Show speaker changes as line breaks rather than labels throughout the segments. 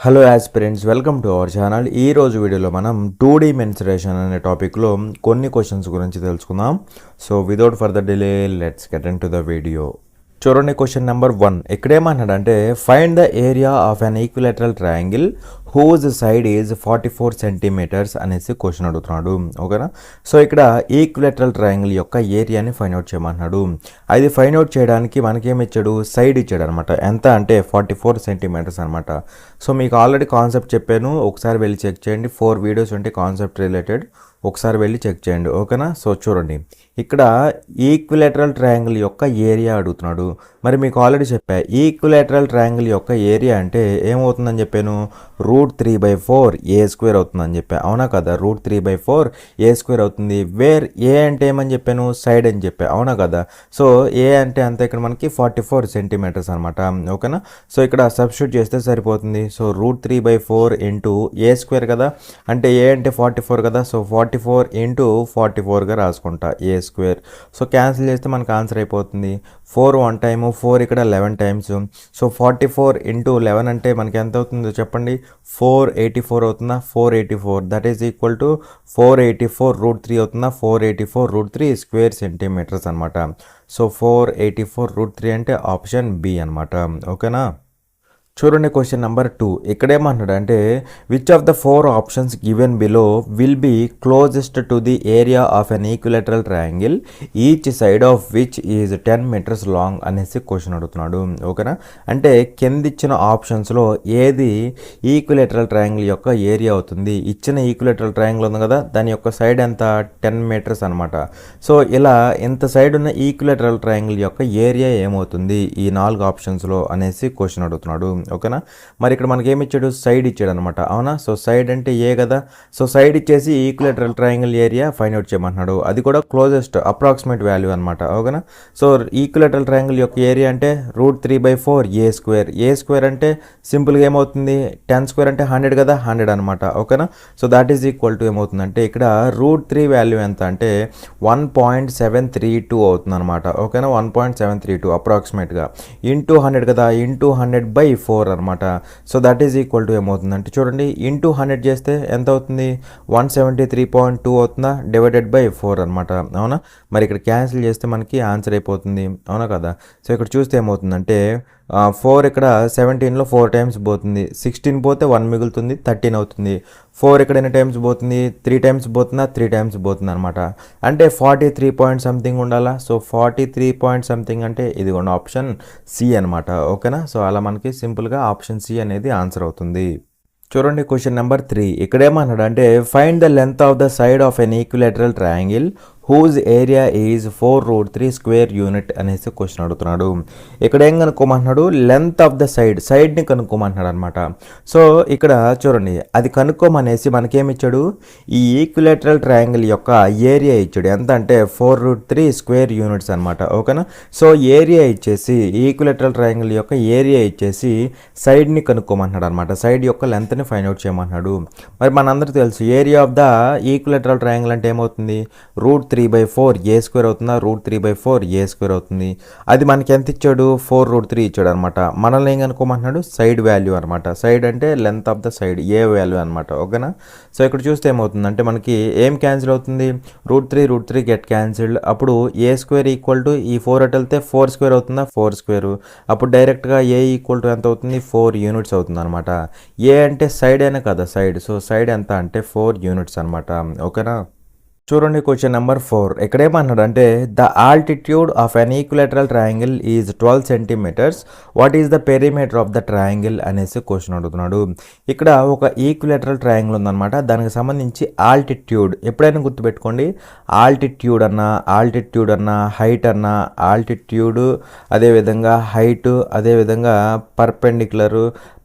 Hello aspirants, welcome to our channel. ఈ రోజు వీడియోలో మనం 2D మెన్సురేషన్ అనే టాపిక్లో కొన్ని క్వశ్చన్స్ గురించి తెలుసుకుందాం. So without further delay let's get into the video. చూడండి, క్వశ్చన్ నెంబర్ 1 ఇక్కడేమన్నాడంటే find the area of an equilateral triangle whose side is 44 centimetres అనేసి క్వశ్చన్ అడుగుతున్నాడు. ఓకేనా. సో ఇక్కడ ఈక్విలేటరల్ ట్రయాంగిల్ యొక్క ఏరియాని ఫైండ్ అవుట్ చేయమన్నాడు. అది ఫైండ్ అవుట్ చేయడానికి మనకేమి ఇచ్చాడు, సైడ్ ఇచ్చాడు అనమాట. ఎంత అంటే 44 సెంటీమీటర్స్ అనమాట. సో మీకు ఆల్రెడీ కాన్సెప్ట్ చెప్పాను, ఒకసారి వెళ్ళి చెక్ చేయండి. 4 వీడియోస్ ఉంటే కాన్సెప్ట్ రిలేటెడ్, ఒకసారి వెళ్ళి చెక్ చేయండి. ఓకేనా. సో చూడండి, ఇక్కడ ఈక్విలేటరల్ ట్రయాంగిల్ యొక్క ఏరియా అడుగుతున్నాడు. మరి మీకు ఆల్రెడీ చెప్పా, ఈక్విలేటరల్ ట్రయాంగిల్ యొక్క ఏరియా అంటే ఏమవుతుందని చెప్పాను, √3/4 A² అవుతుందని చెప్పా. అవునా కదా, √3/4 A² అవుతుంది. వేర్ ఏ అంటే ఏమని చెప్పాను, సైడ్ అని చెప్పా. అవునా కదా. సో ఏ అంటే అంతే, ఇక్కడ మనకి 44 సెంటీమీటర్స్ అనమాట. ఓకేనా. సో ఇక్కడ సబ్స్టిట్యూట్ చేస్తే సరిపోతుంది. సో √3/4 ఇంటూ A² కదా, అంటే ఏ అంటే 44 కదా. సో 44 ఇంటూ 44గా రాసుకుంటా A². సో క్యాన్సిల్ చేస్తే మనకు ఆన్సర్ అయిపోతుంది. 4 1 టైము, 4 ఇక్కడ 11 టైమ్స్. సో 44 ఇంటూ 11 అంటే మనకి ఎంత అవుతుందో చెప్పండి, 484 అవుతుందా. 484 దట్ ఈస్ ఈక్వల్ టు 484 √3 అవుతుందా. 484 √3 స్క్వేర్ సెంటీమీటర్స్ అనమాట. సో 484 √3 అంటే ఆప్షన్ బి అనమాట. ఓకేనా. చూడండి, క్వశ్చన్ నెంబర్ 2 ఇక్కడేమంటున్నాడు అంటే which of the 4 options given below will be closest to the area of an equilateral triangle each side of which is 10 metres long అనేసి question అడుగుతున్నాడు. ఓకేనా. అంటే కింద ఇచ్చిన ఆప్షన్స్లో ఏది ఈక్విలేటరల్ ట్రయాంగిల్ యొక్క ఏరియా అవుతుంది. ఇచ్చిన ఈక్విలేటరల్ ట్రయాంగిల్ ఉంది కదా, దాని యొక్క సైడ్ ఎంత, 10 మీటర్స్ అనమాట. సో ఇలా ఇంత సైడ్ ఉన్న ఈక్విలేటరల్ ట్రయాంగిల్ యొక్క ఏరియా ఏమవుతుంది ఈ 4 ఆప్షన్స్లో అనేసి క్వశ్చన్ అడుగుతున్నాడు. ఓకేనా. మరి ఇక్కడ మనకి ఏమి ఇచ్చాడు, సైడ్ ఇచ్చాడు అనమాట. అవునా. సో సైడ్ అంటే ఏ కదా. సో సైడ్ ఇచ్చేసి equilateral triangle area find out చేయమంటున్నాడు. అది కూడా క్లోజెస్ట్ అప్రాక్సిమేట్ వాల్యూ అనమాట. ఓకేనా. సో ఈక్విలేటరల్ ట్రయాంగిల్ యొక్క ఏరియా అంటే √3/4 A² అంటే సింపుల్గా ఏమవుతుంది, 10² అంటే 100 కదా, 100 అనమాట. ఓకేనా. So that is equal to ఏమవుతుందంటే ఇక్కడ √3 వాల్యూ ఎంత అంటే 1.732 అవుతుంది అనమాట. ఓకేనా. 1.732 అప్రాక్సిమేట్గా ఇంటూ 100 కదా, ఇంటూ 100/4 అనమాట. So that is equal to ఏమవుతుందంటే చూడండి, ఇంటూ 100 చేస్తే ఎంత అవుతుంది, 173.2 అవుతుందా, /4 అనమాట. అవునా. మరి ఇక్కడ క్యాన్సిల్ చేస్తే మనకి ఆన్సర్ అయిపోతుంది. అవునా కదా. సో ఇక్కడ చూస్తే ఏమవుతుందంటే 4 ఇక్కడ 17లో 4 టైమ్స్ పోతుంది, 16 పోతే 1 మిగులుతుంది, 13 అవుతుంది. 4 ఇక్కడ ఎన్ని టైమ్స్ పోతుంది, 3 టైమ్స్ పోతుందా, 3 టైమ్స్ పోతుంది అనమాట. అంటే 43 పాయింట్ సంథింగ్ ఉండాలా. సో 43 పాయింట్ సంథింగ్ అంటే ఇది కూడా ఆప్షన్ సి అనమాట. ఓకేనా. సో అలా మనకి సింపుల్గా ఆప్షన్ సి అనేది ఆన్సర్ అవుతుంది. చూడండి, క్వశ్చన్ నెంబర్ 3 ఇక్కడేమన్నాడు అంటే find the length of the side of an equilateral triangle whose area is 4√3 square unit అనేసి క్వశ్చన్ అడుగుతున్నాడు. ఇక్కడ ఏం కనుక్కోమంటున్నాడు, లెంత్ ఆఫ్ ద సైడ్ని కనుక్కోమంటున్నాడు అనమాట. సో ఇక్కడ చూడండి, అది కనుక్కోమనేసి మనకేమిచ్చాడు, ఈ ఈక్విలేటరల్ ట్రయాంగిల్ యొక్క ఏరియా ఇచ్చాడు. ఎంత అంటే 4√3 స్క్వేర్ యూనిట్స్ అనమాట. ఓకేనా. సో ఏరియా ఇచ్చేసి ఈక్విలేటరల్ ట్రయాంగిల్ యొక్క ఏరియా ఇచ్చేసి సైడ్ని కనుక్కోమంటున్నాడు అనమాట. సైడ్ యొక్క లెంత్ని ఫైండ్ అవుట్ చేయమంటున్నాడు. మరి మనందరికీ తెలుసు area of the equilateral triangle అంటే ఏమవుతుంది, √3/4 A² అవుతుందా, √3/4 A² అవుతుంది. అది మనకి ఎంత ఇచ్చాడు, 4√3 ఇచ్చాడు అనమాట. మనల్ని ఏం కనుక్కోమంటున్నాడు, సైడ్ వాల్యూ అనమాట. సైడ్ అంటే length of the side, A value అనమాట. ఓకేనా. సో ఇక్కడ చూస్తే ఏమవుతుంది అంటే మనకి ఏం క్యాన్సిల్ అవుతుంది, √3 గెట్ క్యాన్సిల్డ్. అప్పుడు A² ఈక్వల్ టు ఈ 4 అటు వెళ్తే 4² అవుతుందా, 4². అప్పుడు డైరెక్ట్గా ఏ ఈక్వల్ టు ఎంత అవుతుంది, 4 యూనిట్స్ అవుతుంది అనమాట. ఏ అంటే సైడ్ అయినా కదా, సైడ్. సో సైడ్ ఎంత అంటే 4 యూనిట్స్ అనమాట. ఓకేనా. చూడండి, క్వశ్చన్ నెంబర్ 4 ఎక్కడేమన్నాడు అంటే the altitude of an equilateral triangle is 12 centimetres, what is the perimeter of the triangle అనేసి క్వశ్చన్ అడుగుతున్నాడు. ఇక్కడ ఒక ఈక్విలేటరల్ ట్రయాంగిల్ ఉందన్నమాట. దానికి సంబంధించి ఆల్టిట్యూడ్ ఎప్పుడైనా గుర్తుపెట్టుకోండి, ఆల్టిట్యూడ్ అన్న హైట్ అన్న, ఆల్టిట్యూడ్ అదేవిధంగా హైట్ అదేవిధంగా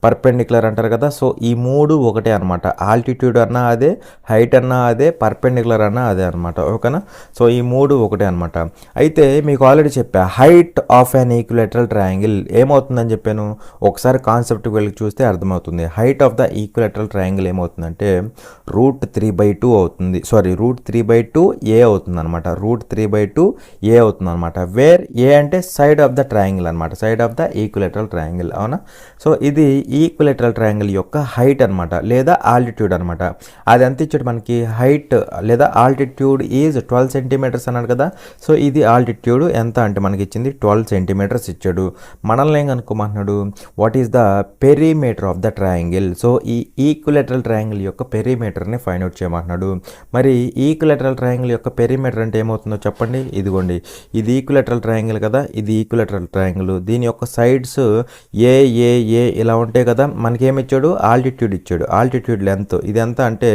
పర్పెండిక్యులర్ అంటారు కదా. సో ఈ 3 ఒకటే అనమాట. ఆల్టిట్యూడ్ అన్నా అదే, హైట్ అన్నా అదే, పర్పెండిక్యులర్ అన్నా అదే అనమాట. ఓకేనా. సో ఈ 3 ఒకటే అనమాట. అయితే మీకు ఆల్రెడీ చెప్పా, height of an equilateral triangle ఏమవుతుందని చెప్పాను, ఒకసారి కాన్సెప్ట్కి వెళ్ళి చూస్తే అర్థమవుతుంది. Height of the equilateral triangle ఏమవుతుందంటే √3/2 అవుతుంది. √3/2 A అవుతుంది అనమాట. √3/2 A అవుతుంది అనమాట. వేర్ ఏ అంటే సైడ్ ఆఫ్ ద ట్రయాంగిల్ అనమాట, side of the equilateral triangle. అవునా. సో ఇది ఈక్విలేటరల్ ట్రయాంగిల్ యొక్క హైట్ అనమాట, లేదా ఆల్టిట్యూడ్ అనమాట. అది ఎంత ఇచ్చాడు మనకి? హైట్ లేదా ఆల్టిట్యూడ్ ఈజ్ 12 సెంటీమీటర్స్ అన్నాడు కదా. సో ఇది ఆల్టిట్యూడ్ ఎంత అంటే మనకి ఇచ్చింది 12 సెంటీమీటర్స్ ఇచ్చాడు. మనల్ని ఏం కనుక్కోమంటున్నాడు? What is the perimeter of the triangle. So ఈ ఈక్విలేటరల్ ట్రయాంగిల్ యొక్క పెరిమీటర్ని ఫైండ్ అవుట్ చేయమంటున్నాడు. మరి ఈక్విలేటరల్ ట్రయాంగిల్ యొక్క పెరిమీటర్ అంటే ఏమవుతుందో చెప్పండి. ఇదిగోండి, ఇది ఈక్విలేటరల్ ట్రయాంగిల్ కదా, ఇది ఈక్విలేటరల్ ట్రయాంగిల్. దీని యొక్క సైడ్స్ ఏ ఏ ఏ ఇలా ఉంటాయి కదా. మనకి ఏమి ఇచ్చాడు? ఆల్టిట్యూడ్ ఇచ్చాడు. ఆల్టిట్యూడ్ లెంత్ ఇది ఎంత అంటే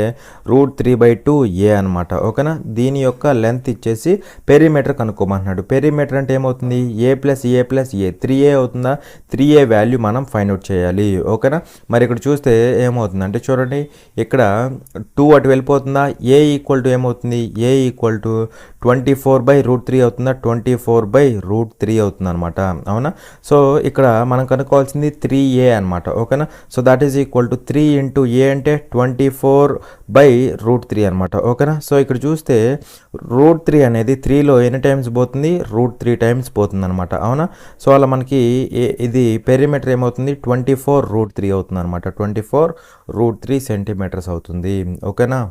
√3/2 ఏ అనమాట. ఓకేనా. దీని యొక్క లెంత్ ఇచ్చేసి పెరిమీటర్ కనుక్కోమంటున్నాడు. పెరిమీటర్ అంటే ఏమవుతుంది? ఏ ప్లస్ ఏ 3a అవుతుందా? 3a వాల్యూ మనం ఫైండ్ అవుట్ చేయాలి. ఓకేనా. మరి ఇక్కడ చూస్తే ఏమవుతుంది అంటే చూడండి, ఇక్కడ 2 అటు వెళ్ళిపోతుందా? ఏ ఈక్వల్ టు ఏమవుతుంది? ఏ ఈక్వల్ టు 24/√3 అవుతుందా? 24/√3 అవుతుంది అనమాట. అవునా. సో ఇక్కడ మనం కనుక్కోవాల్సింది 3a అనమాట. ఓకేనా. So that is equal to 3 into A అంటే 24/√3 అనమాట. ఓకేనా. సో ఇక్కడ చూస్తే √3 అనేది 3లో ఎన్ని టైమ్స్ పోతుంది? √3 టైమ్స్ పోతుంది అనమాట. అవునా. సో అలా మనకి ఇది పెరిమీటర్ ఏమవుతుంది? 24√3 అవుతుంది అనమాట. 24√3 సెంటీమీటర్స్ అవుతుంది. ఓకేనా.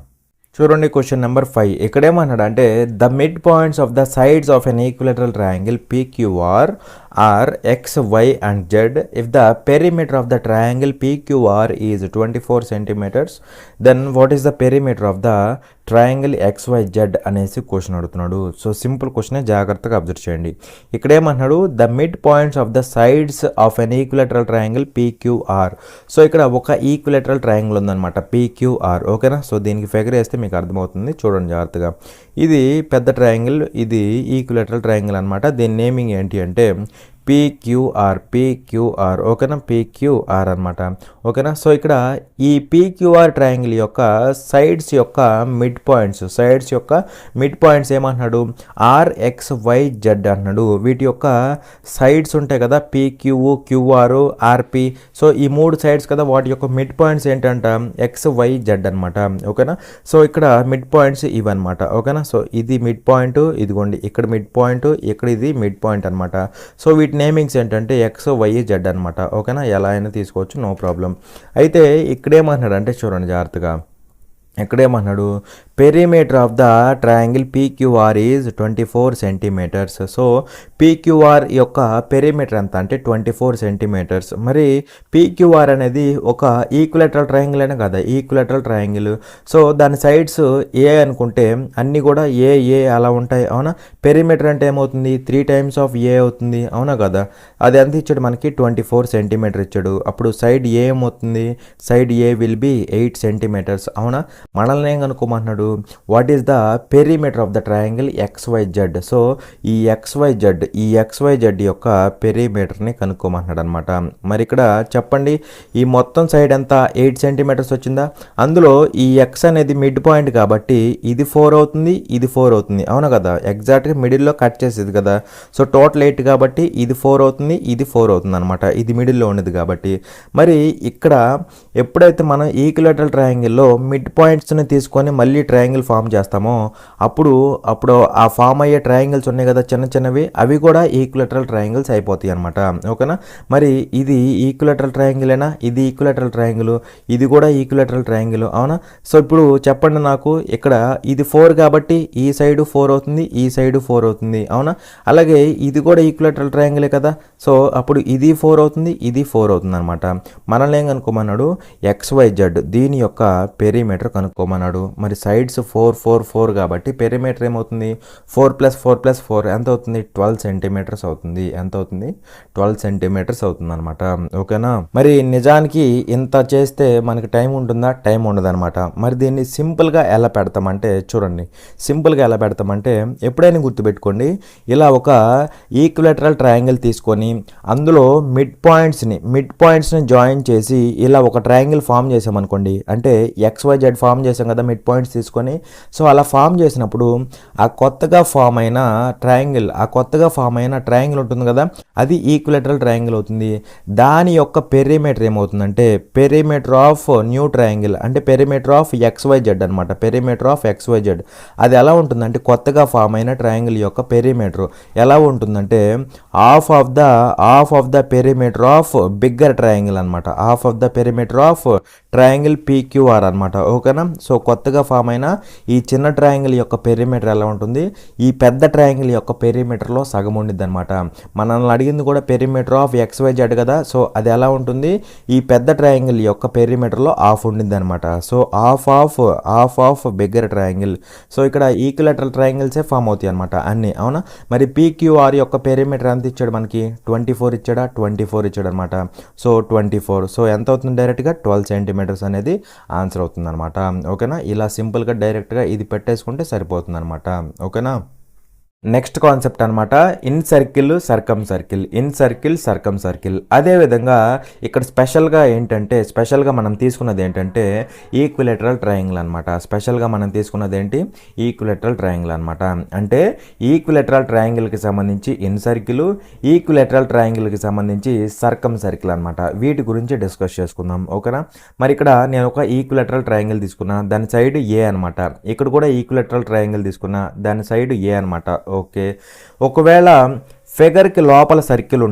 చూడండి క్వశ్చన్ నెంబర్ 5. ఇక్కడ ఏమన్నాడు అంటే the mid points of the sides of an equilateral triangle PQR are X, Y and Z. If the perimeter of the triangle PQR is 24 centimeters, then what is the perimeter of the triangle XYZ అనేసి question అడుగుతున్నాడు. So simple క్వశ్చనే, జాగ్రత్తగా observe చేయండి. ఇక్కడ ఏమన్నాడు? The mid points of the sides of an equilateral triangle PQR. So ఇక్కడ ఒక equilateral triangle ఉందన్నమాట PQR. ఓకేనా. సో దీనికి ఫిగర్ వేస్తే మీకు అర్థమవుతుంది. చూడండి జాగ్రత్తగా. ఇది పెద్ద ట్రయాంగిల్, ఇది ఈక్విలేటరల్ ట్రయాంగిల్ అనమాట. దీని నేమింగ్ ఏంటి అంటే PQR. ఓకేనా. PQR అనమాట. ఓకేనా. సో ఇక్కడ ఈ PQR ట్రయాంగిల్ యొక్క సైడ్స్ యొక్క మిడ్ పాయింట్స్ ఏమంటున్నాడు? RXYZ అంటున్నాడు. వీటి యొక్క సైడ్స్ ఉంటాయి కదా, PQ, QR, RP. సో ఈ 3 సైడ్స్ కదా, వాటి యొక్క మిడ్ పాయింట్స్ ఏంటంట? XYZ అనమాట. ఓకేనా. సో ఇక్కడ మిడ్ పాయింట్స్ ఇవన్నమాట. ఓకేనా. సో ఇది మిడ్ పాయింట్, ఇదిగోండి ఇక్కడ మిడ్ పాయింట్, ఇక్కడ ఇది మిడ్ పాయింట్ అనమాట. సో వీటి నేమింగ్స్ ఏంటంటే XYZ అనమాట. ఓకేనా. ఎలా అయినా తీసుకోవచ్చు, నో ప్రాబ్లం. అయితే ఇక్కడేమన్నాడు అంటే చూడండి జాగ్రత్తగా. ఎక్కడేమన్నాడు? Perimeter of the triangle PQR is 24 centimetres. So PQR యొక్క పెరిమీటర్ ఎంత అంటే 24 సెంటీమీటర్స్. మరి PQR అనేది ఒక ఈక్విలేటరల్ ట్రయాంగిల్ అయినా కదా, ఈక్విలేటరల్ ట్రయాంగిల్. సో దాని సైడ్స్ ఏ అనుకుంటే అన్నీ కూడా ఏ అలా ఉంటాయి. అవునా. పెరిమీటర్ అంటే ఏమవుతుంది? 3 టైమ్స్ ఆఫ్ ఏ అవుతుంది. అవునా కదా. అది ఎంత ఇచ్చాడు మనకి? 24 సెంటీమీటర్ ఇచ్చాడు. అప్పుడు సైడ్ ఏ ఏమవుతుంది? Side A will be 8 centimetres. అవునా. మనల్ని ఏం కనుక్కోమంటున్నాడు? What is the perimeter of the triangle XYZ. So ఈ XYZ యొక్క పెరిమీటర్ని కనుక్కోమంటున్నాడు అనమాట. మరి ఇక్కడ చెప్పండి, ఈ మొత్తం సైడ్ ఎంత? 8 సెంటీమీటర్స్ వచ్చిందా? అందులో ఈ X అనేది మిడ్ పాయింట్ కాబట్టి ఇది 4 అవుతుంది, ఇది 4 అవుతుంది. అవునా కదా. ఎగ్జాక్ట్గా మిడిల్లో కట్ చేసేది కదా. సో టోటల్ 8 కాబట్టి ఇది 4 అవుతుంది, ఇది 4 అవుతుంది అనమాట. ఇది మిడిల్లో ఉండేది కాబట్టి. మరి ఇక్కడ ఎప్పుడైతే మనం ఈక్విలేటరల్ ట్రయాంగిల్లో మిడ్ పాయింట్స్ని తీసుకొని మళ్ళీ ట్రయాంగిల్ ఫామ్ చేస్తామో అప్పుడు ఆ ఫామ్ అయ్యే ట్రయాంగిల్స్ ఉన్నాయి కదా చిన్నవి, అవి కూడా ఈక్విలేటరల్ ట్రయాంగిల్స్ అయిపోతాయి అనమాట. ఓకేనా. మరి ఇది ఈక్విలేటరల్ ట్రయాంగిలేనా? ఇది ఈక్విలేటరల్ ట్రయాంగిల్, ఇది కూడా ఈక్విలేటరల్ ట్రయాంగిల్. అవునా. సో ఇప్పుడు చెప్పండి నాకు, ఇక్కడ ఇది 4 కాబట్టి ఈ సైడ్ 4 అవుతుంది, ఈ సైడ్ 4 అవుతుంది. అవునా. అలాగే ఇది కూడా ఈక్విలేటరల్ ట్రయాంగిలే కదా. సో అప్పుడు ఇది 4 అవుతుంది, ఇది 4 అవుతుంది అనమాట. మనల్ని ఏం కనుక్కోమన్నాడు? XYZ దీని యొక్క పెరిమీటర్ కనుక్కోమన్నాడు. మరి సైడ్స్ 4 కాబట్టి పెరిమీటర్ ఏమవుతుంది? 4 + 4 + 4 ఎంత అవుతుంది? 12 సెంటీమీటర్స్ అవుతుంది. ఎంత అవుతుంది? 12 సెంటీమీటర్స్ అవుతుంది అనమాట. ఓకేనా. మరి నిజానికి ఇంత చేస్తే మనకి టైం ఉంటుందా? టైం ఉండదు అనమాట. మరి దీన్ని సింపుల్గా ఎలా పెడతామంటే చూడండి, సింపుల్గా ఎలా పెడతామంటే ఎప్పుడైనా గుర్తుపెట్టుకోండి, ఇలా ఒక ఈక్విలేటరల్ ట్రయాంగిల్ తీసుకొని అందులో మిడ్ పాయింట్స్ని జాయిన్ చేసి ఇలా ఒక ట్రయాంగిల్ ఫామ్ చేసామనుకోండి, అంటే XYZ ఫామ్ ఫామ్ చేసాం కదా మిడ్ పాయింట్స్ తీసుకొని. సో అలా ఫామ్ చేసినప్పుడు ఆ కొత్తగా ఫామ్ అయిన ట్రయాంగిల్ ఉంటుంది కదా, అది ఈక్విలేటరల్ ట్రయాంగిల్ అవుతుంది. దాని యొక్క పెరిమీటర్ ఏమవుతుందంటే పెరిమీటర్ ఆఫ్ న్యూ ట్రయాంగిల్, అంటే పెరిమీటర్ ఆఫ్ XYZ అనమాట. పెరిమీటర్ ఆఫ్ XYZ అది ఎలా ఉంటుందంటే కొత్తగా ఫామ్ అయిన ట్రయాంగిల్ యొక్క పెరిమీటర్ ఎలా ఉంటుందంటే half of the perimeter of bigger triangle అనమాట. Half of the perimeter of triangle PQR అనమాట. ఓకేనా. సో కొత్తగా ఫామ్ అయిన ఈ చిన్న ట్రయాంగిల్ యొక్క పెరిమీటర్ ఎలా ఉంటుంది, ఈ పెద్ద ట్రయాంగిల్ యొక్క పెరిమీటర్లో సగం ఉండిద్ది అనమాట. మనల్ని అడిగింది కూడా పెరిమీటర్ ఆఫ్ XYZ కదా, సో అది ఎలా ఉంటుంది, ఈ పెద్ద ట్రయాంగిల్ యొక్క పెరిమీటర్లో హాఫ్ ఉండిద్ది అనమాట. So half of bigger triangle. So ఇక్కడ ఈక్విలేటరల్ ట్రయాంగిల్సే ఫామ్ అవుతాయి అనమాట అన్నీ. అవునా. మరి PQR యొక్క పెరిమీటర్ ఎంత ఇచ్చాడు మనకి, 24 ఇచ్చాడా, 24 ఇచ్చాడు అనమాట. సో 24. సో ఎంత అవుతుంది, డైరెక్ట్గా 12 సెంటీమీటర్స్ అనేది ఆన్సర్ అవుతుంది అనమాట. ఓకేనా. ఇలా సింపుల్గా డైరెక్ట్గా ఇది పెట్టేసుకుంటే సరిపోతుంది అనమాట. ఓకేనా. నెక్స్ట్ కాన్సెప్ట్ అనమాట ఇన్ సర్కిల్ సర్కమ్ సర్కిల్. అదేవిధంగా ఇక్కడ స్పెషల్గా మనం తీసుకున్నది ఏంటంటే ఈక్విలేటరల్ ట్రయాంగిల్ అనమాట. స్పెషల్గా మనం తీసుకున్నది ఏంటి, ఈక్విలేటరల్ ట్రయాంగిల్ అనమాట. అంటే ఈక్విలేటరల్ ట్రయాంగిల్కి సంబంధించి ఇన్ సర్కిల్, ఈక్విలేటరల్ ట్రయాంగిల్కి సంబంధించి సర్కమ్ సర్కిల్ అనమాట. వీటి గురించి డిస్కస్ చేసుకుందాం. ఓకేనా. మరి ఇక్కడ నేను ఒక ఈక్విలేటరల్ ట్రయాంగిల్ తీసుకున్నా, దాని సైడ్ ఏ అనమాట. ఇక్కడ కూడా ఈక్విలేటరల్ ట్రయాంగిల్ తీసుకున్నా, దాని సైడ్ ఏ అనమాట. ఓకే. ఒకవేళ ఫిగర్కి లోపల సర్కిల్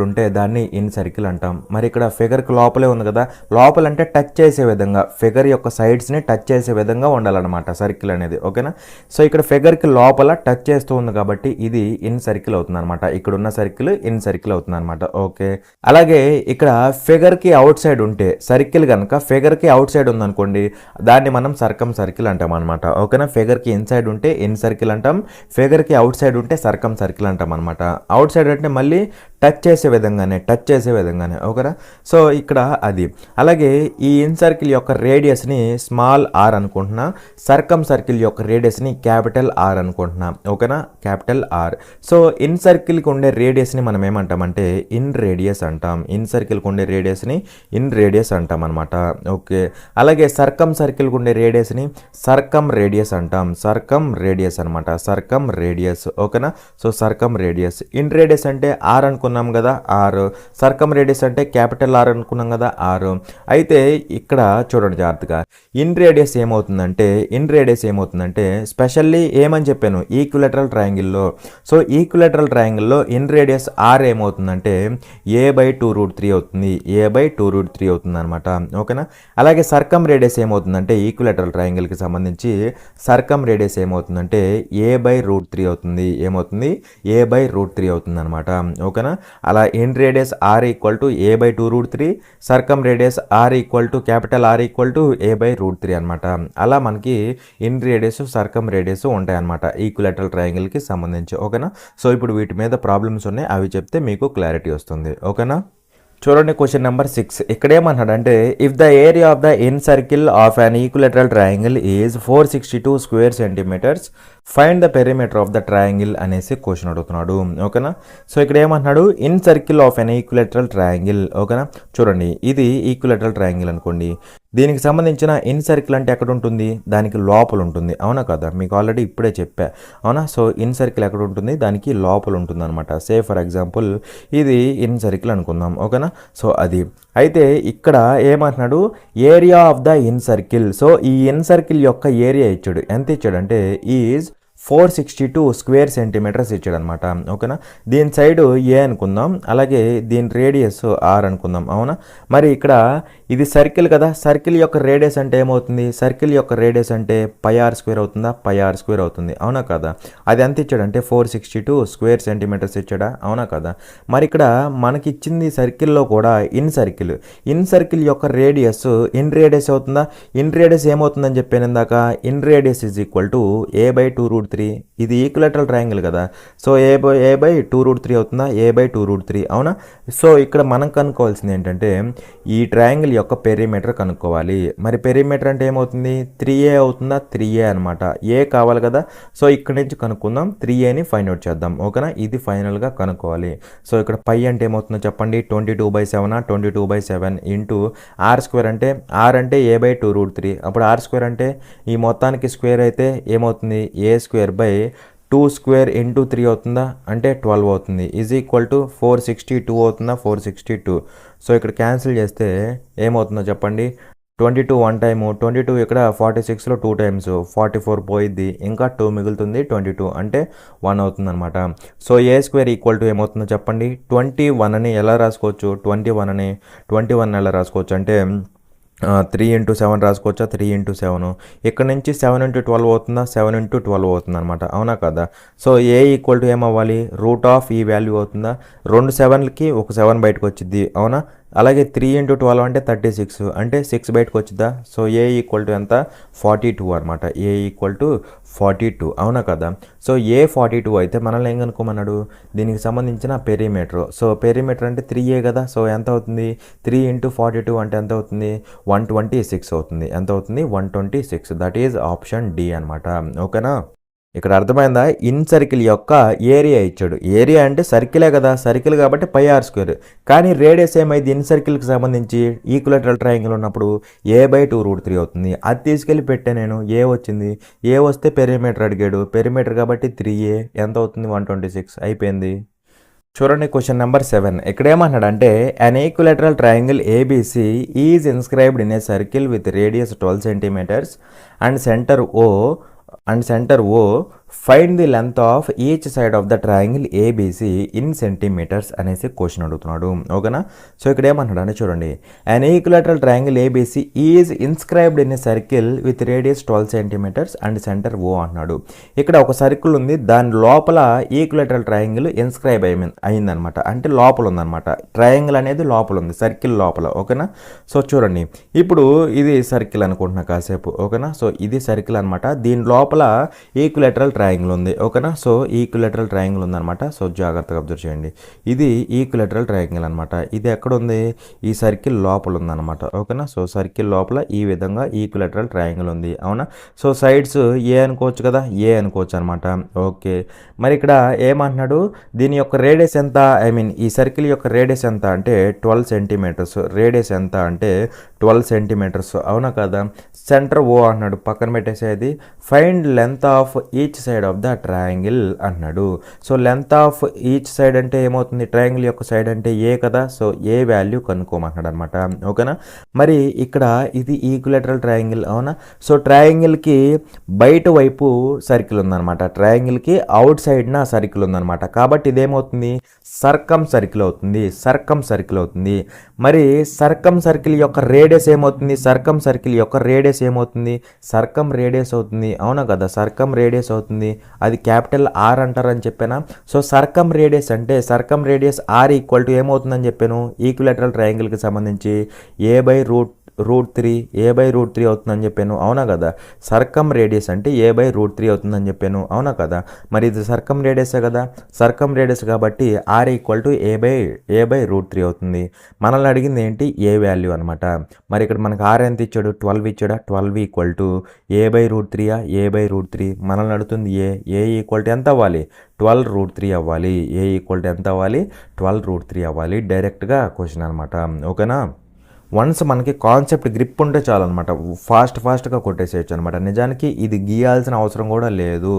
ఉంటే దాన్ని ఇన్ సర్కిల్ అంటాం. మరి ఇక్కడ ఫిగర్కి లోపలే ఉంది కదా, లోపల అంటే టచ్ చేసే విధంగా, ఫిగర్ యొక్క సైడ్స్ని టచ్ చేసే విధంగా ఉండాలన్నమాట సర్కిల్ అనేది. ఓకేనా. సో ఇక్కడ ఫిగర్కి లోపల టచ్ చేస్తూ ఉంది కాబట్టి ఇది ఇన్ సర్కిల్ అవుతుంది అనమాట. ఇక్కడ ఉన్న సర్కిల్ ఇన్ సర్కిల్ అవుతుంది అనమాట. ఓకే. అలాగే ఇక్కడ ఫిగర్కి అవుట్ సైడ్ ఉంటే, సర్కిల్ కనుక ఫిగర్కి అవుట్ సైడ్ ఉందనుకోండి, దాన్ని మనం సర్కమ్ సర్కిల్ అంటాం అనమాట. ఓకేనా. ఫిగర్కి ఇన్సైడ్ ఉంటే ఇన్ సర్కిల్ అంటాం, ఫిగర్కి అవుట్ సైడ్ ఉంటే సర్కమ్ సర్కిల్ అంటాం అనమాట. అవుట్ సైడ్ అంటే మళ్ళీ టచ్ చేసే విధంగానే. ఓకేనా. సో ఇక్కడ అది. అలాగే ఈ ఇన్ సర్కిల్ యొక్క రేడియస్ని స్మాల్ r అనుకుంటున్నా, సర్కమ్ సర్కిల్ యొక్క రేడియస్ని క్యాపిటల్ R అనుకుంటున్నా. ఓకేనా. Capital R. సో ఇన్ సర్కిల్కి ఉండే రేడియస్ని మనం ఏమంటామంటే ఇన్ రేడియస్ అంటాం. ఇన్ సర్కిల్కి ఉండే రేడియస్ని ఇన్ రేడియస్ అంటాం అనమాట. ఓకే. అలాగే సర్కమ్ సర్కిల్కి ఉండే రేడియస్ని సర్కమ్ రేడియస్ అంటాం. సర్కమ్ రేడియస్ అనమాట. Circumradius. ఓకేనా. So circumradius. Inradius అంటే R అనుకున్నాం కదా, R. సర్కమ్ రేడియస్ అంటే క్యాపిటల్ R అనుకున్నాం కదా, R. అయితే ఇక్కడ చూడండి జాగ్రత్తగా, ఇన్ రేడియస్ ఏమవుతుందంటే స్పెషల్లీ ఏమని చెప్పాను, ఈక్విలేటరల్ ట్రయాంగిల్లో. సో ఈక్విలేటరల్ ట్రయాంగిల్లో ఇన్ రేడియస్ R ఏమవుతుందంటే a/2√3 అవుతుంది. a/2√3 అవుతుంది అనమాట. ఓకేనా. అలాగే సర్కమ్ రేడియస్ ఏమవుతుందంటే ఈక్విలేటరల్ ట్రయాంగిల్కి సంబంధించి సర్కమ్ రేడియస్ ఏమవుతుందంటే a/√3 అవుతుంది. ఏమవుతుంది, a/√3 అవుతుంది అనమాట. ఓకేనా. అలా inradius R = a/2√3, circumradius R capital R a/√3 అనమాట. అలా మనకి ఇన్ రేడియస్ సర్కమ్ రేడియస్ ఉంటాయన్నమాట ఈక్విలేటరల్ ట్రయాంగిల్కి సంబంధించి. ఓకేనా. సో ఇప్పుడు వీటి మీద ప్రాబ్లమ్స్ ఉన్నాయి, అవి చెప్తే మీకు క్లారిటీ వస్తుంది. ఓకేనా. చూడండి క్వశ్చన్ నెంబర్ 6. ఇక్కడ ఏమన్నాడంటే if the area of the incircle of an equilateral triangle is 462 square centimetres, find the perimeter of the triangle అనేసి క్వశ్చన్ అడుగుతున్నాడు. ఓకేనా. సో ఇక్కడ ఏమంటున్నాడు, incircle of an equilateral triangle. ఓకేనా. చూడండి ఇది ఈక్విలేటరల్ ట్రయాంగిల్ అనుకోండి, దీనికి సంబంధించిన ఇన్ సర్కిల్ అంటే ఎక్కడ ఉంటుంది, దానికి లోపల ఉంటుంది. అవునా కదా, మీకు ఆల్రెడీ ఇప్పుడే చెప్పా. అవునా. సో ఇన్ సర్కిల్ ఎక్కడ ఉంటుంది, దానికి లోపల ఉంటుంది అనమాట. సే ఫర్ ఎగ్జాంపుల్ ఇది ఇన్ సర్కిల్ అనుకుందాం. ఓకేనా. సో అది. అయితే ఇక్కడ ఏమంటున్నాడు, area of the in circle. So ఈ ఇన్ సర్కిల్ యొక్క ఏరియా ఇచ్చాడు. ఎంత ఇచ్చాడంటే ఈజ్ 462 స్క్వేర్ సెంటీమీటర్స్ ఇచ్చాడు అనమాట. ఓకేనా. దీని సైడ్ ఏ అనుకుందాం, అలాగే దీని రేడియస్ R అనుకుందాం. అవునా. మరి ఇక్కడ ఇది సర్కిల్ కదా, సర్కిల్ యొక్క రేడియస్ అంటే ఏమవుతుంది, సర్కిల్ యొక్క రేడియస్ అంటే πr² అవుతుందా, πr² అవుతుంది. అవునా కదా. అది ఎంత ఇచ్చాడంటే 462 స్క్వేర్ సెంటీమీటర్స్ ఇచ్చాడా. అవునా కదా. మరి ఇక్కడ మనకి ఇచ్చింది సర్కిల్లో కూడా ఇన్ సర్కిల్ యొక్క రేడియస్ ఇన్ రేడియస్ అవుతుందా, ఇన్ రేడియస్ ఏమవుతుందని చెప్పాను ఇందాక, ఇన్ రేడియస్ = a/2√3 3. ఇది ఈక్విలేటరల్ ట్రయాంగిల్ కదా, సో ఏ బై 2√3 అవుతుందా, ఏ బై 2√3 అవునా. సో ఇక్కడ మనం కనుక్కోవాల్సింది ఏంటంటే ఈ ట్రయాంగిల్ యొక్క పెరిమీటర్ కనుక్కోవాలి. మరి పెరిమీటర్ అంటే ఏమవుతుంది, 3a అవుతుందా, 3a అనమాట. ఏ కావాలి కదా, సో ఇక్కడ నుంచి కనుక్కుందాం, 3aని ఫైండ్ అవుట్ చేద్దాం. ఓకేనా, ఇది ఫైనల్గా కనుక్కోవాలి. సో ఇక్కడ పై అంటే ఏమవుతుందో చెప్పండి, 22/7 22/7 ఇంటూ r² అంటే r అంటే a బై 2√3. అప్పుడు r² అంటే ఈ మొత్తానికి స్క్వేర్ అయితే ఏమవుతుంది, a² బై 2² ఇంటూ 3 అవుతుందా, అంటే 12 అవుతుంది. ఈజ్ ఈక్వల్ టు 462 అవుతుందా, 462. సో ఇక్కడ క్యాన్సిల్ చేస్తే ఏమవుతుందో చెప్పండి, 22 1 టైము, 22 ఇక్కడ 46లో 2 టైమ్స్ 44 పోయిద్ది, ఇంకా 2 మిగులుతుంది, 22 అంటే 1 అవుతుంది అనమాట. సో a² ఈక్వల్ టు ఏమవుతుందో చెప్పండి, 21 అని ఎలా రాసుకోవచ్చు, 21 ఎలా రాసుకోవచ్చు అంటే 3 × 7 రాసుకోవచ్చా, 3 × 7. ఇక్కడ నుంచి 7 × 12 అవుతుందా, 7 × 12 అవుతుంది అనమాట, అవునా కదా. సో ఏ ఈక్వల్ టు ఏమవ్వాలి, రూట్ ఆఫ్ ఈ వాల్యూ అవుతుందా, 2 7కి ఒక 7 బయటకు వచ్చింది, అవునా. అలాగే 3 × 12 అంటే 36, అంటే 6 బయటకు వచ్చిద్దా. సో ఏ ఈక్వల్ టు ఎంత, 42 అనమాట. ఏ ఈక్వల్ టు 42, అవునా కదా. సో ఏ 42 అయితే మనల్ని ఏం కనుక్కోమన్నాడు, దీనికి సంబంధించిన పెరిమీటర్. సో పెరిమీటర్ అంటే 3a కదా, సో ఎంత అవుతుంది, 3 × 42 అంటే ఎంత అవుతుంది, 126 అవుతుంది. ఎంత అవుతుంది, 126. దట్ ఈజ్ ఆప్షన్ డి అనమాట. ఓకేనా, ఇక్కడ అర్థమైందా. ఇన్ సర్కిల్ యొక్క ఏరియా ఇచ్చాడు. ఏరియా అంటే సర్కిలే కదా, సర్కిల్ కాబట్టి πr². కానీ రేడియస్ ఏమైంది, ఇన్ సర్కిల్కి సంబంధించి ఈక్విలేటరల్ ట్రయాంగిల్ ఉన్నప్పుడు a బై 2√3 అవుతుంది. అది తీసుకెళ్ళి పెట్టా నేను, ఏ వచ్చింది. ఏ వస్తే పెరిమీటర్ అడిగాడు, పెరిమీటర్ కాబట్టి 3a ఎంత అవుతుంది, 126 అయిపోయింది. చూడండి క్వశ్చన్ నెంబర్ 7. ఇక్కడ ఏమన్నాడంటే an equilateral triangle ABC is inscribed in a circle with radius 12 centimetres and centre O find the length of each side of the triangle ABC in centimetres అనేసి question అడుగుతున్నాడు. ఓకేనా, so ఇక్కడ ఏమంటున్నాడు అంటే చూడండి, an equilateral triangle ABC is inscribed in a circle with radius 12 centimetres and centre O అంటున్నాడు. ఇక్కడ ఒక సర్కిల్ ఉంది, దాని లోపల ఈక్విలేటరల్ ట్రయాంగిల్ ఇన్స్క్రైబ్ అయిందనమాట, అంటే లోపల ఉందన్నమాట. ట్రయాంగిల్ అనేది లోపల ఉంది, సర్కిల్ లోపల. ఓకేనా, సో చూడండి ఇప్పుడు ఇది సర్కిల్ అనుకుంటున్నా కాసేపు. ఓకేనా, సో ఇది సర్కిల్ అనమాట, దీని లోపల ఈక్విలేటరల్ ట్రయాంగిల్ ఉంది. ఓకేనా, సో ఈక్విలేటరల్ ట్రయాంగిల్ ఉందన్నమాట. సో జాగ్రత్తగా అబ్జర్వ్ చేయండి, ఇది ఈక్విలేటరల్ ట్రయాంగిల్ అనమాట. ఇది ఎక్కడ ఉంది, ఈ సర్కిల్ లోపల ఉందన్నమాట. ఓకేనా, సో సర్కిల్ లోపల ఈ విధంగా ఈక్విలేటరల్ ట్రయాంగిల్ ఉంది, అవునా. సో సైడ్స్ ఏ అనుకోవచ్చు కదా, ఏ అనుకోవచ్చు అనమాట. ఓకే, మరి ఇక్కడ ఏమంటున్నాడు, దీని యొక్క రేడియస్ ఎంత, ఈ సర్కిల్ యొక్క రేడియస్ ఎంత అంటే 12 సెంటీమీటర్స్. రేడియస్ ఎంత అంటే 12 సెంటీమీటర్స్, అవునా కదా. సెంటర్ O అన్నాడు, పక్కన పెట్టేసేది. Find length of each side of the triangle అన్నాడు. So length of each side అంటే ఏమవుతుంది, ట్రయాంగిల్ యొక్క సైడ్ అంటే ఏ కదా, సో ఏ వాల్యూ కనుక్కోమంటున్నాడు అనమాట. ఓకేనా, మరి ఇక్కడ ఇది ఈక్విలేటరల్ ట్రయాంగిల్, అవునా. సో ట్రయాంగిల్కి బయట వైపు సర్కిల్ ఉందన్నమాట, ట్రయాంగిల్కి అవుట్ సైడ్న సర్కిల్ ఉందన్నమాట. కాబట్టి ఇదేమవుతుంది, సర్కమ్ సర్కిల్ అవుతుంది, సర్కమ్ సర్కిల్ అవుతుంది. మరి సర్కమ్ సర్కిల్ యొక్క రేడియస్ ఏమవుతుంది, సర్కమ్ సర్కిల్ యొక్క రేడియస్ ఏమవుతుంది, సర్కమ్ రేడియస్ అవుతుంది, అవునా కదా. సర్కమ్ రేడియస్ అవుతుంది, అది క్యాపిటల్ R అంటారని చెప్పానా. సో సర్కమ్ రేడియస్ అంటే సర్కమ్ రేడియస్ R ఈక్వల్ టు ఏమవుతుందని చెప్పాను, ఈక్విలేటరల్ ట్రయాంగిల్కి సంబంధించి a బై √3 అవుతుందని చెప్పాను, అవునా కదా. సర్కమ్ రేడియస్ అంటే a బై √3 అవుతుందని చెప్పాను, అవునా కదా. మరి ఇది సర్కమ్ రేడియసే కదా, సర్కమ్ రేడియస్ కాబట్టి R equal to a by √3 అవుతుంది. మనల్ని అడిగింది ఏంటి, ఏ వాల్యూ అనమాట. మరి ఇక్కడ మనకు R ఎంత ఇచ్చాడు, 12 ఇచ్చాడా. 12 equal to a by √3, a by √3 మనల్ని అడుగుతుంది ఏ ఈక్వల్ టు ఎంత అవ్వాలి, 12√3 అవ్వాలి. ఏ ఈక్వల్ టు ఎంత అవ్వాలి, 12√3 అవ్వాలి. డైరెక్ట్గా క్వశ్చన్ అనమాట. ఓకేనా, వన్స్ మనకి కాన్సెప్ట్ గ్రిప్ ఉంటే చాలన్నమాట, ఫాస్ట్గా కొట్టేసేయచ్చు అనమాట. నిజానికి ఇది గీయాల్సిన అవసరం కూడా లేదు.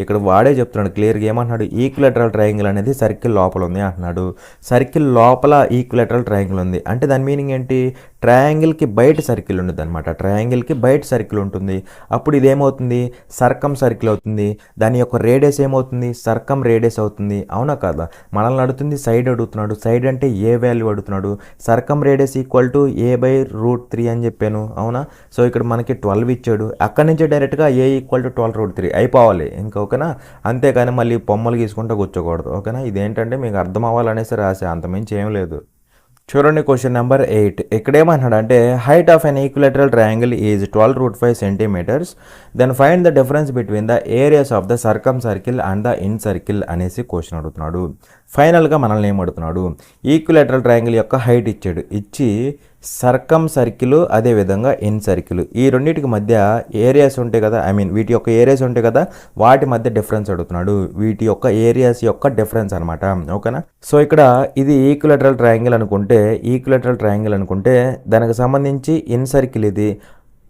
ఇక్కడ వాడే చెప్తున్నాడు క్లియర్గా, ఏమంటున్నాడు, ఈక్విలేటరల్ ట్రయాంగిల్ అనేది సర్కిల్ లోపల ఉంది అంటున్నాడు. సర్కిల్ లోపల ఈక్విలేటరల్ ట్రయాంగిల్ ఉంది అంటే దాని మీనింగ్ ఏంటి, ట్రయాంగిల్కి బయట సర్కిల్ ఉండదు అనమాట. ట్రయాంగిల్కి బయట సర్కిల్ ఉంటుంది, అప్పుడు ఇదేమవుతుంది, సర్కమ్ సర్కిల్ అవుతుంది. దాని యొక్క రేడియస్ ఏమవుతుంది, సర్కమ్ రేడియస్ అవుతుంది, అవునా కదా. మనల్ని అడుగుతుంది సైడ్ అడుగుతున్నాడు, సైడ్ అంటే ఏ వాల్యూ అడుగుతున్నాడు. Circumradius equal to a by √3 అని చెప్పాను, అవునా. సో ఇక్కడ మనకి 12 ఇచ్చాడు, అక్కడి నుంచి డైరెక్ట్గా a ఈక్వల్ టు 12√3 అయిపోవాలి ఇంకా. ఓకేనా, అంతేకాని మళ్ళీ పొమ్మలు గీసుకుంటూ కూర్చోకూడదు. ఓకేనా, ఇదేంటంటే మీకు అర్థం అవ్వాలనేసి రాసే, అంతమించి ఏం లేదు. చూడండి క్వశ్చన్ నెంబర్ 8. ఇక్కడేమన్నాడంటే height of an equilateral triangle is 12√5 centimetres. Then find the difference between the areas of the circumcircle and the incircle అనేసి క్వశ్చన్ అడుగుతున్నాడు. ఫైనల్గా మనల్ని ఏం అడుగుతున్నాడు, ఈక్విలేటరల్ ట్రయాంగిల్ యొక్క హైట్ ఇచ్చాడు, ఇచ్చి సర్కమ్ సర్కిల్ అదేవిధంగా ఇన్ సర్కిల్ ఈ రెండింటికి మధ్య ఏరియాస్ ఉంటాయి కదా, వీటి యొక్క ఏరియాస్ ఉంటాయి కదా, వాటి మధ్య డిఫరెన్స్ అడుగుతున్నాడు. వీటి యొక్క ఏరియాస్ యొక్క డిఫరెన్స్ అనమాట. ఓకేనా. సో ఇక్కడ ఇది ఈక్విలేటరల్ ట్రయాంగిల్ అనుకుంటే దానికి సంబంధించి ఇన్ సర్కిల్ ఇది,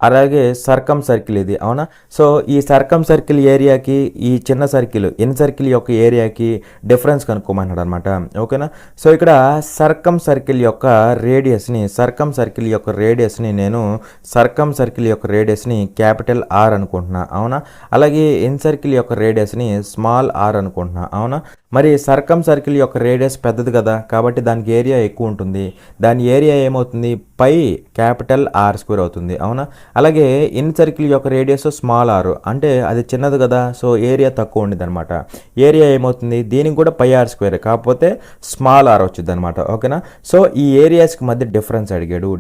అలాగే సర్కమ్ సర్కిల్ ఇది. అవునా. సో ఈ సర్కమ్ సర్కిల్ ఏరియాకి ఈ చిన్న సర్కిల్ ఇన్ సర్కిల్ యొక్క ఏరియాకి డిఫరెన్స్ కనుక్కోమన్నాడు అనమాట. ఓకేనా. సో ఇక్కడ సర్కమ్ సర్కిల్ యొక్క రేడియస్ని క్యాపిటల్ ఆర్ అనుకుంటున్నా. అవునా. అలాగే ఇన్ సర్కిల్ యొక్క రేడియస్ని స్మాల్ ఆర్ అనుకుంటున్నా. అవునా. మరి సర్కమ్ సర్కిల్ యొక్క రేడియస్ పెద్దది కదా, కాబట్టి దానికి ఏరియా ఎక్కువ ఉంటుంది. దాని ఏరియా ఏమవుతుంది, పై క్యాపిటల్ ఆర్ స్క్వేర్ అవుతుంది. అవునా. అలాగే ఇన్ సర్కిల్ యొక్క రేడియస్ స్మాల్ ఆర్, అంటే అది చిన్నది కదా, సో ఏరియా తక్కువ ఉండేది అనమాట. ఏరియా ఏమవుతుంది, దీనికి కూడా పై ఆర్ స్క్వేర్, కాకపోతే స్మాల్ ఆర్ వచ్చింది అనమాట. ఓకేనా. సో ఈ ఏరియాస్కి మధ్య డిఫరెన్స్ అడిగాడు.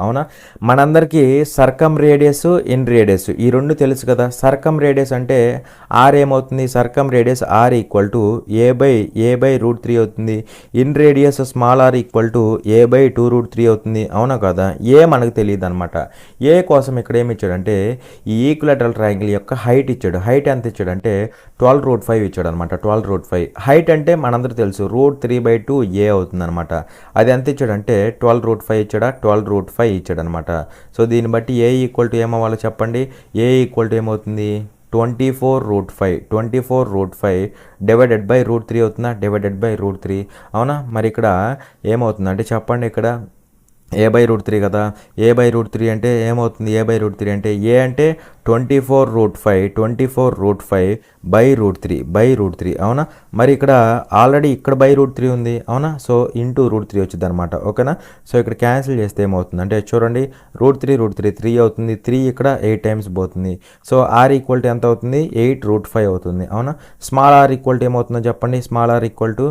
అవునా. మనందరికీ సర్కమ్ రేడియస్, ఇన్ రేడియస్ ఈ రెండు తెలుసు కదా. సర్కమ్ రేడియస్ అంటే ఆర్ ఏమవుతుంది, circumradius R equal to a/√3 అవుతుంది. Inradius small R equal to a/2√3 అవుతుంది. అవునా కదా. ఏ మనకు తెలియదు అనమాట. ఏ కోసం ఇక్కడ ఏమి ఇచ్చాడంటే ఈ ఈక్విలేటరల్ ట్రయాంగిల్ యొక్క హైట్ ఇచ్చాడు. హైట్ ఎంత ఇచ్చాడంటే 12√5 ఇచ్చాడు అనమాట. 12√5 హైట్ అంటే మనందరూ తెలుసు √3/2 a అవుతుంది అనమాట. అది ఎంత ఇచ్చాడంటే 12√5 ఇచ్చాడా, 12√5 ఇచ్చాడు అనమాట. సో దీన్ని బట్టి ఏ ఈక్వల్ టు ఏమవ్వాలో చెప్పండి. ఏ ఈక్వల్ టు ఏమవుతుంది, 24√5 డివైడెడ్ బై √3 అవుతుందా, డివైడెడ్ బై √3. అవునా. మరి ఇక్కడ ఏమవుతుందంటే చెప్పండి, ఇక్కడ a/√3 కదా. a/√3 అంటే ఏమవుతుంది, a/√3 అంటే ఏ అంటే 24√5 బై √3. అవునా. మరి ఇక్కడ ఆల్రెడీ ఇక్కడ బై √3 ఉంది. అవునా. సో ఇంటూ √3 వచ్చింది అనమాట. ఓకేనా. సో ఇక్కడ క్యాన్సిల్ చేస్తే ఏమవుతుంది అంటే చూడండి, √3 3 అవుతుంది. 3 ఇక్కడ 8 టైమ్స్ పోతుంది. సో ఆర్ ఈక్వల్ టు ఎంత అవుతుంది, 8√5 అవుతుంది. అవునా. స్మాల్ ఆర్ ఈక్వల్ టు ఏమవుతుందో చెప్పండి. Small R equal to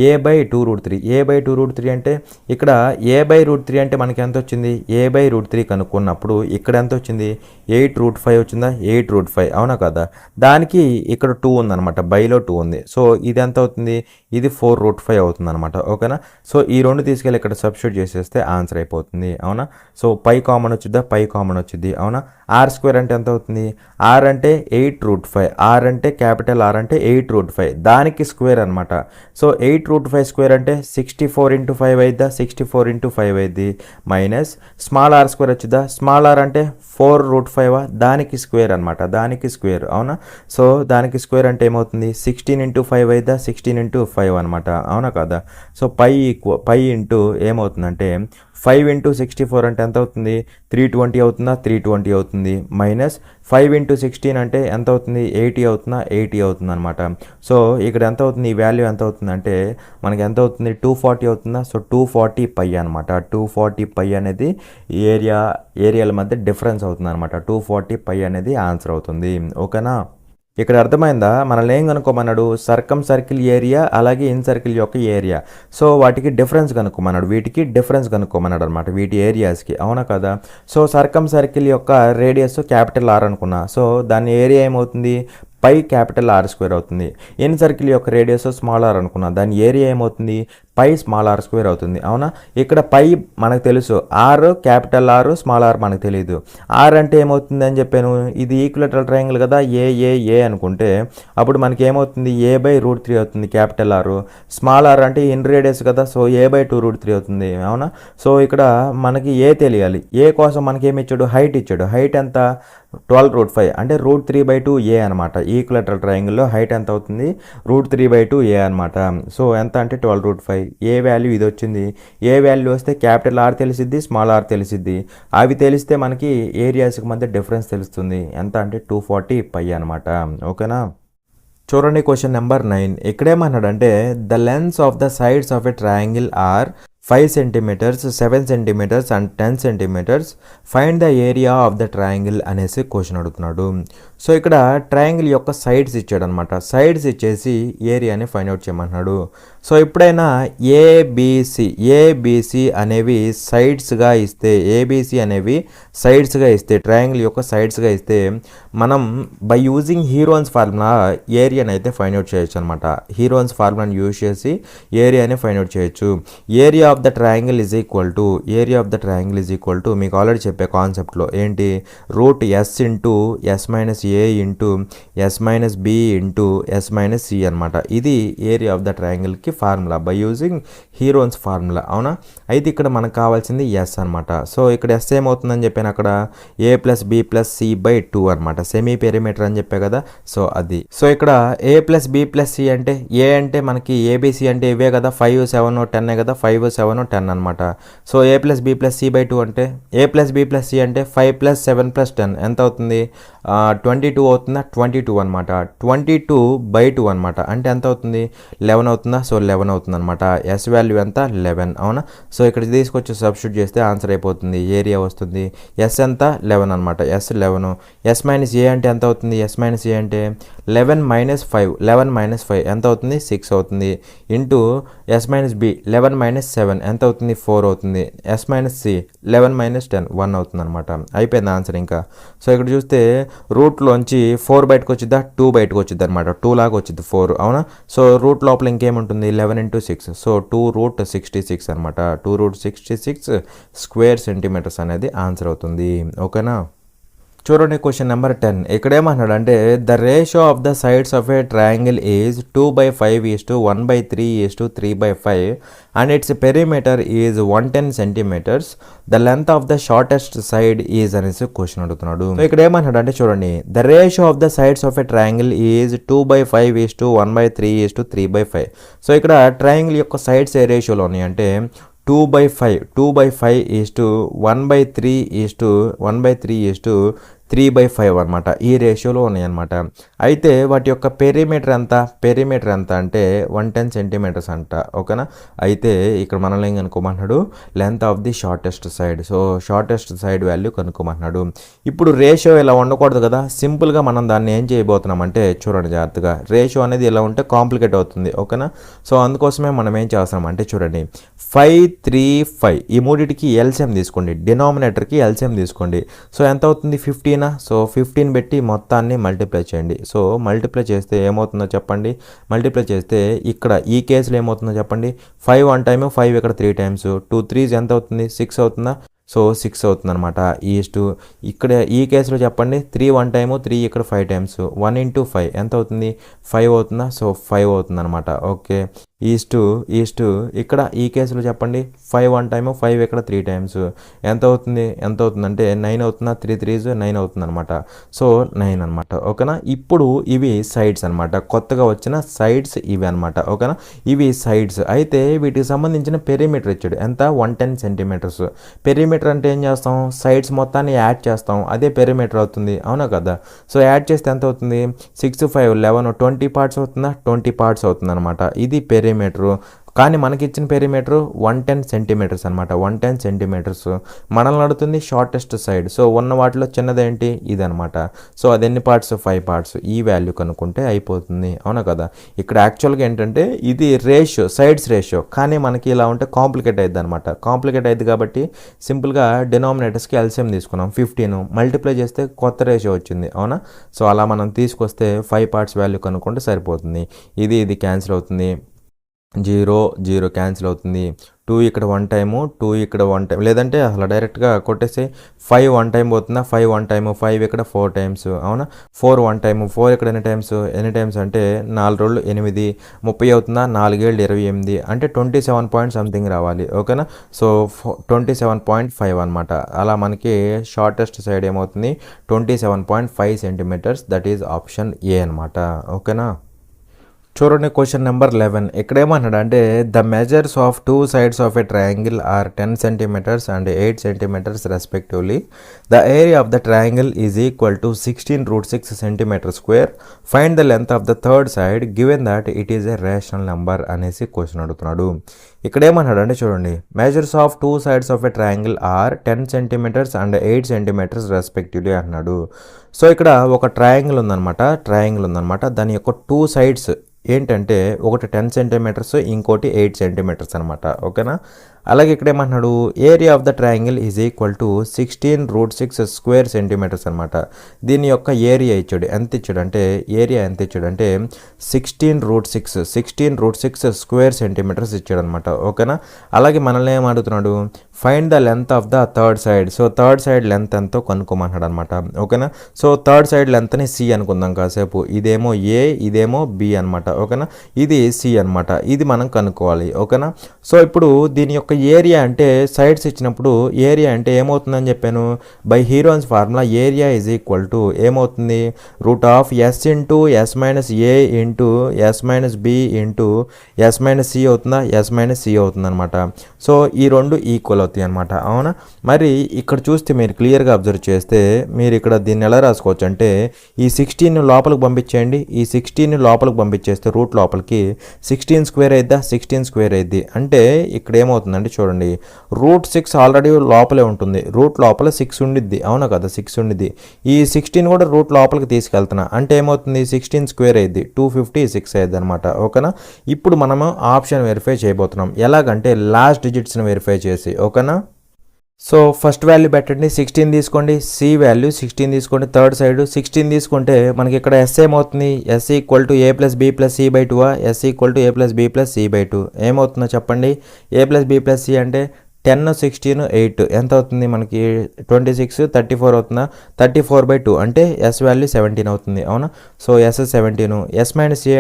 a/2√3 అంటే ఇక్కడ a/√3 అంటే మనకి ఎంత వచ్చింది, a/√3 కనుక్కున్నప్పుడు ఇక్కడ ఎంత వచ్చింది, 8√5 వచ్చిందా, 8√5. అవునా కదా. దానికి ఇక్కడ 2 ఉందన్నమాట, బైలో 2 ఉంది. సో ఇది ఎంత అవుతుంది, ఇది 4√5 అవుతుంది అనమాట. ఓకేనా. సో ఈ రెండు తీసుకెళ్ళి ఇక్కడ సబ్స్టిట్యూట్ చేసేస్తే ఆన్సర్ అయిపోతుంది. అవునా. సో పై కామన్ వచ్చింది. అవునా. ఆర్ స్క్వేర్ అంటే ఎంత అవుతుంది, ఆర్ అంటే 8√5, ఆర్ అంటే క్యాపిటల్ ఆర్ అంటే 8√5, దానికి స్క్వేర్ అనమాట. సో 8√5 స్క్వేర్ అంటే 64 × 5 అయిద్దా, 64 × 5 అయింది. మైనస్ స్మాల్ ఆర్ స్క్వేర్ వచ్చిందా, స్మాల్ ఆర్ అంటే 4√5, దానికి స్క్వేర్ అనమాట, దానికి స్క్వేర్. అవునా. సో దానికి స్క్వేర్ అంటే ఏమవుతుంది, 16 × 5 అయిద్దా, 16 × 5 అనమాట. అవునా కదా. సో పై ఇంటూ ఏమవుతుందంటే 5 × 64 అంటే ఎంత అవుతుంది, 320 అవుతుందా, 320 అవుతుంది. మైనస్ 5 × 16 అంటే ఎంత అవుతుంది, 80 అవుతుందా, 80 అవుతుంది అనమాట. సో ఇక్కడ ఎంత అవుతుంది, ఈ వాల్యూ ఎంత అవుతుంది అంటే మనకి ఎంత అవుతుంది, 240 అవుతుందా. సో 240 π అనమాట. 240 π అనేది ఏరియాల మధ్య డిఫరెన్స్ అవుతుంది అనమాట. 240 π అనేది ఆన్సర్ అవుతుంది. ఓకేనా. ఇక్కడ అర్థమైందా, మనల్ని ఏం కనుక్కోమన్నాడు, సర్కమ్ సర్కిల్ ఏరియా అలాగే ఇన్ సర్కిల్ యొక్క ఏరియా. సో వాటికి డిఫరెన్స్ కనుక్కోమన్నాడు, వీటికి డిఫరెన్స్ కనుక్కోమన్నాడు అనమాట, వీటి ఏరియాస్కి. అవునా కదా. సో సర్కమ్ సర్కిల్ యొక్క రేడియస్ క్యాపిటల్ ఆర్ అనుకున్నా. సో దాని ఏరియా ఏమవుతుంది, పై క్యాపిటల్ ఆర్ స్క్వేర్ అవుతుంది. ఇన్ సర్కిల్ యొక్క రేడియస్ స్మాల్ ఆర్ అనుకున్నా, దాని ఏరియా ఏమవుతుంది, పై స్మాల్ ఆర్ స్క్వేర్ అవుతుంది. అవునా. ఇక్కడ పై మనకు తెలుసు, R capital R small R మనకు తెలియదు. ఆర్ అంటే ఏమవుతుంది అని చెప్పాను, ఇది ఈక్విలేటరల్ ట్రయాంగిల్ కదా, ఏ అనుకుంటే అప్పుడు మనకి ఏమవుతుంది, a/√3 అవుతుంది క్యాపిటల్ ఆర్. స్మాల్ ఆర్ అంటే ఇన్ రేడియస్ కదా, సో a/2√3 అవుతుంది. అవునా. సో ఇక్కడ మనకి ఏ తెలియాలి. ఏ కోసం మనకి ఏమి ఇచ్చాడు, హైట్ ఇచ్చాడు. హైట్ ఎంత, 12√5 అంటే √3/2 a అనమాట. ఈక్విలేటరల్ ట్రయాంగిల్లో హైట్ ఎంత అవుతుంది, √3/2 a అనమాట. సో ఎంత అంటే 12√5. ఏ వాల్యూ ఇది వచ్చింది. ఏ వాల్యూ వస్తే క్యాపిటల్ ఆర్ తెలిసిద్ది, స్మాల్ ఆర్ తెలిసిద్ది. అవి తెలిస్తే మనకి ఏరియాస్కి మధ్య డిఫరెన్స్ తెలుస్తుంది. ఎంత అంటే 240 π అనమాట. ఓకేనా. చూడండి క్వశ్చన్ నెంబర్ 9. ఇక్కడేమన్నాడంటే the lengths of the sides of a triangle are 5 centimetres, 7 centimetres and 10 centimetres. Find the area of the triangle అనేసి క్వశ్చన్ అడుగుతున్నాడు. సో ఇక్కడ ట్రయాంగిల్ యొక్క సైడ్స్ ఇచ్చాడు అనమాట. సైడ్స్ ఇచ్చేసి ఏరియాని ఫైండ్ అవుట్ చేయమంటున్నాడు. సో ఎప్పుడైనా ఏబిసి అనేవి సైడ్స్గా ఇస్తే, ట్రయాంగిల్ యొక్క సైడ్స్గా ఇస్తే మనం బై యూజింగ్ హీరోన్స్ ఫార్ములా ఏరియాని అయితే ఫైండ్ అవుట్ చేయొచ్చు అనమాట. హీరోన్స్ ఫార్ములాని యూజ్ చేసి ఏరియాని ఫైండ్ అవుట్ చేయొచ్చు. Area of the triangle is equal to మీకు ఆల్రెడీ చెప్పే కాన్సెప్ట్లో ఏంటి, root S into S minus A into S minus B into S minus C అనమాట. ఇది ఏరియా ఆఫ్ ద ట్రయాంగిల్కి formula by using Heron's formula. అవునా? అయితే ఇక్కడ మనకు కావాల్సింది ఎస్ అనమాట. సో ఇక్కడ ఎస్ ఏమవుతుందని చెప్పాను అక్కడ, A plus B plus C by 2 అనమాట. సెమీ పెరిమీటర్ అని చెప్పే కదా. సో అది. సో ఇక్కడ ఏ ప్లస్ బి ప్లస్ సి అంటే, ఏ అంటే మనకి ఏబిసి అంటే ఇవే కదా, 5 7 10 కదా, 5 7 10 అనమాట. So A plus B plus C by 2 అంటే, A plus B plus C అంటే 5 ప్లస్ 7 ప్లస్ 10 ఎంత అవుతుంది, 22 అవుతుందా, 22 అనమాట. 22 బై 2 అనమాట. అంటే ఎంత అవుతుంది, 11 అవుతుందా. సో 11 అవుతుంది అనమాట. ఎస్ వాల్యూ ఎంత, 11. అవునా? సో ఇక్కడ తీసుకొచ్చి సబ్స్టిట్యూట్ చేస్తే ఆన్సర్ అయిపోతుంది, ఏరియా వస్తుంది. ఎస్ ఎంత, 11 అనమాట. ఎస్ 11. ఎస్ మైనస్ ఏ అంటే ఎంత అవుతుంది, ఎస్ మైనస్ ఏ అంటే 11 మైనస్ 5, 11 మైనస్ 5 ఎంత అవుతుంది, 6 అవుతుంది. Into S minus B 11 minus 7 ఎంత అవుతుంది, 4 అవుతుంది. ఎస్ మైనస్ సి 11 మైనస్ 10 1 అవుతుంది అనమాట. అయిపోయింది ఆన్సర్ ఇంకా. సో ఇక్కడ చూస్తే రూట్లోంచి 4 బయటకు వచ్చిద్దా, 2 బయటకు వచ్చింది అనమాట. 2 లాగా వచ్చింది 4. అవునా? సో రూట్ లోపల ఇంకేముంటుంది, 11 ఇంటూ 6. సో 2 రూట్ 66 అనమాట. 2 రూట్ 66 స్క్వేర్ సెంటీమీటర్స్ అనేది ఆన్సర్ అవుతుంది. ఓకేనా? చూడండి క్వశ్చన్ నెంబర్ 10. ఇక్కడ ఏమన్నాడు అంటే, the ratio of the sides of a triangle is 2/5:1/3:3/5 and its perimeter is 110 centimetres. The length of the shortest side is అనేసి క్వశ్చన్ అడుగుతున్నాడు. సో ఇక్కడ ఏమన్నాడు అంటే చూడండి, the ratio of the sides of a triangle is 2/5:1/3:3/5. So ఇక్కడ triangle యొక్క sides ఏ రేషియోలో ఉన్నాయి అంటే 2/5 అనమాట. ఈ రేషియోలో ఉన్నాయన్నమాట. అయితే వాటి యొక్క పెరిమీటర్ ఎంత అంటే 110 సెంటీమీటర్స్ అంట. ఓకేనా? అయితే ఇక్కడ మనల్ని ఏం కనుక్కోమంటున్నాడు, length of the shortest side. So shortest side value కనుక్కోమంటున్నాడు. ఇప్పుడు రేషియో ఇలా ఉండకూడదు కదా. సింపుల్గా మనం దాన్ని ఏం చేయబోతున్నాం అంటే చూడండి జాగ్రత్తగా, రేషియో అనేది ఇలా ఉంటే కాంప్లికేట్ అవుతుంది. ఓకేనా? సో అందుకోసమే మనం ఏం చేస్తాం అంటే చూడండి, 5 3 5 ఈ మూడింటికి ఎల్సిఎం తీసుకోండి, డినామినేటర్కి ఎల్సిఎం తీసుకోండి. సో ఎంత అవుతుంది, 15. సో 15 పెట్టి మొత్తాన్ని మల్టిప్లై చేయండి. సో మల్టిప్లై చేస్తే ఏమవుతుందో చెప్పండి. మల్టిప్లై చేస్తే ఇక్కడ ఈ కేసులో ఏమవుతుందో చెప్పండి, 5 1 టైమ్, 5 ఇక్కడ 3 టైమ్స్, 2 3 ఎంత అవుతుంది, 6 అవుతుందా. సో 6 అవుతుంది అనమాట. ఇక్కడ ఈ కేసులో చెప్పండి, 3 1 టైము, 3 ఇక్కడ 5 టైమ్స్, 1 ఇంటూ 5 ఎంత అవుతుంది, 5 అవుతుందా. సో 5 అవుతుంది అనమాట. ఓకే. ఇక్కడ ఈ కేసులో చెప్పండి, 5 1 టైము, 5 ఇక్కడ 3 టైమ్స్ ఎంత అవుతుందంటే 9 అవుతుందా. 3 3 9 అవుతుంది అనమాట. సో 9 అనమాట. ఓకేనా? ఇప్పుడు ఇవి సైడ్స్ అనమాట. కొత్తగా వచ్చిన సైడ్స్ ఇవి అనమాట. ఓకేనా? ఇవి సైడ్స్. అయితే వీటికి సంబంధించిన పెరిమీటర్ ఇచ్చాడు ఎంత, 110 సెంటీమీటర్స్. పెరిమీటర్ అంటే ఏం చేస్తాం, సైడ్స్ మొత్తాన్ని యాడ్ చేస్తాం, అదే పెరిమీటర్ అవుతుంది. అవునా కదా? సో యాడ్ చేస్తే ఎంత అవుతుంది, 6 5 11 20 పార్ట్స్ అవుతుందా, 20 పార్ట్స్ అవుతుంది అనమాట. ఇది పెరిమీటరు. కానీ మనకి ఇచ్చిన పెరిమీటర్ 110 సెంటీమీటర్స్ అనమాట. 110 సెంటీమీటర్స్ మనల్ని అడుగుతుంది షార్టెస్ట్ సైడ్. సో ఉన్న వాటిలో చిన్నదేంటి, ఇది అనమాట. సో అది ఎన్ని పార్ట్స్, 5 పార్ట్స్. ఈ వాల్యూ కనుక్కుంటే అయిపోతుంది. అవునా కదా? ఇక్కడ యాక్చువల్గా ఏంటంటే ఇది రేషియో, సైడ్స్ రేషియో, కానీ మనకి ఇలా ఉంటే కాంప్లికేట్ అయ్యింది అనమాట. కాంప్లికేట్ అయ్యింది కాబట్టి సింపుల్గా డినామినేటర్స్కి ఎల్సిఎం తీసుకున్నాం. 15 మల్టిప్లై చేస్తే కొత్త రేషియో వచ్చింది. అవునా? సో అలా మనం తీసుకొస్తే 5 పార్ట్స్ వాల్యూ కనుక్కుంటే సరిపోతుంది. ఇది క్యాన్సిల్ అవుతుంది. 0 0 క్యాన్సిల్ అవుతుంది. 2 ఇక్కడ 1 టైము, 2 ఇక్కడ 1 టైం, లేదంటే అసలు డైరెక్ట్గా కొట్టేసి 5 1 టైం పోతుందా, 5 1 టైము, 5 ఇక్కడ 4 టైమ్స్. అవునా? 4 1 టైము, 4 ఇక్కడ ఎన్ని టైమ్స్ అంటే 4 రోళ్ళు 8, 30 అవుతుందా, 4 ఏళ్ళు 28 అంటే 27 పాయింట్ సంథింగ్ రావాలి. ఓకేనా? సో 27.5 అనమాట. అలా మనకి షార్టెస్ట్ సైడ్ ఏమవుతుంది, 27.5 centimetres. That is option A అనమాట. ఓకేనా? చూడండి క్వశ్చన్ నెంబర్ 11. ఇక్కడ ఏమన్నాడు అంటే the measures of two sides of a triangle are 10 centimetres and 8 centimetres respectively. The area of the triangle is equal to 16√6 centimetre square. Find the length of the third side given that it is a rational number అనేసి question అడుగుతున్నాడు. ఇక్కడ ఏమన్నాడు అంటే చూడండి, measures of two sides of a triangle are 10 centimetres and 8 centimetres respectively అన్నాడు. So ఇక్కడ ఒక triangle ఉందన్నమాట. దాని యొక్క టూ సైడ్స్ ఏంటంటే ఒకటి 10 సెంటీమీటర్స్, ఇంకోటి 8 సెంటీమీటర్స్ అనమాట. ఓకేనా. అలాగే ఇక్కడ ఏమంటున్నాడు, area of the triangle is equal to 16√6 square centimetres అనమాట. దీని యొక్క ఏరియా ఇచ్చాడు. ఎంత ఇచ్చాడు అంటే 16√6 స్క్వేర్ సెంటీమీటర్స్ ఇచ్చాడు అనమాట. ఓకేనా. అలాగే మనల్ని ఏం అడుగుతున్నాడు, find the length of the third side. So third side length ఎంతో కనుక్కోమంటాడు అనమాట. ఓకేనా. సో థర్డ్ సైడ్ లెంత్ని సి అనుకుందాం కాసేపు. ఇదేమో ఏ, ఇదేమో బి అనమాట. ఓకేనా. ఇది సి అనమాట. ఇది మనం కనుక్కోవాలి. ఓకేనా. సో ఇప్పుడు దీని యొక్క ఏరియా అంటే సైడ్స్ ఇచ్చినప్పుడు ఏరియా అంటే ఏమవుతుందని చెప్పాను, by Heron's formula area is equal to ఏమవుతుంది, √S into S minus A into S minus B into S minus C అవుతుందా, S మైనస్ సి అవుతుంది అనమాట. సో ఈ రెండు ఈక్వల్ అవుతాయి అనమాట. అవునా. మరి ఇక్కడ చూస్తే మీరు క్లియర్గా అబ్జర్వ్ చేస్తే మీరు ఇక్కడ దీన్ని ఎలా రాసుకోవచ్చు అంటే ఈ 16 లోపలికి పంపించేయండి. ఈ 16 లోపలికి పంపించేస్తే రూట్ లోపలికి 16 స్క్వేర్ అయిద్దా, 16 స్క్వేర్ అయింది. అంటే ఇక్కడ ఏమవుతుందంటే చూడండి, √6 ఆల్రెడీ లోపలే ఉంటుంది. రూట్ లోపల 6 ఉండిద్ది. అవునా కదా, 6 ఉండిద్ది. ఈ 16 కూడా రూట్ లోపలికి తీసుకెళ్తున్నా అంటే ఏమవుతుంది, 16 స్క్వేర్ అయింది, 256 అయింది అనమాట. ఓకేనా. ఇప్పుడు మనము ఆప్షన్ వెరిఫై చేయబోతున్నాం. ఎలాగంటే లాస్ట్ డిజిట్స్ని వెరిఫై చేసి. ఓకేనా. సో ఫస్ట్ వాల్యూ పెట్టండి, 16 తీసుకోండి. సి వాల్యూ 16 తీసుకోండి. థర్డ్ సైడ్ 16 తీసుకుంటే మనకి ఇక్కడ ఎస్ ఏమవుతుంది, S equal to A plus B plus C by 2. S equal to A plus B plus C by 2 ఏమవుతుందో చెప్పండి. A plus B plus C అంటే 10, 16, 8 ఎంత అవుతుంది మనకి, 26, 34 అవుతుందా, 34/2 అంటే ఎస్ వాల్యూ 17 అవుతుంది. అవునా. So S 17. S minus A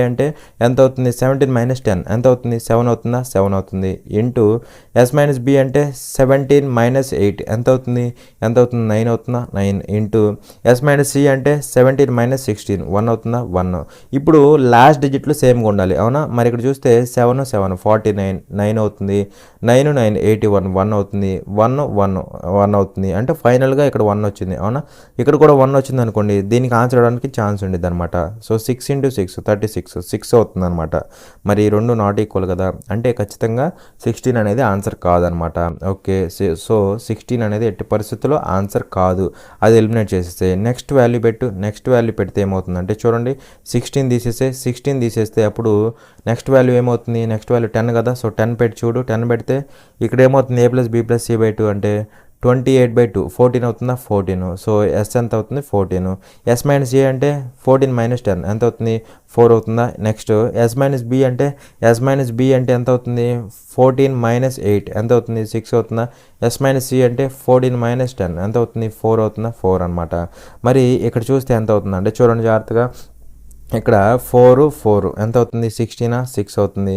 అంటే ఎంత అవుతుంది, 17 మైనస్ 10 ఎంత అవుతుంది, 7 అవుతుందా, 7 అవుతుంది. ఇంటూ ఎస్ మైనస్ బి అంటే 17 మైనస్ 8 ఎంత అవుతుంది, 9 అవుతుందా, 9 ఇంటూ ఎస్ మైనస్ సి అంటే 17 మైనస్ 16 1 అవుతుందా, 1. ఇప్పుడు లాస్ట్ డిజిట్లు సేమ్గా ఉండాలి. అవునా. మరి ఇక్కడ చూస్తే 7, 7 49 9 అవుతుంది. 9, 9 81 1 అవుతుంది. 1 అవుతుంది. అంటే ఫైనల్గా ఇక్కడ 1 వచ్చింది. అవునా. ఇక్కడ కూడా 1 వచ్చింది అనుకోండి, దీనికి ఆన్సర్ అవడానికి ఛాన్స్ ఉండేది అనమాట. సో 6 × 6 36 6 అవుతుంది అనమాట. మరి రెండు నాట్ ఈక్వల్ కదా, అంటే ఖచ్చితంగా 16 అనేది ఆన్సర్ కాదనమాట. ఓకే. సో 16 అనేది ఎట్టి పరిస్థితుల్లో ఆన్సర్ కాదు, అది ఎలిమినేట్ చేసేస్తే నెక్స్ట్ వాల్యూ పెట్టు. నెక్స్ట్ వాల్యూ పెడితే ఏమవుతుందంటే చూడండి, 16 తీసేస్తే అప్పుడు నెక్స్ట్ వాల్యూ ఏమవుతుంది, నెక్స్ట్ వాల్యూ 10 కదా. సో 10 పెట్టి చూడు. 10 పెడితే ఇక్కడ ఏమవుతుంది, A plus B plus C by 2 అంటే 28/2 14 అవుతుందా, 14. సో ఎస్ ఎంత అవుతుంది, 14. ఎస్ మైనస్ ఏ అంటే 14 మైనస్ 10 ఎంత అవుతుంది, 4 అవుతుందా. నెక్స్ట్ ఎస్ మైనస్ బి అంటే ఎంత అవుతుంది, 14 మైనస్ 8 ఎంత అవుతుంది, 6 అవుతుందా. ఎస్ మైనస్ సి అంటే 14 మైనస్ 10 ఎంత అవుతుంది, 4 అవుతుందా, 4 అనమాట. మరి ఇక్కడ చూస్తే ఎంత అవుతుంది అంటే చూడండి జాగ్రత్తగా, ఇక్కడ 4 ఎంత అవుతుంది, 16 6 అవుతుంది.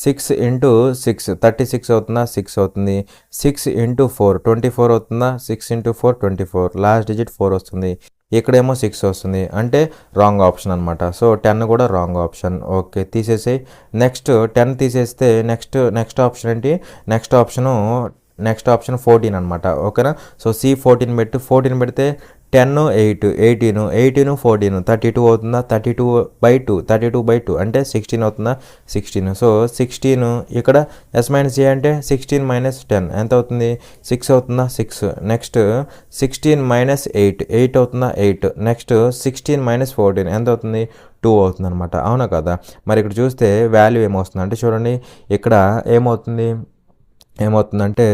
6 × 6 36 అవుతుందా, 6 అవుతుంది. 6 × 4 24 అవుతుందా, 6 × 4 24. లాస్ట్ డిజిట్ 4 వస్తుంది. ఇక్కడేమో 6 వస్తుంది, అంటే రాంగ్ ఆప్షన్ అనమాట. సో 10 కూడా రాంగ్ ఆప్షన్. ఓకే, తీసేసి నెక్స్ట్ 10 తీసేస్తే నెక్స్ట్ ఆప్షన్ ఏంటి, నెక్స్ట్ ఆప్షన్ 14 అనమాట. ఓకేనా. సో సి 14 పెట్టు. 14 పెడితే 10, 8 18 18 14 32 అవుతుందా, 32/2 అంటే 16 అవుతుందా, 16. సో 16 ఇక్కడ ఎస్ మైనస్ ఏ అంటే 16 మైనస్ 10 ఎంత అవుతుంది, 6 అవుతుందా, 6. నెక్స్ట్ 16 మైనస్ 8 అవుతుందా, 8. నెక్స్ట్ 16 మైనస్ 14 ఎంత అవుతుంది, 2 అవుతుంది అనమాట. అవునా కదా. మరి ఇక్కడ చూస్తే వాల్యూ ఏమవుతుంది అంటే చూడండి, ఇక్కడ ఏమవుతుందంటే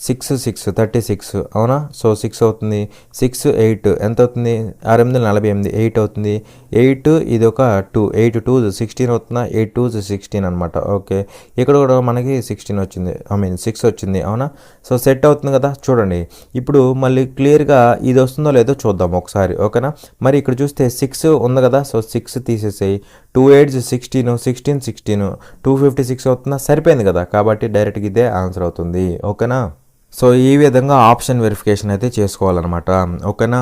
6 6 36 అవునా. సో 6 అవుతుంది. 6 8 ఎంత అవుతుంది, 6 8 48 8 అవుతుంది. 8 ఇది ఒక 2 8 2 16 అవుతుందా, 8 2 16 అనమాట. ఓకే, ఇక్కడ కూడా మనకి 16 వచ్చింది, 6 వచ్చింది. అవునా. సో సెట్ అవుతుంది కదా. చూడండి ఇప్పుడు మళ్ళీ క్లియర్గా ఇది వస్తుందో లేదో చూద్దాం ఒకసారి. ఓకేనా. మరి ఇక్కడ చూస్తే 6 ఉంది కదా. సో 6 తీసేసాయి. 2 8 16 16 16 256 అవుతుందా, సరిపోయింది కదా. కాబట్టి డైరెక్ట్గా ఇదే ఆన్సర్ అవుతుంది. ఓకేనా. సో ఈ విధంగా ఆప్షన్ వెరిఫికేషన్ అయితే చేసుకోవాలన్నమాట. ఓకేనా.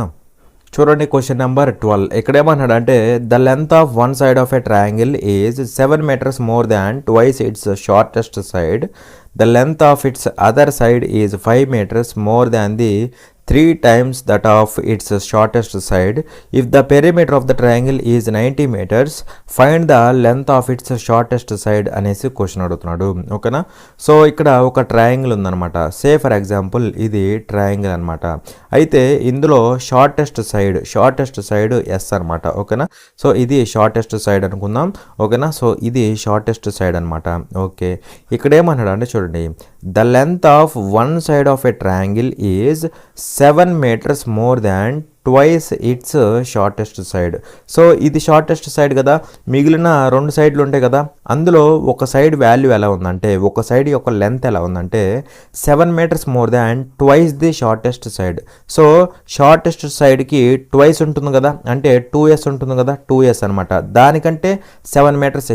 చూడండి క్వశ్చన్ నెంబర్ 12. ఇక్కడ ఏమన్నాడు అంటే the length of one side of a triangle is 7 meters more than twice it's shortest side. The length of its other side is 5 meters more than the 3 times that of its shortest side. If the perimeter of the triangle is 90 meters, find the length of its shortest side అనేసి question అడుగుతున్నాడు. ఓకేనా. So ఇక్కడ ఒక triangle ఉందన్నమాట. Say for example ఇది triangle అనమాట. అయితే ఇందులో షార్టెస్ట్ సైడ్ ఎస్ అనమాట. ఓకేనా. సో ఇది షార్టెస్ట్ సైడ్ అనుకుందాం. ఓకేనా. సో ఇది షార్టెస్ట్ సైడ్ అనమాట. ఓకే. ఇక్కడ ఏమన్నాడు అంటే చూడండి, the length of one side of a triangle is 7 meters more than twice it's shortest side. So ఇది షార్టెస్ట్ సైడ్ కదా, మిగిలిన 2 సైడ్లు ఉంటాయి కదా, అందులో ఒక సైడ్ వాల్యూ ఎలా ఉందంటే, ఒక సైడ్ యొక్క లెంత్ ఎలా ఉందంటే 7 meters more than twice the shortest side. So shortest సైడ్కి ట్వైస్ ఉంటుంది కదా, అంటే 2s ఉంటుంది కదా, 2s అనమాట. దానికంటే 7 meters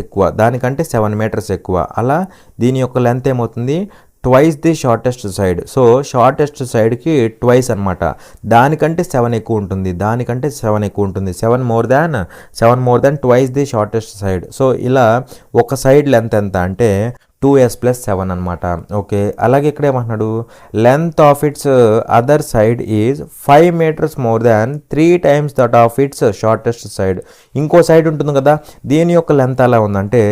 ఎక్కువ. అలా దీని యొక్క లెంత్ ఏమవుతుంది, twice the shortest side. So shortest సైడ్కి ట్వైస్ అనమాట. దానికంటే 7 ఎక్కువ ఉంటుంది. 7 more than twice the shortest side. So ఇలా ఒక సైడ్ లెంత్ ఎంత అంటే 2s + 7 అనమాట. ఓకే. అలాగే ఇక్కడ ఏమంటున్నాడు, length of its other side is 5 meters more than 3 times that of it's shortest side. ఇంకో సైడ్ ఉంటుంది కదా, దీని యొక్క లెంత్ ఎలా ఉందంటే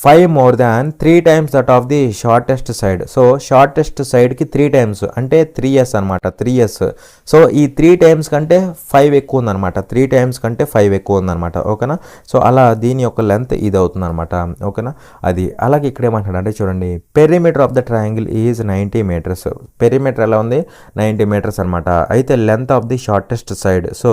5 more than 3 times that of the shortest side. So shortest సైడ్కి 3 times అంటే 3s అనమాట. 3s. సో ఈ 3 times కంటే 5 ఎక్కువ ఉందన్నమాట. 3 times కంటే 5 ఎక్కువ ఉందన్నమాట. ఓకేనా. సో అలా దీని యొక్క లెంత్ ఇది అవుతుంది అనమాట. ఓకేనా. అది అలాగే ఇక్కడ ఏమంటాడు అంటే చూడండి, perimeter of the triangle is 90 meters. Perimeter ఎలా ఉంది, 90 meters అనమాట. అయితే length of the shortest side. So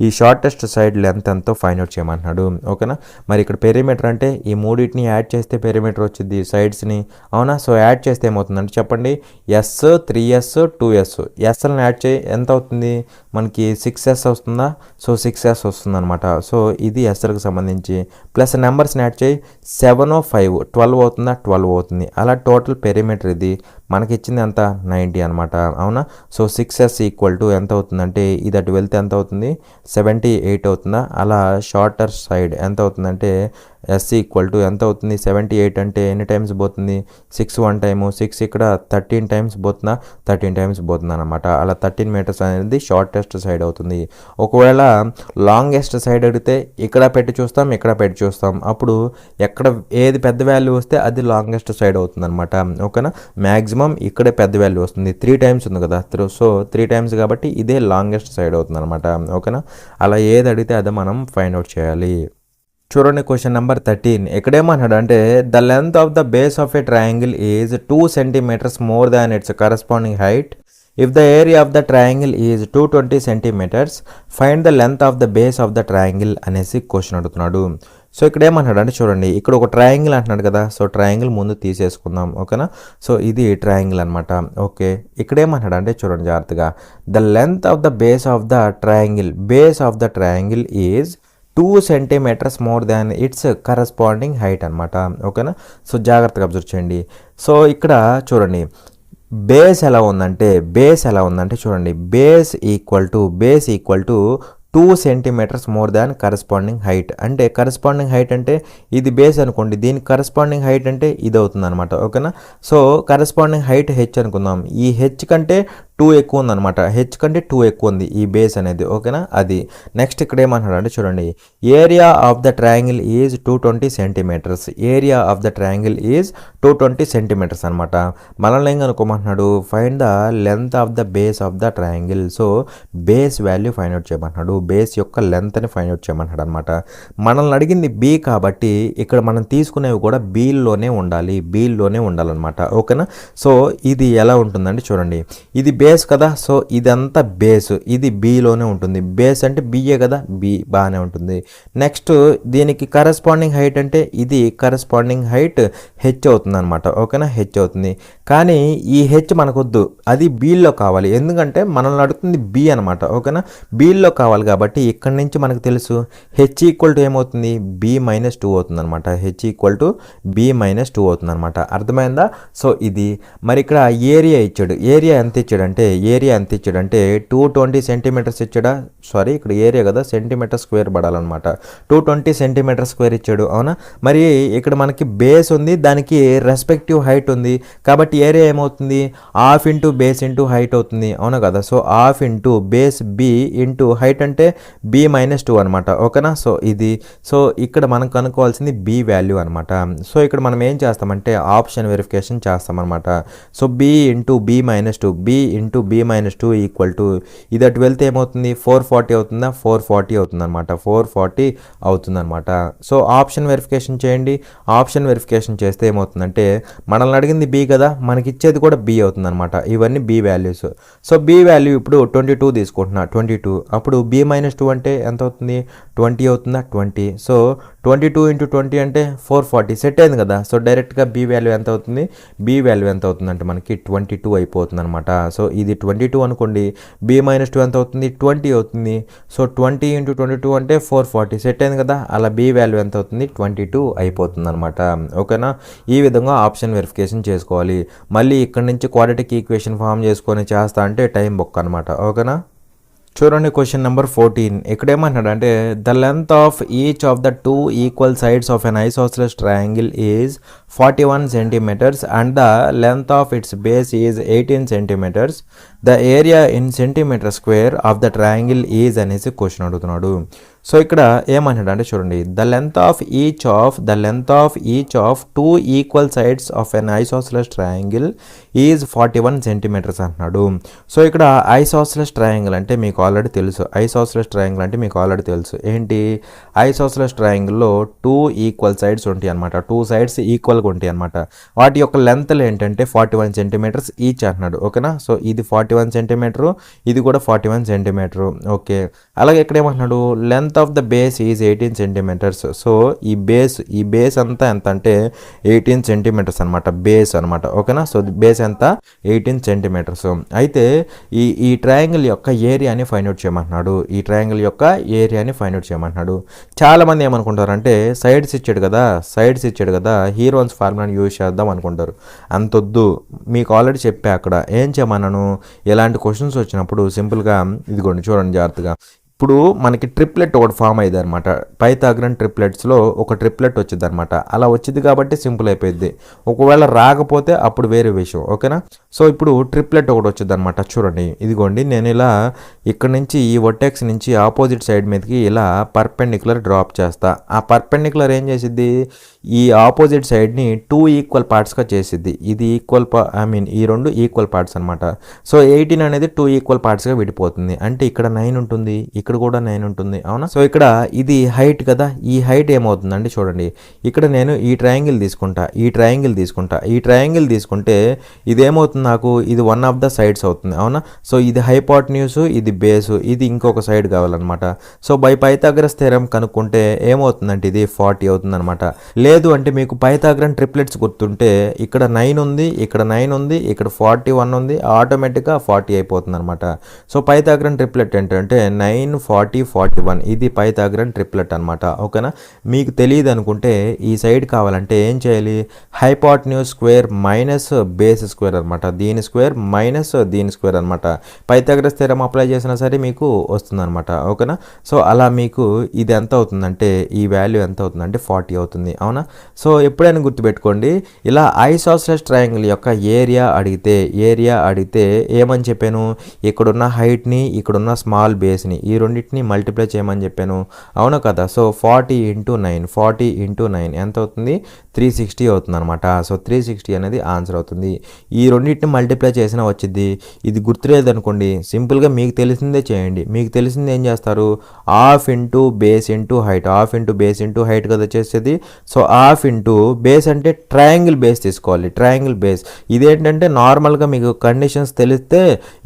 ఈ షార్టెస్ట్ సైడ్ లెంత్ ఎంతో ఫైండ్ అవుట్ చేయమంటున్నాడు. ఓకేనా. మరి ఇక్కడ పెరిమీటర్ అంటే ఈ మూడింటిని యాడ్ చేస్తే పెరిమీటర్ వచ్చింది సైడ్స్ని. అవునా. సో యాడ్ చేస్తే ఏమవుతుందంటే చెప్పండి, ఎస్ 3s 2s. ఎస్లను యాడ్ చేయి, ఎంత అవుతుంది మనకి 6s వస్తుందా. సో 6s వస్తుంది అనమాట. సో ఇది ఎస్లకు సంబంధించి. ప్లస్ నెంబర్స్ని యాడ్ చేయి, 7 5 12 అవుతుందా, 12 అవుతుంది. అలా టోటల్ పెరిమీటర్ ఇది మనకి ఇచ్చింది ఎంత, 90 అనమాట. అవునా. సో 6s = ఎంత అవుతుందంటే ఇది అటు వెళ్తే ఎంత అవుతుంది, 78 అవుతుందా. అలా షార్టర్ సైడ్ ఎంత అవుతుందంటే s = ఎంత అవుతుంది, 78 అంటే ఎన్ని టైమ్స్ పోతుంది, 6 1 time, 6 ఇక్కడ 13 times పోతుందా, 13 times పోతుంది అనమాట. అలా 13 meters అనేది షార్టెస్ట్ సైడ్ అవుతుంది. ఒకవేళ లాంగెస్ట్ సైడ్ అడిగితే ఇక్కడ పెట్టి చూస్తాం. అప్పుడు ఎక్కడ ఏది పెద్ద వాల్యూ వస్తే అది లాంగెస్ట్ సైడ్ అవుతుంది అనమాట. ఓకేనా. మ్యాక్సిమం ఇక్కడే పెద్ద వాల్యూ వస్తుంది. 3 times ఉంది కదా, సో 3 times కాబట్టి ఇదే లాంగెస్ట్ సైడ్ అవుతుంది అనమాట. ఓకేనా. అలా ఏది అడిగితే అదే మనం ఫైండ్ అవుట్ చేయాలి. చూడండి క్వశ్చన్ నెంబర్ 13. ఎక్కడేమన్నాడు అంటే the length of the base of a triangle is 2 centimeters more than it's corresponding height. If the area of the triangle is 220 centimeters, find the length of the base of the triangle అనేసి question అడుగుతున్నాడు. So ఇక్కడ ఏమంటున్నాడు అంటే చూడండి, ఇక్కడ ఒక triangle అంటున్నాడు కదా. సో ట్రయాంగిల్ ముందు తీసేసుకుందాం. ఓకేనా. సో ఇది ట్రయాంగిల్ అనమాట. ఓకే. ఇక్కడ ఏమంటున్నాడు అంటే చూడండి జాగ్రత్తగా, the length of the base of the triangle is 2 centimeters more than it's corresponding height అనమాట. ఓకేనా. సో జాగ్రత్తగా అబ్జర్వ్ చేయండి. సో ఇక్కడ చూడండి, బేస్ ఎలా ఉందంటే చూడండి, base equal to 2 centimeters more than corresponding height. అంటే కరస్పాండింగ్ హైట్ అంటే ఇది బేస్ అనుకోండి, దీనికి కరస్పాండింగ్ హైట్ అంటే ఇది అవుతుంది అనమాట. ఓకేనా. సో కరస్పాండింగ్ హైట్ హెచ్ అనుకుందాం. ఈ హెచ్ కంటే 2 ఎక్కువ ఉందన్నమాట. హెచ్ కంటే 2 ఎక్కువ ఉంది ఈ బేస్ అనేది. ఓకేనా. అది నెక్స్ట్ ఇక్కడ ఏమంటున్నాడు అంటే చూడండి, area of the triangle is 220 centimeters. Area of the triangle is 220 centimeters అనమాట. మనల్ని ఏం అనుకోమంటున్నాడు, find the length of the base of the triangle. So base value find out చేయమంటున్నాడు. బేస్ యొక్క లెంత్ని ఫైండ్ అవుట్ చేయమంటాడు అనమాట. మనల్ని అడిగింది బి కాబట్టి ఇక్కడ మనం తీసుకునేవి కూడా బీలోనే ఉండాలన్నమాట. ఓకేనా. సో ఇది ఎలా ఉంటుందంటే చూడండి, ఇది బేస్ కదా. సో ఇదంతా బేస్, ఇది బిలోనే ఉంటుంది. బేస్ అంటే బిఏ కదా, బి బాగానే ఉంటుంది. నెక్స్ట్ దీనికి కరస్పాండింగ్ హైట్ అంటే ఇది కరస్పాండింగ్ హైట్ హెచ్ అవుతుంది అనమాట. ఓకేనా. హెచ్ అవుతుంది. కానీ ఈ హెచ్ మనకొద్దు, అది బీలో కావాలి. ఎందుకంటే మనల్ని అడుగుతుంది బి అనమాట. ఓకేనా. బీలో కావాలి కాబట్టి ఇక్కడ నుంచి మనకు తెలుసు హెచ్ = ఏమవుతుంది, b - 2 అవుతుంది అనమాట. హెచ్ = b - 2 అవుతుంది అనమాట. అర్థమైందా. సో ఇది మరి ఇక్కడ ఏరియా ఇచ్చాడు. ఏరియా ఎంత ఇచ్చాడంటే ఇచ్చాడంటే ఏరియా ఎంత ఇచ్చాడంటే 220 సెంటీమీటర్స్ ఇచ్చాడా, సారీ ఇక్కడ ఏరియా కదా, సెంటీమీటర్ స్క్వేర్ పడాలన్నమాట. 220 సెంటీమీటర్ స్క్వేర్ ఇచ్చాడు, అవునా. మరి ఇక్కడ మనకి బేస్ ఉంది, దానికి రెస్పెక్టివ్ హైట్ ఉంది, కాబట్టి ఏరియా ఏమవుతుంది, half into base into height అవుతుంది, అవునా కదా. So half into base B into height అంటే b-2 అనమాట, ఓకేనా. సో ఇది, సో ఇక్కడ మనం కనుక్కోవాల్సింది బి వాల్యూ అనమాట. సో ఇక్కడ మనం ఏం చేస్తామంటే ఆప్షన్ వెరిఫికేషన్ చేస్తామన్నమాట. So B into b-2, B into b-2 equal to, ఇది అటు వెళ్తే ఏమవుతుంది 440 అవుతుందా, 440 అవుతుంది అనమాట, 440 అవుతుంది అనమాట. సో ఆప్షన్ వెరిఫికేషన్ చేయండి. ఆప్షన్ వెరిఫికేషన్ చేస్తే ఏమవుతుందంటే మనల్ని అడిగింది బి కదా, మనకి ఇచ్చేది కూడా బి అవుతుంది అనమాట. ఇవన్నీ B values. So B value ఇప్పుడు 22 తీసుకుంటున్నా, 22. అప్పుడు b-2 అంటే ఎంత అవుతుంది, 20 అవుతుందా, 20. సో 22 ఇంటూ 20 అంటే 440 సెట్ అయింది కదా. సో డైరెక్ట్గా బి వాల్యూ ఎంత అవుతుంది, బి వాల్యూ ఎంత అవుతుంది అంటే మనకి 22 అయిపోతుంది అనమాట. సో ఇది 22 అనుకోండి, b-2 ఎంత అవుతుంది, 20 అవుతుంది. సో 20 ఇంటూ 22 అంటే 440 సెట్ అయింది కదా, అలా బి వాల్యూ ఎంత అవుతుంది, 22 అయిపోతుంది అనమాట, ఓకేనా. ఈ విధంగా ఆప్షన్ వెరిఫికేషన్ చేసుకోవాలి. మళ్ళీ ఇక్కడ నుంచి క్వాడ్రాటిక్ ఈక్వేషన్ ఫామ్ చేసుకొని చేస్తా అంటే టైం బొక్క అనమాట, ఓకేనా. చూడండి క్వశ్చన్ నెంబర్ 14. ఇక్కడ ఏమంటున్నాడంటే the length of each of the 2 equal sides of an isosceles triangle is 41 centimetres and the length of its base is 18 centimetres. The area in centimetre square of the triangle is అనేసి question అడుగుతున్నాడు. So ఇక్కడ ఏమంటాడు అంటే చూడండి, the length of each of 2 equal sides of an isosceles triangle is 41 centimetres అంటున్నాడు. So ఇక్కడ isosceles triangle అంటే మీకు ఆల్రెడీ తెలుసు, ఏంటి, ఐసోసెలస్ ట్రయాంగిల్లో 2 ఈక్వల్ సైడ్స్ ఉంటాయి అనమాట, 2 సైడ్స్ ఈక్వల్గా ఉంటాయి అనమాట. వాటి యొక్క లెంత్లు ఏంటంటే 41 సెంటీమీటర్స్ ఈచ్ అంటున్నాడు, ఓకేనా. సో ఇది 41 సెంటీమీటరు, ఇది కూడా 41 సెంటీమీటరు, ఓకే. అలాగే ఇక్కడ ఏమంటున్నాడు, length of the base is 18 centimetres. So ఈ బేస్ అంతా ఎంత అంటే 18 సెంటీమీటర్స్ అనమాట, బేస్ అనమాట, ఓకేనా. సో బేస్ ఎంత 18 సెంటీమీటర్స్. అయితే ఈ ట్రయాంగిల్ యొక్క ఏరియాని ఫైండ్ అవుట్ చేయమంటున్నాడు, చాలా మంది ఏమనుకుంటారంటే సైడ్స్ ఇచ్చాడు కదా, హీరోన్స్ ఫార్ములాని యూజ్ చేద్దాం అనుకుంటారు. అంతొద్దు, మీకు ఆల్రెడీ చెప్పా అక్కడ ఏం చేయమన్నాను, ఎలాంటి క్వశ్చన్స్ వచ్చినప్పుడు సింపుల్గా ఇదిగోండి చూడండి జాగ్రత్తగా. ఇప్పుడు మనకి ట్రిప్లెట్ ఒకటి ఫామ్ అయ్యింది అనమాట, పైథాగరన్ ట్రిప్లెట్స్లో ఒక ట్రిప్లెట్ వచ్చింది అనమాట. అలా వచ్చింది కాబట్టి సింపుల్ అయిపోయింది, ఒకవేళ రాకపోతే అప్పుడు వేరే విషయం, ఓకేనా. సో ఇప్పుడు ట్రిప్లెట్ ఒకటి వచ్చింది అనమాట, చూడండి ఇదిగోండి. నేను ఇలా ఇక్కడ నుంచి ఈ వర్టెక్స్ నుంచి ఆపోజిట్ సైడ్ మీదకి ఇలా పర్పెండిక్యులర్ డ్రాప్ చేస్తా. ఆ పర్పెండిక్యులర్ ఏం చేసిద్ది, ఈ ఆపోజిట్ సైడ్ని 2 ఈక్వల్ పార్ట్స్గా చేసిద్ది. ఇది ఈ రెండు ఈక్వల్ పార్ట్స్ అనమాట. సో 18 అనేది 2 ఈక్వల్ పార్ట్స్గా విడిపోతుంది, అంటే ఇక్కడ 9 ఉంటుంది, ఇక్కడ కూడా 9 ఉంటుంది, అవునా. సో ఇక్కడ ఇది హైట్ కదా, ఈ హైట్ ఏమవుతుందండి చూడండి, ఇక్కడ నేను ఈ ట్రయాంగిల్ తీసుకుంటే ఇదేమవుతుంది నాకు, ఇది వన్ ఆఫ్ ద సైడ్స్ అవుతుంది, అవునా. సో ఇది హైపోటెన్యూస్, ఇది బేసు, ఇది ఇంకొక సైడ్ కావాలన్నమాట. సో బై పైథాగరస్ థియరం కనుక్కుంటే ఏమవుతుందంటే ఇది 40 అవుతుంది అనమాట. లేదు అంటే మీకు పైథాగరన్ ట్రిప్లెట్స్ గుర్తుంటే ఇక్కడ 9 ఉంది, ఇక్కడ 9 ఉంది, ఇక్కడ 41 ఉంది, ఆటోమేటిక్గా 40 అయిపోతుంది అనమాట. సో పైథాగరన్ ట్రిప్లెట్ ఏంటంటే 9, 40, 41, ఇది పైథాగరన్ ట్రిప్లెట్ అనమాట, ఓకేనా. మీకు తెలియదు అనుకుంటే ఈ సైడ్ కావాలంటే ఏం చేయాలి, hypotenuse square minus base square అనమాట, దీని స్క్వేర్ మైనస్ దీని స్క్వేర్ అనమాట. పైథాగరస్ థియరం అప్లై చేసినా సరే మీకు వస్తుంది అనమాట, ఓకేనా. సో అలా మీకు ఇది ఎంత అవుతుందంటే, ఈ వాల్యూ ఎంత అవుతుందంటే 40 అవుతుంది, అవునా. సో ఎప్పుడైనా గుర్తుపెట్టుకోండి, ఇలా ఐసోసెలస్ ట్రయాంగిల్ యొక్క ఏరియా అడిగితే ఏమని చెప్పాను, ఇక్కడున్న హైట్ని, ఇక్కడున్న స్మాల్ బేస్ని, ఈ రెండింటిని మల్టిప్లై చేయమని చెప్పాను, అవునా కదా. సో 40 ఇంటూ 9 ఎంత అవుతుంది, 360 అవుతుంది అనమాట. సో 360 అనేది ఆన్సర్ అవుతుంది. ఈ రెండింటిని మల్టిప్లై చేసినా వచ్చింది. ఇది గుర్తులేదు అనుకోండి, సింపుల్గా మీకు తెలిసిందే చేయండి. మీకు తెలిసింది ఏం చేస్తారు, half into base into height కదా చేసేది. సో హాఫ్ ఇంటూ బేస్ అంటే ట్రయాంగిల్ బేస్ తీసుకోవాలి, ఇదేంటంటే నార్మల్గా మీకు కండిషన్స్ తెలిస్తే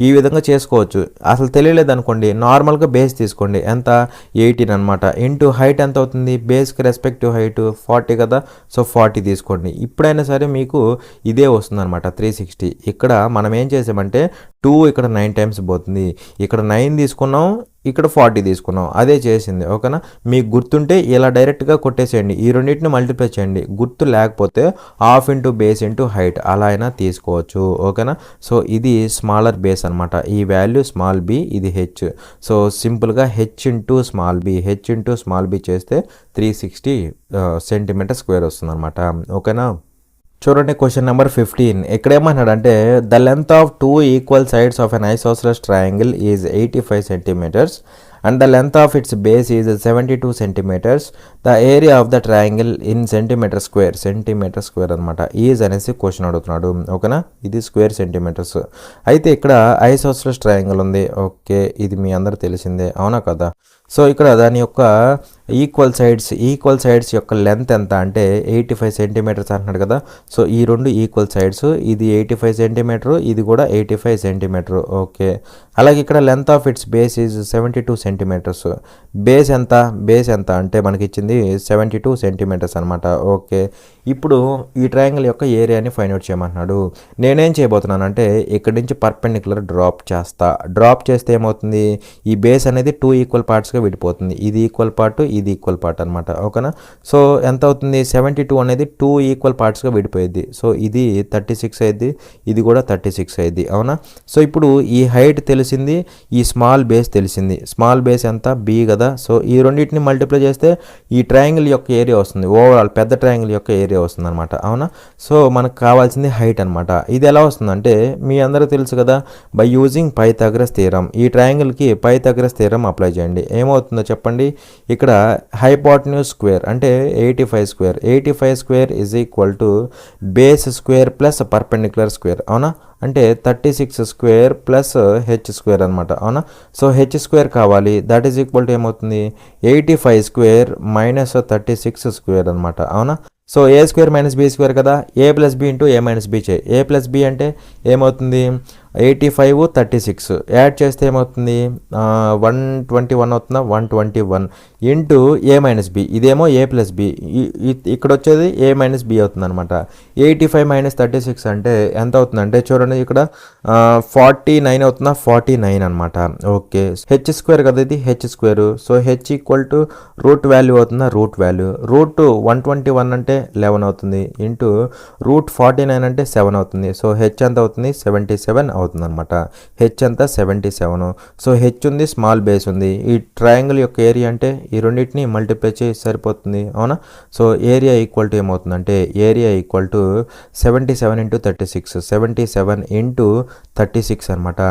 ఈ విధంగా చేసుకోవచ్చు. అసలు తెలియలేదు అనుకోండి, నార్మల్గా బేస్ తీసుకోండి, ఎంత 18 అనమాట, ఇంటూ హైట్ ఎంత అవుతుంది, బేస్కి రెస్పెక్టివ్ హైట్ 40 కదా. సో 40 తీసుకోండి. ఇప్పుడైనా సరే మీకు ఇదే వస్తుంది అనమాట 360. ఇక్కడ మనం ఏం చేసామంటే 2 ఇక్కడ 9 టైమ్స్ పోతుంది, ఇక్కడ 9 తీసుకున్నాం, ఇక్కడ 40 తీసుకున్నాం, అదే చేసింది. ఓకేనా, మీకు గుర్తుంటే ఇలా డైరెక్ట్గా కొట్టేసేయండి, ఈ రెండింటిని మల్టిప్లై చేయండి. గుర్తు లేకపోతే half into base into height అలా అయినా తీసుకోవచ్చు. ఓకేనా, సో ఇది స్మాలర్ బేస్ అనమాట, ఈ వాల్యూ స్మాల్ బి, ఇది హెచ్. సో సింపుల్గా హెచ్ ఇంటూ స్మాల్ బి చేస్తే 360 సెంటీమీటర్ స్క్వేర్ వస్తుంది అనమాట. ఓకేనా, చూడండి క్వశ్చన్ నెంబర్ 15. ఇక్కడ ఏమన్నాడంటే the length of 2 equal sides of an isosceles triangle is 85 centimetres and the length of its base is 72 centimeters. The area of the triangle in centimeter square అనమాట is అనేసి question అడుగుతున్నాడు. ఓకేనా, ఇది square centimetres. అయితే ఇక్కడ isosceles triangle ఉంది. Okay, ఇది మీ అందరూ తెలిసిందే, అవునా కదా. సో ఇక్కడ దాని యొక్క ఈక్వల్ సైడ్స్ యొక్క లెంత్ ఎంత అంటే 85 సెంటీమీటర్స్ అంటున్నాడు కదా. సో ఈ రెండు ఈక్వల్ సైడ్స్, ఇది 85 సెంటీమీటర్, ఇది కూడా 85 సెంటీమీటర్. ఓకే, అలాగే ఇక్కడ length of its base is 72 centimetres. Base ఎంత అంటే మనకి ఇచ్చింది 72 సెంటీమీటర్స్ అనమాట. ఓకే, ఇప్పుడు ఈ ట్రయాంగిల్ యొక్క ఏరియాని ఫైండ్ అవుట్ చేయమంటున్నాడు. నేనేం చేయబోతున్నాను అంటే ఇక్కడ నుంచి పర్పెండిక్యులర్ డ్రాప్ చేస్తే ఏమవుతుంది, ఈ బేస్ అనేది 2 ఈక్వల్ పార్ట్స్గా విడిపోతుంది. ఇది ఈక్వల్ పార్ట్ అనమాట. ఓకేనా, సో ఎంత అవుతుంది, 72 అనేది 2 ఈక్వల్ పార్ట్స్గా విడిపోయింది. సో ఇది 36 అయింది, ఇది కూడా 36 అయింది, అవునా. సో ఇప్పుడు ఈ హైట్ తెలిసింది, ఈ స్మాల్ బేస్ తెలిసింది. స్మాల్ బేస్ ఎంత, బి కదా. సో ఈ రెండింటిని మల్టిప్లై చేస్తే ఈ ట్రయాంగిల్ యొక్క ఏరియా వస్తుంది, ఓవరాల్ పెద్ద ట్రయాంగిల్ యొక్క ఏరియా వస్తుంది అనమాట, అవునా. సో మనకు కావాల్సింది హైట్ అనమాట. ఇది ఎలా వస్తుందంటే మీ అందరూ తెలుసు కదా, బై యూజింగ్ పైథాగరస్ థియరం. ఈ ట్రయాంగిల్కి పైథాగరస్ థియరం అప్లై చేయండి. ఏమవుతుందో చెప్పండి, ఇక్కడ హైపోటెన్యూస్ స్క్వేర్ అంటే 85 square is equal to base square plus perpendicular square, అవునా. అంటే 36 స్క్వేర్ ప్లస్ హెచ్ స్క్వేర్ అనమాట, అవునా. సో హెచ్ స్క్వేర్ కావాలి, దట్ ఈజ్ ఈక్వల్ టు ఏమవుతుంది 85 స్క్వేర్ మైనస్ 36 స్క్వేర్ అనమాట, అవునా. సో ఏ స్క్వేర్ మైనస్ బి స్క్వేర్ కదా, ఏ plus B into A minus B చేయి. ఏ ప్లస్ బి అంటే ఏమవుతుంది 85 36 యాడ్ చేస్తే ఏమవుతుంది 121 అవుతుందా, 121 ఇంటూ ఏ మైనస్ బి, ఇదేమో ఏ ప్లస్ బి, ఇక్కడ వచ్చేది ఏ మైనస్ బి అవుతుంది అనమాట. 85 మైనస్ 36 అంటే ఎంత అవుతుందంటే చూడండి ఇక్కడ 49 అవుతుందా, 49 అనమాట. ఓకే, హెచ్ స్క్వేర్ కదా, ఇది H square. So H equal to root value అవుతుందా, రూట్ 121 అంటే 11 అవుతుంది ఇంటూ రూట్ 49 అంటే 7 అవుతుంది. సో హెచ్ ఎంత అవుతుంది 77 అవుతుంది అనమాట. హెచ్ అంతా 77. సో హెచ్ ఉంది, స్మాల్ బేస్ ఉంది. ఈ ట్రయాంగిల్ యొక్క ఏరియా అంటే ఈ రెండింటిని మల్టిప్లై చేసి సరిపోతుంది, అవునా. సో ఏరియా ఈక్వల్ టు ఏమవుతుందంటే area equal to 77 into 36, 77 into 36 అనమాట.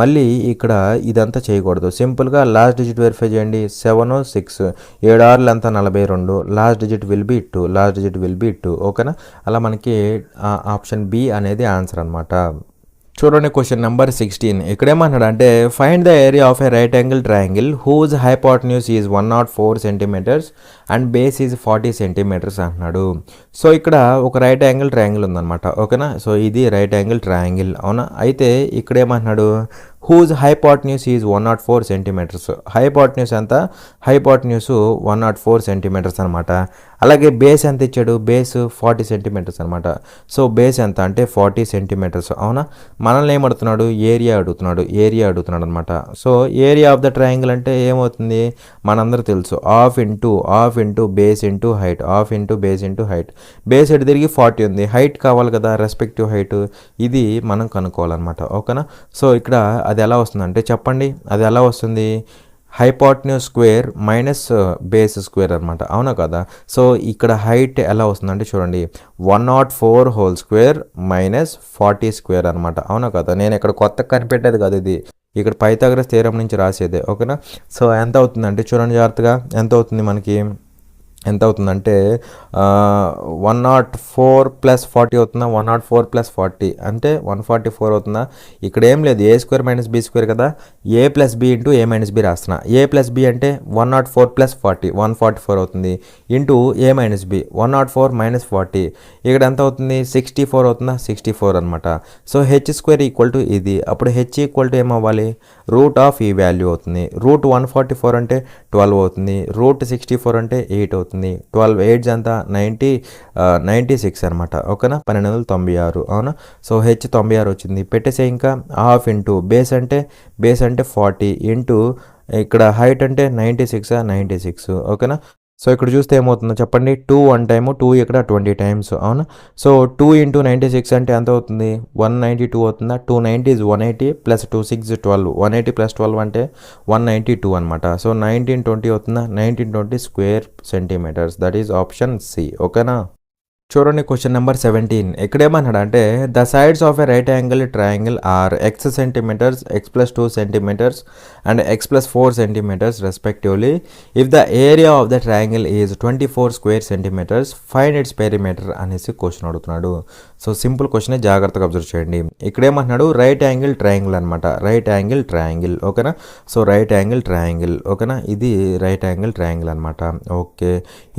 మళ్ళీ ఇక్కడ ఇదంతా చేయకూడదు, సింపుల్గా లాస్ట్ డిజిట్ వెరిఫై చేయండి. 7 6 7 6 ఎంత 42, లాస్ట్ డిజిట్ విల్ బి 2. ఓకేనా, అలా మనకి ఆప్షన్ బి అనేది ఆన్సర్ అనమాట. చూడండి క్వశ్చన్ నెంబర్ 16. ఇక్కడ ఏమన్నాడు అంటే find the area of a right angle triangle whose hypotenuse is 104 centimetres and base is 40 centimetres అంటున్నాడు. సో ఇక్కడ ఒక రైట్ యాంగిల్ ట్రయాంగిల్ ఉందన్నమాట, ఓకేనా. సో ఇది రైట్ యాంగిల్ ట్రయాంగిల్, అవునా. అయితే ఇక్కడ ఏమంటున్నాడు whose hypotenuse is 104 centimetres. Hypotenuse ఎంత, హైపోటెన్యూస్ 104 సెంటీమీటర్స్ అనమాట. అలాగే బేస్ ఎంత ఇచ్చాడు, బేస్ 40 సెంటీమీటర్స్ అనమాట. సో బేస్ ఎంత అంటే 40 సెంటీమీటర్స్, అవునా. మనల్ని ఏమడుగుతున్నాడు, ఏరియా అడుగుతున్నాడు అనమాట. So area of the triangle అంటే ఏమవుతుంది మనందరూ తెలుసు, half into base into height, base ఎటు తిరిగి 40 ఉంది, హైట్ కావాలి కదా, రెస్పెక్టివ్ హైట్, ఇది మనం కనుక్కోవాలన్నమాట, ఓకేనా. సో ఇక్కడ అది ఎలా వస్తుందంటే చెప్పండి, అది ఎలా వస్తుంది, hypotenuse square minus base square అనమాట, అవునా కదా. సో ఇక్కడ హైట్ ఎలా వస్తుందంటే చూడండి 104 హోల్ స్క్వేర్ మైనస్ 40 స్క్వేర్ అనమాట, అవునా కదా. నేను ఇక్కడ కొత్త కనిపెట్టేది కదా, ఇది ఇక్కడ పైథాగరస్ థియరం నుంచి రాసేదే, ఓకేనా. సో ఎంత అవుతుందంటే చూడండి జాగ్రత్తగా, ఎంత అవుతుంది మనకి, ఎంత అవుతుందంటే 104 ప్లస్ 40 అవుతుందా, 104 ప్లస్ 40 అంటే 144 అవుతుందా. ఇక్కడ ఏం లేదు, ఏ స్క్వేర్ మైనస్ బి స్క్వేర్ కదా, ఏ plus B into A minus B రాస్తున్నా. ఏ ప్లస్ బి అంటే 104 ప్లస్ 40 144 అవుతుంది into A minus B 104 minus 40, ఇక్కడ ఎంత అవుతుంది 64 అవుతుందా, 64 అనమాట. So H square equal to ఇది, అప్పుడు హెచ్ ఈక్వల్ టు ఏమవ్వాలి, రూట్ ఆఫ్ ఈ వాల్యూ అవుతుంది. రూట్ 144 అంటే 12 అవుతుంది, రూట్ 64 అంటే 8 అవుతుంది. 12 8 అంతా 96 అనమాట, ఓకేనా. 1296, అవునా. సో హెచ్ 96 వచ్చింది, పెట్టేసే ఇంకా హాఫ్ ఇంటూ బేస్ అంటే 40 ఇంటూ ఇక్కడ హైట్ అంటే 96 ఓకేనా. సో ఇక్కడ చూస్తే ఏమవుతుందో చెప్పండి, 2 1 టైము, 2 ఇక్కడ 20 టైమ్స్ అవునా. సో 2 × 96 అంటే ఎంత అవుతుంది, 192 అవుతుందా. 290 is 180 ప్లస్ 2 6 12, 180 ప్లస్ 12 అంటే 192 అనమాట. సో 1920 అవుతుందా, 1920 square centimetres, that is option C ఓకేనా. చూడండి క్వశ్చన్ నెంబర్ 17. ఇక్కడేమన్నాడు అంటే the sides of a right angle triangle are x centimetres, x+2 centimetres and x+4 centimetres respectively. If the area of the triangle is 24 square centimetres, find its perimeter అనేసి question అడుగుతున్నాడు. So simple question, జాగ్రత్తగా observe చేయండి. ఇక్కడేమంటున్నాడు right angle triangle అనమాట, right angle triangle ఓకేనా. So right angle triangle ఓకేనా, ఇది right angle triangle అనమాట. ఓకే,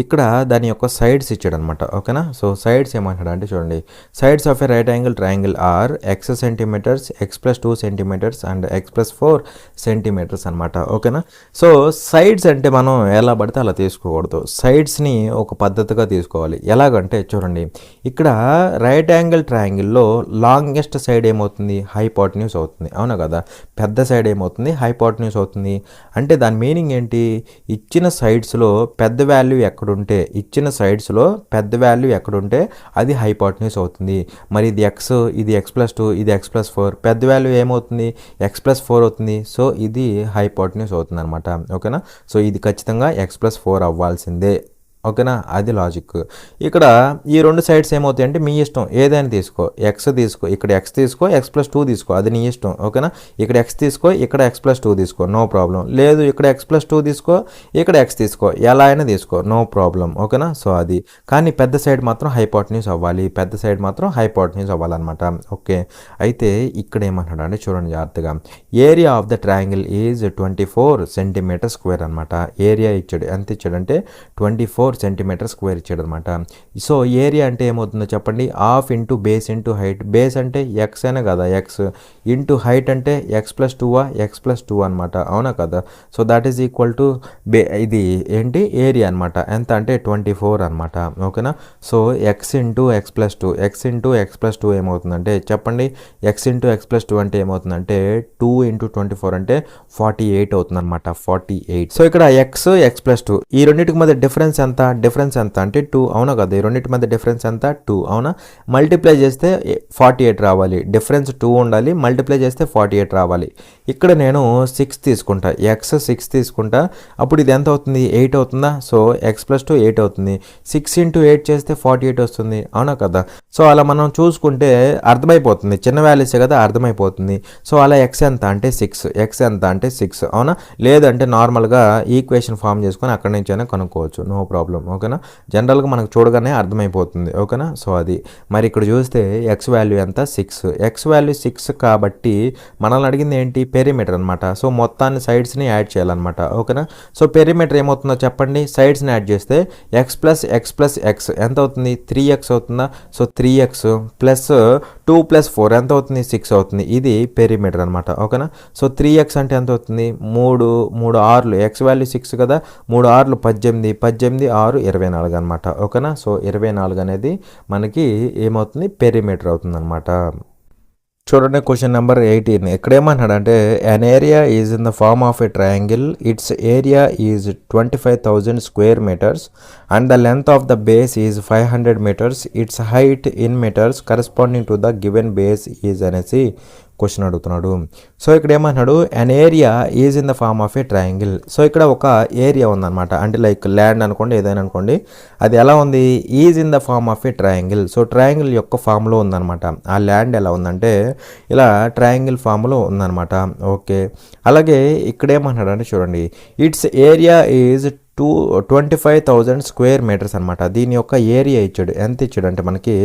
ఇక్కడ దాని యొక్క సైడ్స్ ఇచ్చాడు అనమాట ఓకేనా. సో సైడ్స్ ఏమంటాడు అంటే చూడండి, sides of a right angle triangle are x centimetres, x+2 centimetres and x+4 centimetres అనమాట ఓకేనా. సో సైడ్స్ అంటే మనం ఎలా పడితే అలా తీసుకోకూడదు, సైడ్స్ని ఒక పద్ధతిగా తీసుకోవాలి. ఎలాగంటే చూడండి, ఇక్కడ రైట్ యాంగిల్ ట్రయాంగిల్లో లాంగెస్ట్ సైడ్ ఏమవుతుంది, హైపోటెన్యూస్ అవుతుంది అవునా కదా. పెద్ద సైడ్ ఏమవుతుంది, హైపోటెన్యూస్ అవుతుంది. అంటే దాని మీనింగ్ ఏంటి, ఇచ్చిన సైడ్స్లో పెద్ద వాల్యూ ఎక్కడుంటే, ఇచ్చిన సైడ్స్లో పెద్ద వాల్యూ ఎక్కడుంటే అది హైపోటెన్యూస్ అవుతుంది. మరి ఇది x, ఇది x+2, ఇది x+4, పెద్ద వాల్యూ ఏమవుతుంది, x+4 అవుతుంది. సో ఇది హైపోటెన్యూస్ అవుతుంది అనమాట ఓకేనా. సో ఇది ఖచ్చితంగా x+4 అవ్వాల్సిందే ఓకేనా, అది లాజిక్. ఇక్కడ ఈ రెండు సైడ్స్ ఏమవుతాయి అంటే మీ ఇష్టం, ఏదైనా తీసుకో, x తీసుకో, ఇక్కడ x తీసుకో, x+2 తీసుకో, అది నీ ఇష్టం ఓకేనా. ఇక్కడ x తీసుకో, ఇక్కడ x+2 తీసుకో, నో ప్రాబ్లం. లేదు ఇక్కడ x+2 తీసుకో, ఇక్కడ x తీసుకో, ఎలా అయినా తీసుకో, నో ప్రాబ్లం ఓకేనా. సో అది కానీ పెద్ద సైడ్ మాత్రం హైపోటెన్యూస్ అవ్వాలి, పెద్ద సైడ్ మాత్రం హైపోటెన్యూస్ అవ్వాలన్నమాట. ఓకే, అయితే ఇక్కడ ఏమంటున్నాడు అంటే చూడండి జాగ్రత్తగా, area of the triangle is 24 centimetre square అనమాట. ఏరియా ఇచ్చాడు, ఎంత ఇచ్చాడంటే 24 సెంటీమీటర్ స్క్వేర్ ఇచ్చాడు అనమాట. సో ఏరియా అంటే ఏమవుతుందో చెప్పండి, half into base into height, base అంటే ఎక్స్ అనే కదా, ఎక్స్ ఇంటూ హైట్ అంటే x+2 x+2 అనమాట అవునా కదా. So that is equal to ఇది ఏంటి ఏరియా అనమాట, ఎంత అంటే 24 అనమాట ఓకేనా. So x into x+2, x into x+2 ఏమవుతుందంటే చెప్పండి, x ఇంటూ x+2 అంటే ఏమవుతుందంటే 2 × 24 అంటే 48 అవుతుంది అనమాట, 48. సో ఇక్కడ x+2 ఈ రెండింటికి మధ్య డిఫరెన్స్ ఎంత, డిఫరెన్స్ ఎంత అంటే 2 అవునా కదా. ఈ రెండింటి మధ్య డిఫరెన్స్ ఎంత 2 అవునా. మల్టిప్లై చేస్తే 48 రావాలి, డిఫరెన్స్ 2 ఉండాలి, మల్టిప్లై చేస్తే 48 రావాలి. ఇక్కడ నేను 6 తీసుకుంటా, x6 తీసుకుంటా, అప్పుడు ఇది ఎంత అవుతుంది, 8 అవుతుందా. సో x+2 8 అవుతుంది, 6 × 8 చేస్తే 48 వస్తుంది అవునా కదా. సో అలా మనం చూసుకుంటే అర్థమైపోతుంది, చిన్న వాల్యూసే కదా, అర్థమైపోతుంది. సో అలా x ఎంత అంటే 6, x ఎంత అంటే 6 అవునా. లేదంటే నార్మల్గా ఈక్వేషన్ ఫామ్ చేసుకొని అక్కడి నుంచి అయినా కనుక్కోవచ్చు, నో ప్రాబ్లం ఓకేనా. జనరల్గా మనకు చూడగానే అర్థమైపోతుంది ఓకేనా. సో అది మరి ఇక్కడ చూస్తే x వాల్యూ ఎంత 6, x వాల్యూ 6 కాబట్టి మనల్ని అడిగింది ఏంటి, పెరిమీటర్ అనమాట. సో మొత్తాన్ని సైడ్స్ని యాడ్ చేయాలన్నమాట ఓకేనా. సో పెరిమీటర్ ఏమవుతుందో చెప్పండి, సైడ్స్ని యాడ్ చేస్తే x ఎంత అవుతుంది, 3x అవుతుందా. సో 3x ప్లస్ 2 + 4 ఎంత అవుతుంది, 6 అవుతుంది. ఇది పెరిమీటర్ అనమాట ఓకేనా. సో 3x అంటే ఎంత అవుతుంది, 3 6 x వాల్యూ 6 కదా, 3 6 18, 18 6 24 అనమాట ఓకేనా. సో 24 అనేది మనకి ఏమవుతుంది, పెరిమీటర్ అవుతుంది అనమాట. చూడండి క్వశ్చన్ నెంబర్ 18. ఇక్కడ ఏమన్నాడంటే an area is in the form of a triangle, its area is 25,000 square meters and the length of the base is 500 meters, its height in meters corresponding to the given base is అనేసి question అడుగుతున్నాడు. So ఇక్కడ ఏమన్నాడు, an area is in the form of a triangle. So ఇక్కడ ఒక area ఉందన్నమాట, అంటే like land అనుకోండి, ఏదైనా అనుకోండి, అది ఎలా ఉంది, is in the form of a triangle. So triangle యొక్క ఫామ్లో ఉందన్నమాట. ఆ ల్యాండ్ ఎలా ఉందంటే ఇలా ట్రయాంగిల్ ఫామ్లో ఉందన్నమాట. ఓకే, అలాగే ఇక్కడ ఏమన్నాడు అంటే చూడండి, its area is 25,000 square metres అనమాట. దీని యొక్క ఏరియా ఇచ్చాడు, ఎంత ఇచ్చాడు అంటే మనకి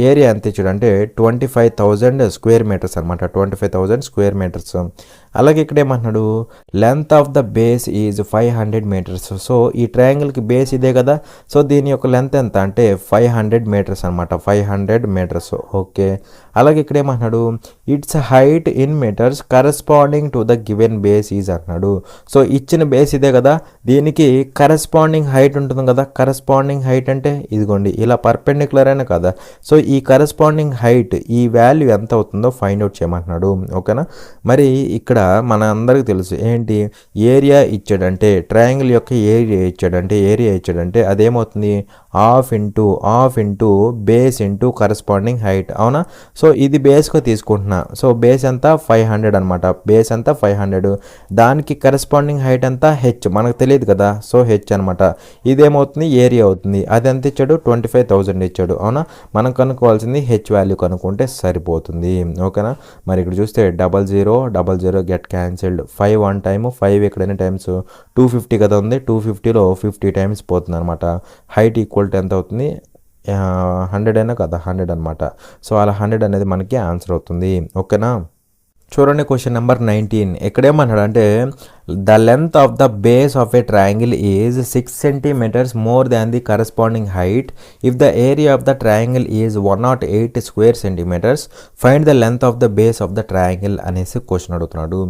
ఏరియా ఎంత ఇచ్చాడు అంటే 25,000 స్క్వేర్ మీటర్స్ అనమాట, 25,000 స్క్వేర్ మీటర్స్. అలాగే ఇక్కడ ఏమంటున్నాడు, length of the base is 500 metres. So ఈ ట్రయాంగిల్కి బేస్ ఇదే కదా, సో దీని యొక్క లెంత్ ఎంత అంటే 500 మీటర్స్ అనమాట, 500 మీటర్స్. ఓకే, అలాగే ఇక్కడ ఏమంటున్నాడు, its height in metres corresponding to the given base is అంటున్నాడు. సో ఇచ్చిన బేస్ ఇదే కదా, దీనికి కరస్పాండింగ్ హైట్ ఉంటుంది కదా. కరస్పాండింగ్ హైట్ అంటే ఇదిగోండి ఇలా పర్పెండిక్యులర్ అయినా కదా. సో ఈ కరస్పాండింగ్ హైట్, ఈ వాల్యూ ఎంత అవుతుందో ఫైండ్ అవుట్ చేయమంటున్నాడు ఓకేనా. మరి ఇక్కడ మన అందరికీ తెలుసు ఏంటి ఏరియా ఇచ్చాడంటే ట్రయాంగిల్ యొక్క ఏరియా ఇచ్చాడంటే అదేమవుతుంది half into base into corresponding height అవునా. సో ఇది బేస్గా తీసుకుంటున్నా. సో బేస్ ఎంత 500 అనమాట. బేస్ ఎంత 500, దానికి కరస్పాండింగ్ హైట్ ఎంత హెచ్ మనకు తెలియదు కదా. సో హెచ్ అనమాట. ఇదేమవుతుంది ఏరియా అవుతుంది. అది ఎంత ఇచ్చాడు 25,000 ఇచ్చాడు అవునా. మనం కనుక్కోవాల్సింది హెచ్ వాల్యూ కనుక్కుంటే సరిపోతుంది ఓకేనా. మరి ఇక్కడ చూస్తే 00 గెట్ క్యాన్సిల్డ్. 5 1 టైము 5 ఇక్కడ ఎన్ని టైమ్స్ 250 కదా ఉంది. 250లో 50 టైమ్స్ పోతుంది అనమాట. హైట్ ఈక్వల్ టు ఎంత అవుతుంది 100 అయినా కదా 100 అనమాట. సో అలా 100 అనేది మనకి ఆన్సర్ అవుతుంది ఓకేనా. చూడండి క్వశ్చన్ నెంబర్ 19. ఇక్కడేమన్నాడు అంటే the length of the base of a triangle is 6 centimeters more than the corresponding height if the area of the triangle is 108 square centimeters find the length of the base of the triangle అనేసి question అడుగుతున్నాడు.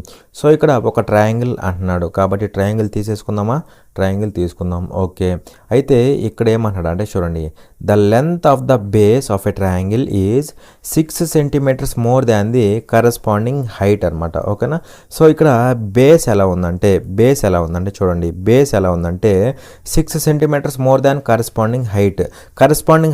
So ఇక్కడ ఒక triangle అంటున్నాడు కాబట్టి triangle తీసేసుకుందామా. Triangle తీసుకుందాం okay. అయితే ఇక్కడ ఏమన్నాడు అంటే చూడండి the length of the base of a triangle is 6 centimeters more than the corresponding height అనమాట ఓకేనా. సో ఇక్కడ బేస్ ఎలా ఉందంటే చూడండి బేస్ ఎలా ఉందంటే 6 centimeters మోర్ దాన్ కరస్పాండింగ్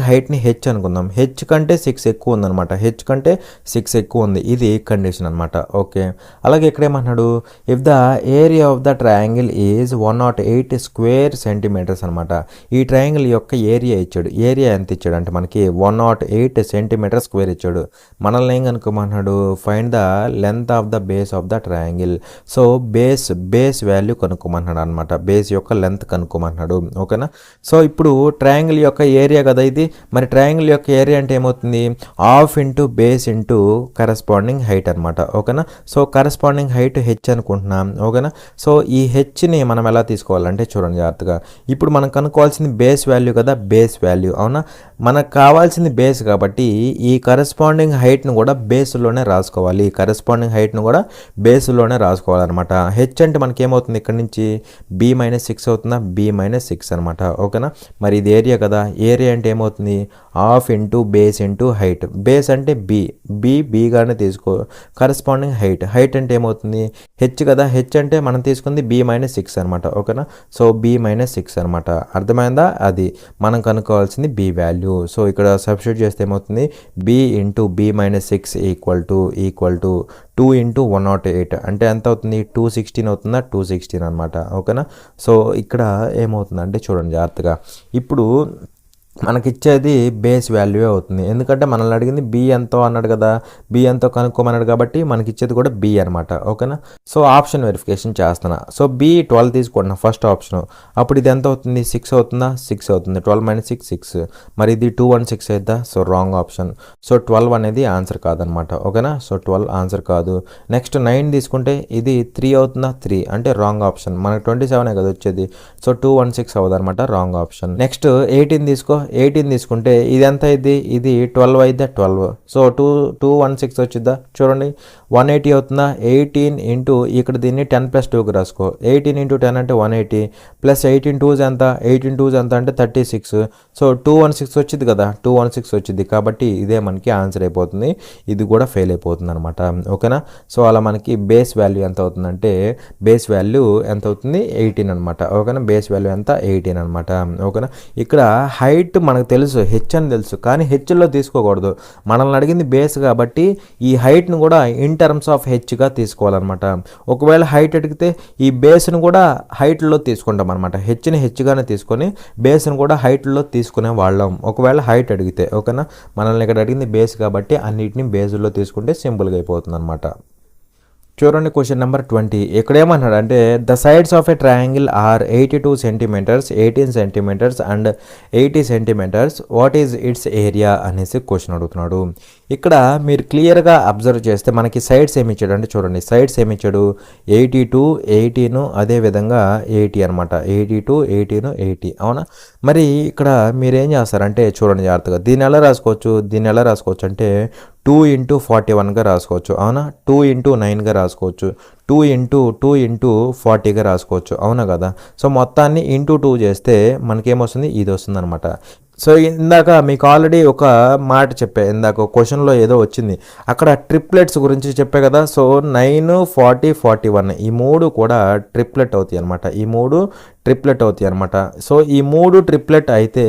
హైట్ని హెచ్ అనుకుందాం. హెచ్ కంటే 6 ఎక్కువ ఉందన్నమాట. హెచ్ కంటే 6 ఎక్కువ ఉంది. ఇది కండిషన్ అనమాట ఓకే. అలాగే ఇక్కడ ఏమన్నాడు if the area of the triangle is 108 square centimeters అనమాట. ఈ ట్రయాంగిల్ యొక్క ఏరియా ఇచ్చాడు. ఏరియా ఎంత ఇచ్చాడు అంటే మనకి 108 centimeters స్క్వేర్ ఇచ్చాడు. మనల్ని ఏం కనుక్కోమన్నాడు find the length of the base of the triangle. So base value కనుక్కోమన్నాడు అనమాట. బేస్ యొక్క లెంత్ కనుక్కోమన్నాడు ఓకేనా. సో ఇప్పుడు ట్రయాంగిల్ యొక్క ఏరియా కదా ఇది. మరి ట్రయాంగిల్ యొక్క ఏరియా అంటే ఏమవుతుంది half into base into corresponding height అనమాట ఓకేనా. సో కరస్పాండింగ్ హైట్ హెచ్ అనుకుంటున్నాం ఓకేనా. సో ఈ హెచ్ని మనం ఎలా తీసుకోవాలంటే చూడండి జాగ్రత్తగా. ఇప్పుడు మనం కనుక్కోవాల్సింది బేస్ వాల్యూ కదా. బేస్ వాల్యూ అవునా. మనకు కావాల్సింది బేస్ కాబట్టి ఈ కరస్పాండింగ్ హైట్ను కూడా బేస్లోనే రాసుకోవాలి. రాసుకోవాలన్నమాట. హెచ్ అంటే మనకి ఏమవుతుంది ఇక్కడ నుంచి B-6 అవుతుందా. B-6 అనమాట ఓకేనా. మరి ఇది ఏరియా కదా. ఏరియా అంటే ఏమవుతుంది half into base into height. Base అంటే బీగానే తీసుకో. కరస్పాండింగ్ హైట్ అంటే ఏమవుతుంది హెచ్ కదా. హెచ్ అంటే మనం తీసుకుంది B-6 అనమాట ఓకేనా. సో B-6 అనమాట. అర్థమైందా. అది మనం కనుక్కోవాల్సింది B వాల్యూ. సో ఇక్కడ సబ్స్టిట్యూట్ చేస్తే ఏమవుతుంది B into B-6 equal to 2 into 108 అంటే ఎంత అవుతుంది 216 అవుతుందా. 216 అనమాట ఓకేనా. సో ఇక్కడ ఏమవుతుందంటే చూడండి జాగ్రత్తగా. ఇప్పుడు మనకిచ్చేది బేస్ వాల్యూ అవుతుంది. ఎందుకంటే మనల్ని అడిగింది బి ఎంతో అన్నాడు కదా. బి ఎంతో కనుక్కోమన్నాడు కాబట్టి మనకి ఇచ్చేది కూడా బి అనమాట ఓకేనా. సో ఆప్షన్ వెరిఫికేషన్ చేస్తున్నా. సో బి 12 తీసుకుంటున్నా ఫస్ట్ ఆప్షన్. అప్పుడు ఇది ఎంత అవుతుంది 6 అవుతుందా. 6 అవుతుంది. 12 - 6 మరి ఇది 216 అవుతుందా. So wrong option. సో 12 అనేది ఆన్సర్ కాదనమాట ఓకేనా. సో 12 ఆన్సర్ కాదు. నెక్స్ట్ 9 తీసుకుంటే ఇది 3 అవుతుందా. 3 అంటే రాంగ్ ఆప్షన్. మనకు 27 కదా వచ్చేది. సో 216 అవ్వదు అనమాట రాంగ్ ఆప్షన్. నెక్స్ట్ 18 తీసుకో. 18 తీసుకుంటే ఇది ఎంత అయింది. ఇది 12 అయితే 12. సో 216 వచ్చిద్దా. చూడండి 180 అవుతుందా. 18 ఇంటూ ఇక్కడ దీన్ని 10 + 2కి రాసుకో. 18 × 10 అంటే 180 ప్లస్ 18 2s ఎంత. 18 2s ఎంత అంటే 36. సో 216 వచ్చింది కదా. 216 వచ్చింది కాబట్టి ఇదే మనకి ఆన్సర్ అయిపోతుంది. ఇది కూడా ఫెయిల్ అయిపోతుంది అనమాట ఓకేనా. సో అలా మనకి బేస్ వాల్యూ ఎంత అవుతుందంటే బేస్ వాల్యూ ఎంత అవుతుంది 18 అనమాట ఓకేనా. బేస్ వాల్యూ ఎంత 18 అనమాట ఓకేనా. ఇక్కడ హైట్ మనకు తెలుసు హెచ్ అని తెలుసు కానీ హెచ్లో తీసుకోకూడదు. మనల్ని అడిగింది బేస్ కాబట్టి ఈ హైట్ను కూడా ఇన్ టర్మ్స్ ఆఫ్ హెచ్గా తీసుకోవాలన్నమాట. ఒకవేళ హైట్ అడిగితే ఈ బేస్ను కూడా హైట్లో తీసుకుంటాం అనమాట. హెచ్ని హెచ్గానే తీసుకొని బేస్ను కూడా హైట్లో తీసుకునే వాళ్ళం ఒకవేళ హైట్ అడిగితే ఓకేనా. మనల్ని ఇక్కడ అడిగింది బేస్ కాబట్టి అన్నిటిని బేస్లో తీసుకుంటే సింపుల్గా అయిపోతుంది అనమాట. చూడండి క్వశ్చన్ నెంబర్ 20. ఇక్కడ ఏమన్నాడు అంటే the sides of a triangle are 82 centimeters, 18 centimeters and 80 centimeters. What is its area అనేసి క్వశ్చన్ అడుగుతున్నాడు. ఇక్కడ మీరు క్లియర్గా అబ్జర్వ్ చేస్తే మనకి సైడ్స్ ఏమి ఇచ్చాడు అంటే చూడండి సైడ్స్ ఏమి ఇచ్చాడు 82, 18 అదేవిధంగా 80 అనమాట. 82, 18, 80 అవునా. మరి ఇక్కడ మీరు ఏం చేస్తారంటే చూడండి జాగ్రత్తగా. దీన్ని ఎలా రాసుకోవచ్చు అంటే 2 × 41గా రాసుకోవచ్చు అవునా. 2 × 9గా రాసుకోవచ్చు. 2 × 40గా రాసుకోవచ్చు అవునా కదా. సో మొత్తాన్ని ఇంటూ 2 చేస్తే మనకేమొస్తుంది ఇది వస్తుంది అనమాట. సో ఇందాక మీకు ఆల్రెడీ ఒక మాట చెప్పా, ఇందాక క్వశ్చన్లో ఏదో వచ్చింది అక్కడ ట్రిప్లెట్స్ గురించి చెప్పే కదా. సో 9, 40, 41 ఈ మూడు కూడా ట్రిప్లెట్ అవుతాయి అనమాట. ఈ మూడు ట్రిప్లెట్ అవుతాయి అనమాట. సో ఈ మూడు ట్రిప్లెట్ అయితే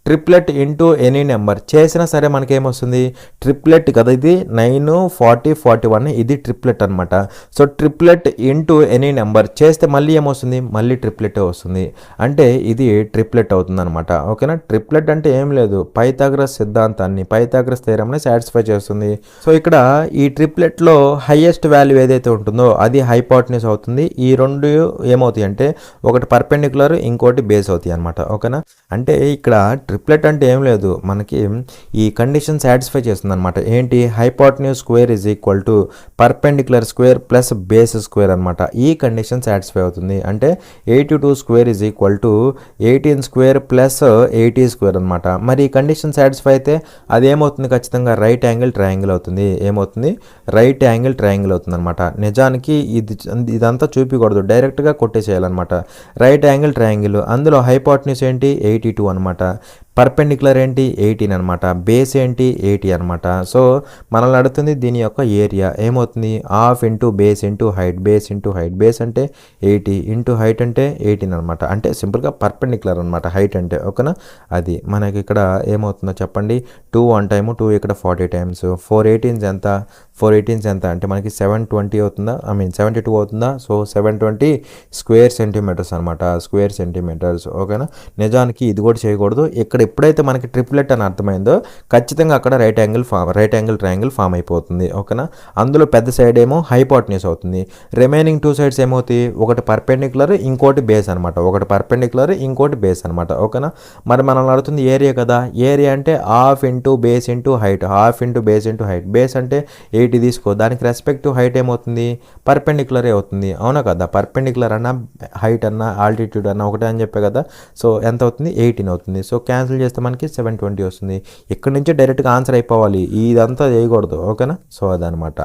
ట్రిప్లెట్ ఇంటూ ఎనీ నెంబర్ చేసినా సరే మనకేమొస్తుంది, ట్రిప్లెట్ కదా ఇది. 9, 40, 41 ఇది ట్రిప్లెట్ అనమాట. So triplet into any number చేస్తే మళ్ళీ ఏమొస్తుంది, మళ్ళీ ట్రిప్లెటే వస్తుంది. అంటే ఇది ట్రిప్లెట్ అవుతుంది అనమాట. ఓకేనా. ట్రిప్లెట్ అంటే ఏం లేదు, పైథాగరస్ సిద్ధాంతాన్ని, పైథాగరస్ థియరమ్ని సాటిస్ఫై చేస్తుంది. సో ఇక్కడ ఈ ట్రిప్లెట్లో హైయెస్ట్ వాల్యూ ఏదైతే ఉంటుందో అది హైపోటెన్యూస్ అవుతుంది. ఈ రెండు ఏమవుతాయి అంటే ఒకటి పర్పెండిక్యులర్, ఇంకోటి బేస్ అవుతాయి అనమాట. ఓకేనా. అంటే ఇక్కడ ట్రిప్లెట్ అంటే ఏం లేదు, మనకి ఈ కండిషన్ సాటిస్ఫై చేస్తుంది అనమాట. ఏంటి, hypotenuse square is equal to perpendicular square plus base square అనమాట. ఈ కండిషన్ సాటిస్ఫై అవుతుంది. అంటే 82 square is equal to 18 square plus 80 square అనమాట. మరి ఈ కండిషన్ సాటిస్ఫై అయితే అదేమవుతుంది, ఖచ్చితంగా రైట్ యాంగిల్ ట్రయాంగిల్ అవుతుంది. ఏమవుతుంది, రైట్ యాంగిల్ ట్రయాంగిల్ అవుతుంది అనమాట. నిజానికి ఇదంతా చూపించకూడదు, డైరెక్ట్గా కొట్టేసేయాలన్నమాట. రైట్ యాంగిల్ ట్రయాంగిల్, అందులో హైపోటెన్యూస్ ఏంటి 82 అనమాట, పర్పెండిక్యులర్ ఏంటి 18 అనమాట, బేస్ ఏంటి 80 అనమాట. సో మనల్ని అడుగుతుంది దీని యొక్క ఏరియా ఏమవుతుంది, half into base into height, base into height, base అంటే 80 ఇంటూ హైట్ అంటే 18 అనమాట. అంటే సింపుల్గా పర్పెండిక్యులర్ అనమాట హైట్ అంటే. ఓకేనా. అది మనకి ఇక్కడ ఏమవుతుందో చెప్పండి, 2 1 టైము 2 ఇక్కడ 40 టైమ్స్ 418 ఎంత, 418 ఎంత అంటే మనకి 720 అవుతుందా, 72 అవుతుందా. సో 720 స్క్వేర్ సెంటీమీటర్స్ అనమాట, స్క్వేర్ సెంటీమీటర్స్. ఓకేనా. నిజానికి ఇది కూడా చేయకూడదు. ఇక్కడ ఎప్పుడైతే మనకి ట్రిప్లెట్ అని అర్థమైందో ఖచ్చితంగా అక్కడ రైట్ యాంగిల్ ట్రయాంగిల్ ఫామ్ అయిపోతుంది. ఓకేనా. అందులో పెద్ద సైడ్ ఏమో హైపోటెన్యూస్ అవుతుంది, రిమైనింగ్ 2 సైడ్స్ ఏమవుతాయి, ఒకటి పర్పెండిక్యులర్ ఇంకోటి బేస్ అనమాట, ఒకటి పర్పెండిక్యులర్ ఇంకోటి బేస్ అనమాట. ఓకేనా. మరి మనం అడుగుతుంది ఏరియా కదా, ఏరియా అంటే half into base into height, half into base into height, base అంటే 80 తీసుకో, దానికి రెస్పెక్ట్ హైట్ ఏమవుతుంది, పర్పెండిక్యులరే అవుతుంది. అవునా కదా, పర్పెండిక్యులర్ అన్న హైట్ అన్న ఆల్టిట్యూడ్ అన్న ఒకటే అని చెప్పే కదా. సో ఎంత అవుతుంది, 18 అవుతుంది. సో క్యాన్సిల్ చేస్తే మనకి 720 వస్తుంది. ఇక్కడ నుంచి డైరెక్ట్గా ఆన్సర్ అయిపోవాలి, ఇదంతా చేయకూడదు. ఓకేనా. సో అదనమాట.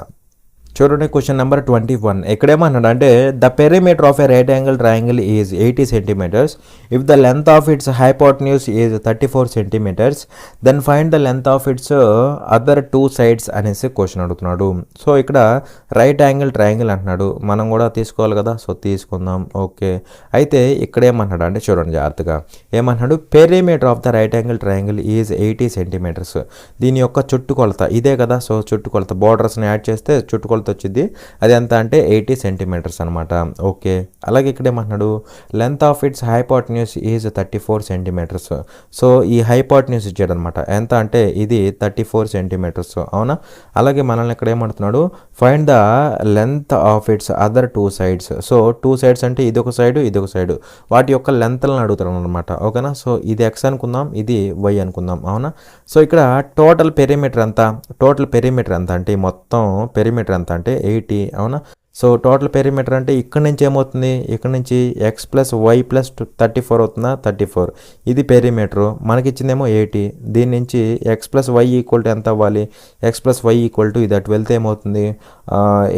చూడండి క్వశ్చన్ నెంబర్ 21. ఎక్కడేమన్నాడు అంటే the perimeter of a right angle triangle is 80 centimetres if the length of its hypotenuse is 34 centimetres then find the length of its other 2 sides అనేసి క్వశ్చన్ అడుగుతున్నాడు. సో ఇక్కడ రైట్ యాంగిల్ ట్రయాంగిల్ అంటున్నాడు, మనం కూడా తీసుకోవాలి కదా. సో తీసుకుందాం. Okay. అయితే ఇక్కడ ఏమన్నాడు అంటే చూడండి జాగ్రత్తగా, ఏమన్నాడు, perimeter of the right angle triangle is 80 centimetres. దీని యొక్క చుట్టుకొలత ఇదే కదా. సో చుట్టుకొలత బోర్డర్స్ని యాడ్ చేస్తే చుట్టుకొలత వచ్చింది, అది ఎంత అంటే 80 సెంటీమీటర్స్ అనమాట. ఓకే. అలాగే ఇక్కడ ఏమంటున్నాడు, length of its hypotenuse is 34 centimetres. So ఈ హైపోటెన్యూస్ ఇచ్చాడు అనమాట, ఎంత అంటే ఇది 34 సెంటీమీటర్స్. అవునా. అలాగే మనల్ని ఇక్కడ ఏమంటున్నాడు, find the length of its other 2 sides. So 2 sides అంటే ఇదొక సైడు ఇదొక సైడు, వాటి యొక్క లెంత్లను అడుగుతున్నాడు అనమాట. ఓకేనా. సో ఇది ఎక్స్ అనుకుందాం, ఇది వై అనుకుందాం. అవునా. సో ఇక్కడ టోటల్ పెరిమీటర్ ఎంత, టోటల్ పెరిమీటర్ ఎంత అంటే మొత్తం పెరిమీటర్ ఎంత అంటే 80. అవునా. సో టోటల్ పెరిమీటర్ అంటే ఇక్కడ నుంచి ఏమవుతుంది, ఇక్కడ నుంచి ఎక్స్ ప్లస్ వై ప్లస్ 34 అవుతుందా, 34. ఇది పెరిమీటరు, మనకి ఇచ్చిందేమో 80. దీని నుంచి X plus Y equal to ఎంత అవ్వాలి, X plus Y equal to ఇది అటు వెళ్తే ఏమవుతుంది,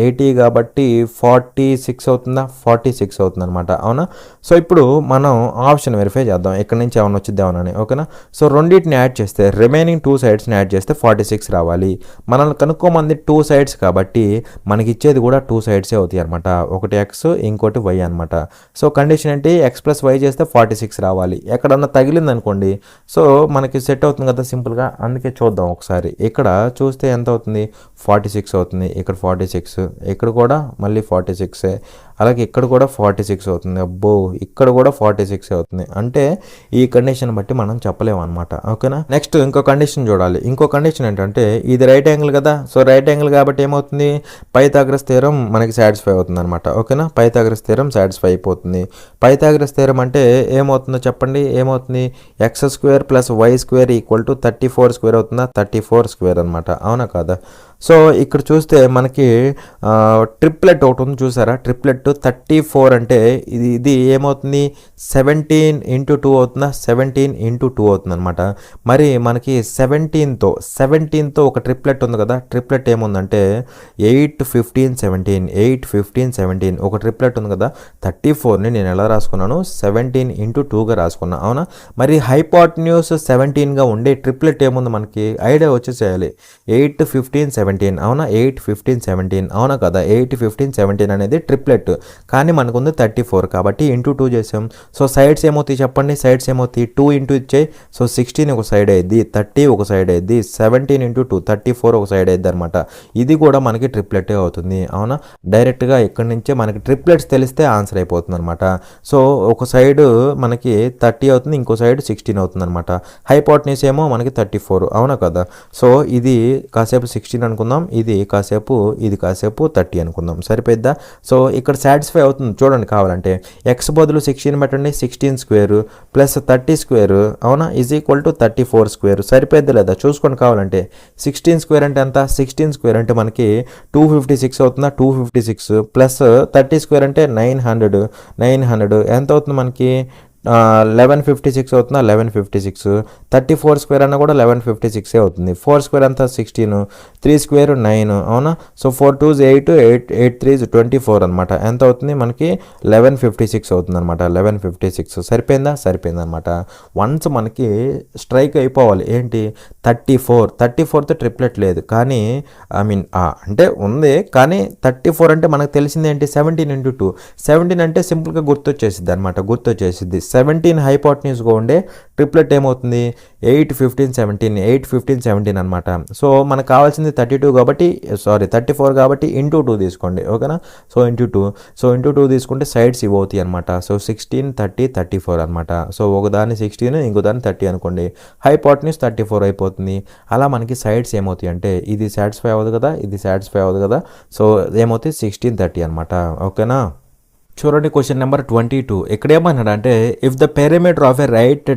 80 కాబట్టి 46 అవుతుందా, 46 అవుతుంది అనమాట. అవునా. సో ఇప్పుడు మనం ఆప్షన్ వెరిఫై చేద్దాం, ఇక్కడ నుంచి ఏమైనా వచ్చిద్దామని. ఓకేనా. సో రెండింటిని యాడ్ చేస్తే రిమైనింగ్ 2 సైడ్స్ని యాడ్ చేస్తే 46 రావాలి. మనల్ని కనుక్కోమంది 2 సైడ్స్ కాబట్టి మనకి ఇచ్చేది కూడా 2 సైడ్స్ అవుతాయి అనమాట, ఒకటి ఎక్స్ ఇంకోటి వై అనమాట. సో కండిషన్ ఏంటి, ఎక్స్ ప్లస్ వై చేస్తే 46 రావాలి. ఎక్కడన్నా తగిలింది అనుకోండి, సో మనకి సెట్ అవుతుంది కదా సింపుల్గా. అందుకే చూద్దాం ఒకసారి, ఇక్కడ చూస్తే ఎంత అవుతుంది, 46 అవుతుంది. ఇక్కడ 46, ఇక్కడ కూడా మళ్ళీ 46, అలాగే ఇక్కడ కూడా 46 అవుతుంది. అబ్బో, ఇక్కడ కూడా 46 అవుతుంది. అంటే ఈ కండిషన్ బట్టి మనం చెప్పలేము అనమాట. ఓకేనా. నెక్స్ట్ ఇంకో కండిషన్ చూడాలి. ఇంకో కండిషన్ ఏంటంటే ఇది రైట్ యాంగిల్ కదా. సో రైట్ యాంగిల్ కాబట్టి ఏమవుతుంది, పైథాగరస్ థియరం మనకి సాటిస్ఫై అవుతుంది అనమాట. ఓకేనా. పైథాగరస్ థియరం సాటిస్ఫై అయిపోతుంది. పైథాగరస్ థియరం అంటే ఏమవుతుందో చెప్పండి, ఏమవుతుంది, X square plus Y square equal to 34 square అవుతుందా, 34 స్క్వేర్ అనమాట. అవునా కాదా. సో ఇక్కడ చూస్తే మనకి ట్రిప్లెట్ ఒకటి ఉంది చూసారా, ట్రిప్లెట్ 34 అంటే ఇది ఏమవుతుంది 17 ఇంటూ 2 అవుతుందా 17 ఇంటూ 2 అవుతుంది అనమాట. మరి మనకి 17తో ఒక ట్రిప్లెట్ ఉంది కదా, ట్రిప్లెట్ ఏముందంటే 8 15 17 8 15 17 ఒక ట్రిప్లెట్ ఉంది కదా. 34ని నేను ఎలా రాసుకున్నాను 17 ఇంటూ 2గా రాసుకున్నా అవునా. మరి హైపోటెన్యూస్ 17గా ఉండే ట్రిప్లెట్ ఏముంది మనకి ఐడియా వచ్చేసేయాలి. 8 15 17 అవునా, 8 15 17 అవునా కదా. 8 15 17 అనేది ట్రిప్లెట్, కానీ మనకుంది 34 కాబట్టి ఇంటూ 2 చేసాం. సో సైడ్స్ ఏమవుతాయి చెప్పండి, సైడ్స్ ఏమవుతాయి 2 ఇంటూ ఇచ్చాయి. సో 16 ఒక సైడ్ అయ్యిద్ది, 30 ఒక సైడ్ అయ్యిద్ది, 17 ఇంటూ 2 34 ఒక సైడ్ అయ్యిద్ది అనమాట. ఇది కూడా మనకి ట్రిప్లెట్ అవుతుంది అవునా. డైరెక్ట్గా ఇక్కడి నుంచే మనకి ట్రిప్లెట్స్ తెలిస్తే ఆన్సర్ అయిపోతుంది అనమాట. సో ఒక సైడ్ మనకి 30 అవుతుంది, ఇంకో సైడ్ 16 అవుతుంది అనమాట. హైపోటెన్యూస్ ఏమో మనకి 34 అవునా కదా. సో ఇది కాసేపు 16 అనుకుందాం, ఇది కాసేపు 30 అనుకుందాం, సరిపోద్దా. సో ఇక్కడ సాటిస్ఫై అవుతుంది చూడండి. కావాలంటే ఎక్స్ బదులు 16 పెట్టండి, 16 స్క్వేర్ ప్లస్ 30 స్క్వేర్ అవునా ఈజ్ ఈక్వల్ టు 34 స్క్వేర్, సరిపోద్ది లేదా చూసుకోండి. కావాలంటే 16 స్క్వేర్ అంటే ఎంత, 16 స్క్వేర్ అంటే మనకి 256 అవుతుందా, 256 ప్లస్ 30 స్క్వేర్ అంటే 900 ఎంత అవుతుంది మనకి 1156 అవుతుందా, 1156 34 స్క్వేర్ అన్న కూడా 1156 అవుతుంది. 4 స్క్వేర్ అంతా 16, 3 స్క్వేర్ 9 అవునా. సో 4 2 8 8 3 24 అనమాట. ఎంత అవుతుంది మనకి 1156 అవుతుంది అనమాట. 1156 సరిపోయింది అనమాట. వన్స్ మనకి స్ట్రైక్ అయిపోవాలి ఏంటి 34తో ట్రిప్లెట్ లేదు, కానీ అంటే ఉంది, కానీ 34 అంటే మనకు తెలిసింది ఏంటి 17 ఇంటూ 2. 17 అంటే సింపుల్గా గుర్తొచ్చేసిద్ది అనమాట, 17 హైపోటెన్యూస్గా ఉండే ట్రిప్లెట్ ఏమవుతుంది 8 15 17 అనమాట. సో మనకు కావాల్సింది 34 కాబట్టి ఇంటూ 2 తీసుకోండి ఓకేనా. సో ఇంటూ 2 తీసుకుంటే సైడ్స్ ఇవి అవుతాయి అనమాట. సో 16 30 34 అనమాట. సో ఒకదాన్ని 16 ఇంకోదాన్ని 30 అనుకోండి, హైపోటెన్యూస్ 34 అయిపోతుంది. అలా మనకి సైడ్స్ ఏమవుతాయి అంటే ఇది సాటిస్ఫై అవ్వదు కదా, సో ఏమవుతాయి 16 30 అనమాట ఓకేనా. చూడండి క్వశ్చన్ నెంబర్ 22. ఇక్కడ ఏమన్నాడు అంటే if the perimeter of a right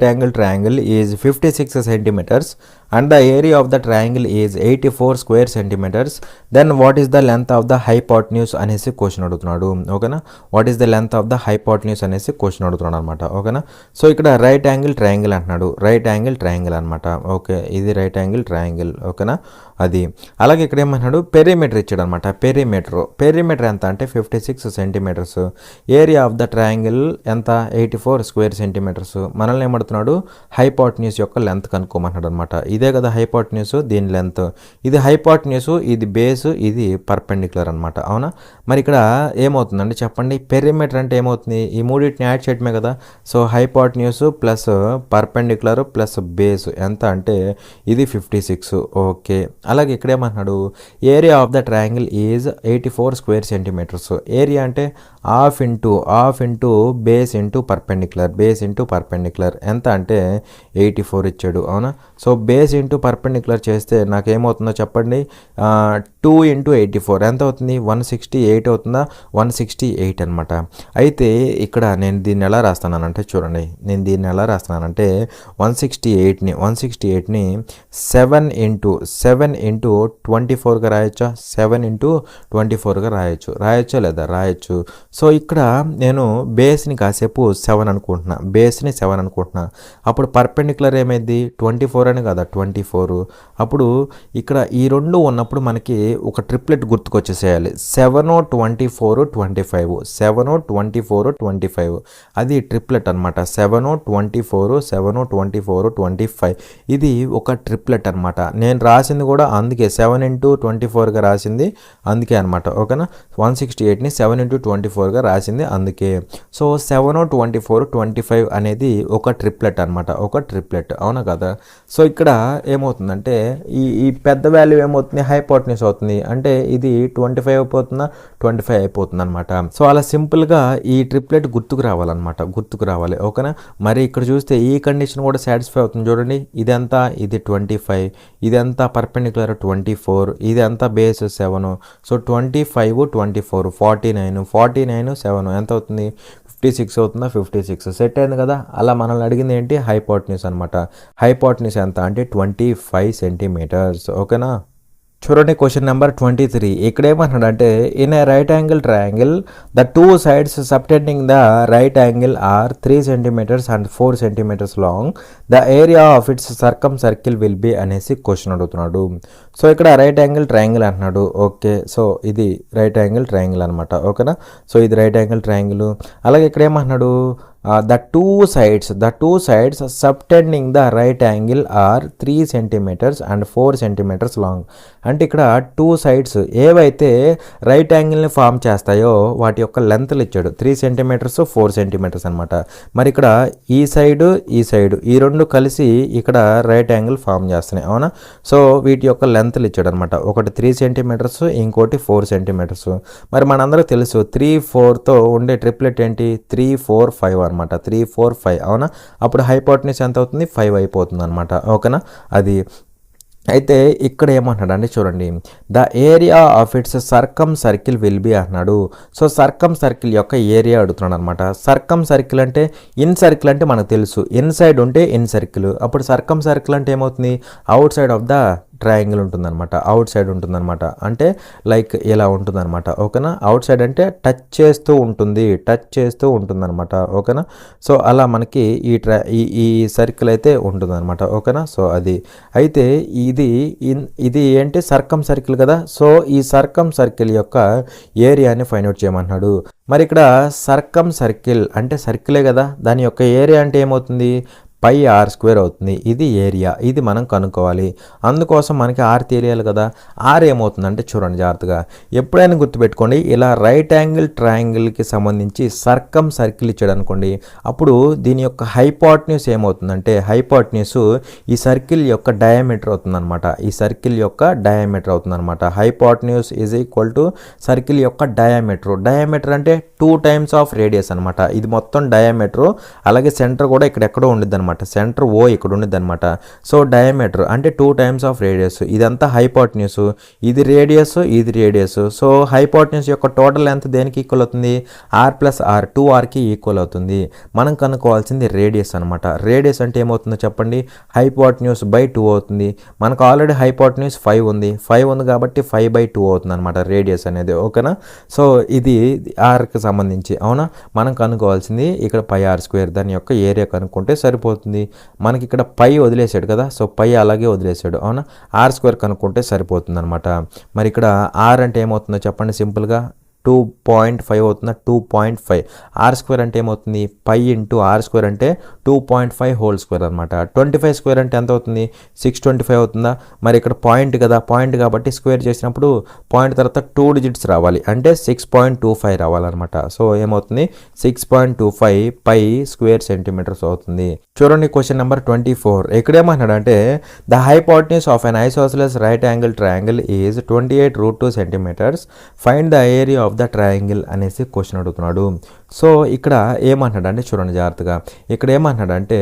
angle triangle is 56 centimetres and the area of the triangle is 84 square centimetres then what is the length of the hypotenuse అనేసి క్వశ్చన్ అడుగుతున్నాడు ఓకేనా. What is the length of the hypotenuse అనేసి question అడుగుతున్నాడు అనమాట ఓకేనా. So ఇక్కడ right angle triangle అంటున్నాడు, right angle triangle అనమాట. ఓకే ఇది రైట్ యాంగిల్ ట్రయాంగిల్ ఓకేనా. అది అలాగే ఇక్కడ ఏమన్నాడు పెరిమీటర్ ఇచ్చాడు అనమాట. పెరిమీటర్ ఎంత అంటే 56 centimetres, area of the triangle ఎంత 84 స్క్వేర్ సెంటీమీటర్స్. మనల్ని ఏమడుతున్నాడు హైపోటెన్యూస్ యొక్క లెంత్ కనుక్కోమంటున్నాడు అనమాట. ఇదే కదా హైపోటెన్యూస్, దీని లెంత్, ఇది హైపోటెన్యూస్, ఇది బేస్, ఇది పర్పెండిక్యులర్ అనమాట అవునా. మరి ఇక్కడ ఏమవుతుందండి చెప్పండి, పెరిమీటర్ అంటే ఏమవుతుంది ఈ మూడింటిని యాడ్ చేయడమే కదా. So hypotenuse plus perpendicular plus base ఎంత అంటే ఇది 56 ఓకే. అలాగే ఇక్కడ ఏమంటున్నాడు area of the triangle is 84 square centimetres. Area అంటే half into base into perpendicular ఎంత అంటే 84 ఇచ్చాడు అవునా. సో బేస్ ఇంటూ పర్పెండిక్యులర్ చేస్తే నాకేమవుతుందో చెప్పండి 2 ఇంటూ 84 ఎంత అవుతుంది 168 అవుతుందా, 168 అనమాట. అయితే ఇక్కడ నేను దీన్ని ఎలా రాస్తున్నానంటే చూడండి, నేను దీన్ని ఎలా రాస్తున్నానంటే 168ని 7 ఇంటూ 24గా రాయొచ్చా, 7 ఇంటూ 24గా రాయొచ్చా లేదా రాయొచ్చు. సో ఇక్కడ నేను బేస్ని కాసేపు 7 అనుకుంటున్నా, అప్పుడు పర్పెండిక్యులర్ ఏమైంది 24 అని కదా 24. అప్పుడు ఇక్కడ ఈ రెండు ఉన్నప్పుడు మనకి ఒక ట్రిప్లెట్ గుర్తుకొచ్చేసేయాలి 7 24 25 అది ట్రిప్లెట్ అనమాట. 7 24 25 ఇది ఒక ట్రిప్లెట్ అనమాట. నేను రాసింది కూడా అందుకే 7 ఇంటూ 24గా రాసింది అందుకే అనమాట ఓకేనా. 168ని 7 ఇంటూ 24గా రాసింది అందుకే. సో 7 24 25 అనేది ఒక ట్రిప్లెట్ అనమాట, ఒక ట్రిప్లెట్ అవునా కదా. సో ఇక్కడ ఏమవుతుందంటే ఈ పెద్ద వాల్యూ ఏమవుతుంది హైపోటెన్యూస్ అవుతుంది, అంటే ఇది 25 అయిపోతుందా 25 అయిపోతుంది అనమాట. సో అలా సింపుల్గా ఈ ట్రిప్లెట్ గుర్తుకు రావాలి ఓకేనా. మరి ఇక్కడ చూస్తే ఈ కండిషన్ కూడా సాటిస్ఫై అవుతుంది చూడండి. ఇదంతా ఇది 25, ఇదంతా పర్పెండిక్యులర్ 24, ఇదంతా బేస్ 7. సో 25 24 49 7 ఎంత అవుతుంది 56 అవుతుందా, 56 సెట్ అయింది కదా. అలా మనల్ని అడిగింది ఏంటి హైపోటెన్యూస్ అనమాట. హైపోటెన్యూస్ ఎంత అంటే 25 సెంటీమీటర్స్ ఓకేనా. చూడండి క్వశ్చన్ నెంబర్ 23. ఇక్కడ ఏమంటున్నాడంటే in a right angle triangle the two sides subtending the right angle are 3 centimetres and 4 centimetres long the area of its circumcircle will be అనేసి క్వశ్చన్ అడుగుతున్నాడు. So ఇక్కడ right angle triangle అంటున్నాడు. Okay, so ఇది right angle triangle అనమాట. ఓకేనా, so ఇది right angle triangle. అలాగే ఇక్కడ ఏమంటున్నాడు the two sides subtending the right angle are 3 centimeters and 4 centimeters long. అంటే ఇక్కడ టూ సైడ్స్ ఏవైతే రైట్ యాంగిల్ని ఫామ్ చేస్తాయో వాటి యొక్క లెంత్లు ఇచ్చాడు 3 సెంటీమీటర్స్ 4 సెంటీమీటర్స్ అనమాట. మరి ఇక్కడ ఈ సైడు ఈ రెండు కలిసి ఇక్కడ రైట్ యాంగిల్ ఫామ్ చేస్తున్నాయి, అవునా. సో వీటి యొక్క లెంత్లు ఇచ్చాడు అనమాట. ఒకటి 3 సెంటీమీటర్స్, ఇంకోటి 4 సెంటీమీటర్స్. మరి మనందరికీ తెలుసు 3, 4తో ఉండే ట్రిప్లెట్ ఏంటి 3, 4, 5 అనమాట. 3, 4, 5 అవునా. అప్పుడు హైపోటెన్యూస్ ఎంత అవుతుంది 5 అయిపోతుంది అనమాట. ఓకేనా, అది అయితే ఇక్కడ ఏమంటున్నాడు అంటే చూడండి the area of its circumcircle will be అంటున్నాడు. సో సర్కమ్ సర్కిల్ యొక్క ఏరియా అడుగుతున్నాడు అనమాట. సర్కమ్ సర్కిల్ అంటే ఇన్ సర్కిల్ అంటే మనకు తెలుసు, ఇన్ సైడ్ ఉంటే ఇన్ సర్కిల్. అప్పుడు సర్కమ్ సర్కిల్ అంటే ఏమవుతుంది outside of the triangle ఉంటుందన్నమాట, అవుట్ సైడ్ ఉంటుందన్నమాట. అంటే లైక్ ఇలా ఉంటుందన్నమాట. ఓకేనా, అవుట్ సైడ్ అంటే టచ్ చేస్తూ ఉంటుందన్నమాట. ఓకేనా, సో అలా మనకి ఈ సర్కిల్ అయితే ఉంటుందన్నమాట. ఓకేనా, సో అది అయితే ఇది ఏంటి సర్కమ్ సర్కిల్ కదా. సో ఈ సర్కమ్ సర్కిల్ యొక్క ఏరియాని ఫైండ్ అవుట్ చేయమంటున్నాడు. మరి ఇక్కడ సర్కమ్ సర్కిల్ అంటే సర్కిలే కదా, దాని యొక్క ఏరియా అంటే ఏమవుతుంది πr² అవుతుంది. ఇది ఏరియా, ఇది మనం కనుక్కోవాలి. అందుకోసం మనకి ఆర్ తెలియాలి కదా. ఆర్ ఏమవుతుందంటే చూడండి జాగ్రత్తగా, ఎప్పుడైనా గుర్తుపెట్టుకోండి, ఇలా రైట్ యాంగిల్ ట్రయాంగిల్కి సంబంధించి సర్కమ్ సర్కిల్ ఇచ్చాడు అనుకోండి, అప్పుడు దీని యొక్క హైపోటెన్యూస్ ఏమవుతుందంటే హైపోటెన్యూస్ ఈ సర్కిల్ యొక్క డయామీటర్ అవుతుందన్నమాట. ఈ సర్కిల్ యొక్క డయామీటర్ అవుతుందన్నమాట. Hypotenuse is equal to circle యొక్క డయామీటర్ అంటే 2 టైమ్స్ ఆఫ్ రేడియస్ అనమాట. ఇది మొత్తం డయామీటర్. అలాగే సెంటర్ కూడా ఇక్కడెక్కడో ఉండిద్ది అనమాట. సెంటర్ ఓ ఇక్కడ ఉండిద్ది అనమాట. సో డయామీటర్ అంటే 2 టైమ్స్ ఆఫ్ రేడియస్. ఇదంతా హైపోటెన్యూస్, ఇది రేడియస్. సో హైపోటెన్యూస్ యొక్క టోటల్ లెంత్ దేనికి ఈక్వల్ అవుతుంది r+r 2rకి ఈక్వల్ అవుతుంది. మనం కనుక్కోవాల్సింది రేడియస్ అనమాట. రేడియస్ అంటే ఏమవుతుందో చెప్పండి, హైపోటెన్యూస్ బై 2 అవుతుంది. మనకు ఆల్రెడీ హైపోటెన్యూస్ 5 ఉంది కాబట్టి 5/2 అవుతుంది అనమాట రేడియస్ అనేది. ఓకేనా, సో ఇది ఆర్కి సంబంధించి, అవునా. మనం కనుక్కోవాల్సింది ఇక్కడ πr², దాని యొక్క ఏరియా కనుక్కుంటే సరిపోతుంది. మనకి ఇక్కడ పై వదిలేసాడు కదా, సో పై అలాగే వదిలేసాడు, అవునా. r² కనుక్కుంటే సరిపోతుంది అనమాట. మరి ఇక్కడ ఆర్ అంటే ఏమవుతుందో చెప్పండి సింపుల్గా 2.5 అవుతుందా 2.5. r² అంటే ఏమవుతుంది π ఇంటూ r² అంటే 2.5 హోల్ స్క్వేర్ అనమాట. 25² అంటే ఎంత అవుతుంది 625 అవుతుందా. మరి ఇక్కడ పాయింట్ కదా, పాయింట్ కాబట్టి స్క్వేర్ చేసినప్పుడు పాయింట్ తర్వాత 2 డిజిట్స్ రావాలి, అంటే 6.25 రావాలన్నమాట. సో ఏమవుతుంది 6.25 π² సెంటీమీటర్స్ అవుతుంది. చూడండి క్వశ్చన్ నెంబర్ 24. ఇక్కడ ఏమన్నాడంటే the hypotenuse of an isosceles right angle triangle is 28√2 centimetres. Find the area of the triangle అనేసి క్వశ్చన్ అడుగుతున్నాడు. సో ఇక్కడ ఏమంటున్నాడు అంటే చూడండి జాగ్రత్తగా, ఇక్కడ ఏమంటున్నాడంటే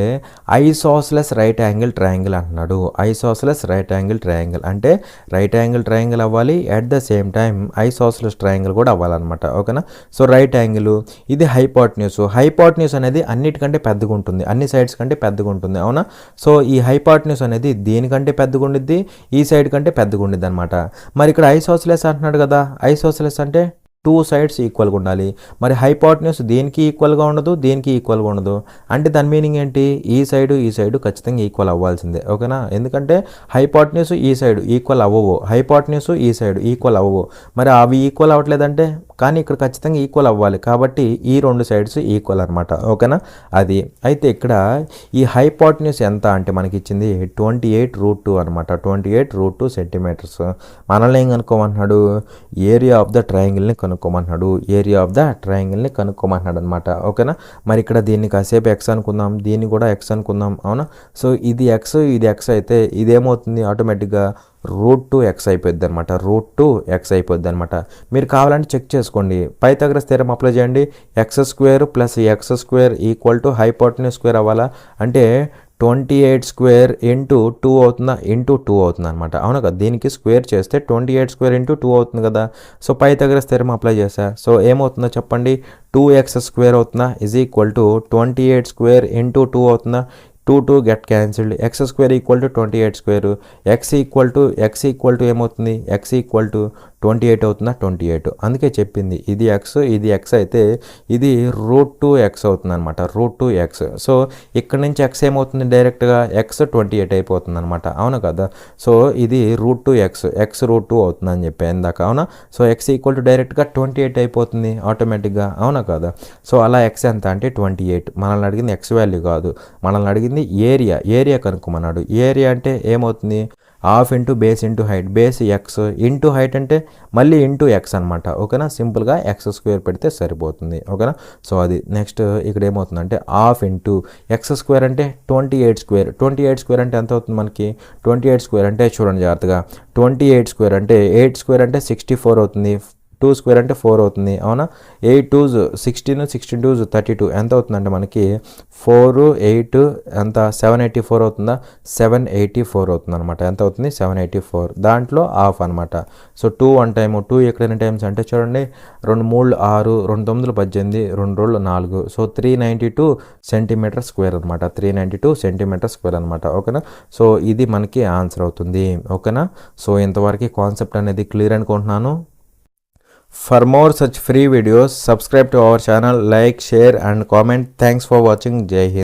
ఐసోసెలస్ రైట్ యాంగిల్ ట్రయాంగిల్ అంటున్నాడు. ఐసోసెలస్ రైట్ యాంగిల్ ట్రయాంగిల్ అంటే రైట్ యాంగిల్ ట్రయాంగిల్ అవ్వాలి, at the same time isosceles triangle కూడా అవ్వాలన్నమాట. ఓకేనా, సో రైట్ యాంగిల్, ఇది హైపోటెన్యూస్ అనేది అన్నిటికంటే పెద్దగా ఉంటుంది, అన్ని సైడ్స్ కంటే పెద్దగా ఉంటుంది, అవునా. సో ఈ హైపోటెన్యూస్ అనేది దీనికంటే పెద్దగా ఉండిద్ది, ఈ సైడ్ కంటే పెద్దగా ఉండిద్ది అనమాట. మరి ఇక్కడ ఐసోసెలస్ అంటున్నాడు కదా, ఐసోసెలస్ అంటే 2 సైడ్స్ ఈక్వల్గా ఉండాలి. మరి హైపోటెన్యూస్ దీనికి ఈక్వల్గా ఉండదు, దీనికి ఈక్వల్గా ఉండదు. అంటే దాని మీనింగ్ ఏంటి, ఈ సైడు ఖచ్చితంగా ఈక్వల్ అవ్వాల్సిందే. ఓకేనా, ఎందుకంటే హైపోటెన్యూస్ ఈ సైడ్ ఈక్వల్ అవ్వవు, హైపోటెన్యూస్ ఈ సైడ్ ఈక్వల్ అవ్వవు. మరి అవి ఈక్వల్ అవ్వట్లేదంటే, కానీ ఇక్కడ ఖచ్చితంగా ఈక్వల్ అవ్వాలి కాబట్టి ఈ 2 సైడ్స్ ఈక్వల్ అనమాట. ఓకేనా, అది అయితే ఇక్కడ ఈ హైపోటెన్యూస్ ఎంత అంటే మనకి ఇచ్చింది 28√2 అనమాట. 28√2 సెంటీమీటర్స్. మనల్ని ఏం కనుక్కోమంటున్నాడు, ఏరియా ఆఫ్ ద ట్రయాంగిల్ని కనుక్కోమంటున్నాడు అనమాట. ఓకేనా, మరి ఇక్కడ దీన్ని కాసేపు ఎక్స్ అనుకుందాం, దీన్ని కూడా ఎక్స్ అనుకుందాం, అవునా. సో ఇది ఎక్స్ అయితే ఇదేమవుతుంది ఆటోమేటిక్గా √2x అయిపోద్ది అనమాట. √2x అయిపోద్ది అనమాట. మీరు కావాలంటే చెక్ చేసుకోండి, పైథాగరస్ థియరం అప్లై చేయండి. x² + x² equal to hypotenuse square అవ్వాలా, అంటే 28² ఇంటూ 2 అవుతుందా, ఇంటూ 2 అవుతుంది అనమాట, అవునా కదా. దీనికి స్క్వేర్ చేస్తే 28² ఇంటూ 2 అవుతుంది కదా. సో పైథాగరస్ థియరం అప్లై చేసా. సో ఏమవుతుందో చెప్పండి, 2x² అవుతుందా ఈజ్ ఈక్వల్ టు 28² ఇంటూ 2 అవుతుందా. 2 get cancelled, X square equal to 28 square, X equal to ఏమవుతుంది, ఎక్స్ ఈక్వల్ టు 28 అవుతుందా, 28. అందుకే చెప్పింది ఇది ఎక్స్ అయితే ఇది √2x అవుతుంది అనమాట, √2x. సో ఇక్కడ నుంచి ఎక్స్ ఏమవుతుంది, డైరెక్ట్గా ఎక్స్ 28 అయిపోతుంది అనమాట, అవునా కదా. సో ఇది √2x, ఎక్స్ √2 అవుతుంది అని చెప్పి ఇందాక, అవునా. సో ఎక్స్ ఈక్వల్ టు డైరెక్ట్గా 28 అయిపోతుంది ఆటోమేటిక్గా, అవునా కదా. సో అలా ఎక్స్ ఎంత అంటే 28. మనల్ని అడిగింది ఎక్స్ వాల్యూ కాదు, మనల్ని అడిగింది ఏరియా కనుక్కోమన్నాడు. ఏరియా అంటే ఏమవుతుంది, half into base into height, base X into height అంటే మళ్ళీ ఇంటూ ఎక్స్ అనమాట, ఓకేనా. సింపుల్గా ఎక్స్ స్క్వేర్ పెడితే సరిపోతుంది, ఓకేనా. సో అది నెక్స్ట్ ఇక్కడ ఏమవుతుందంటే హాఫ్ ఇంటూ ఎక్స్ స్క్వేర్ అంటే 28 స్క్వేర్, 28 స్క్వేర్ అంటే ఎంత అవుతుంది మనకి, 28 స్క్వేర్ అంటే చూడండి జాగ్రత్తగా, 28 స్క్వేర్ అంటే 8 స్క్వేర్ అంటే 64 అవుతుంది, 2 స్క్వేర్ అంటే 4 అవుతుంది, అవునా. 8 2s 16, 16 2s 32 ఎంత అవుతుందంటే మనకి 4 8 ఎంత 784 అవుతుందా, 784 అవుతుంది అనమాట. ఎంత అవుతుంది, 784. దాంట్లో హాఫ్ అనమాట. సో 2 1 టైము, 2 ఎక్కడైనా టైమ్స్ అంటే చూడండి, 2 3 6, 2 9 18, 2 2 4. సో 392 సెంటీమీటర్ స్క్వేర్ అనమాట, 392 సెంటీమీటర్ స్క్వేర్ అనమాట, ఓకేనా. సో ఇది మనకి ఆన్సర్ అవుతుంది, ఓకేనా. సో ఇంతవరకు కాన్సెప్ట్ అనేది క్లియర్ అనుకుంటున్నాను. For more such free videos, subscribe to our channel, like, share and comment. Thanks for watching. Jai Hind.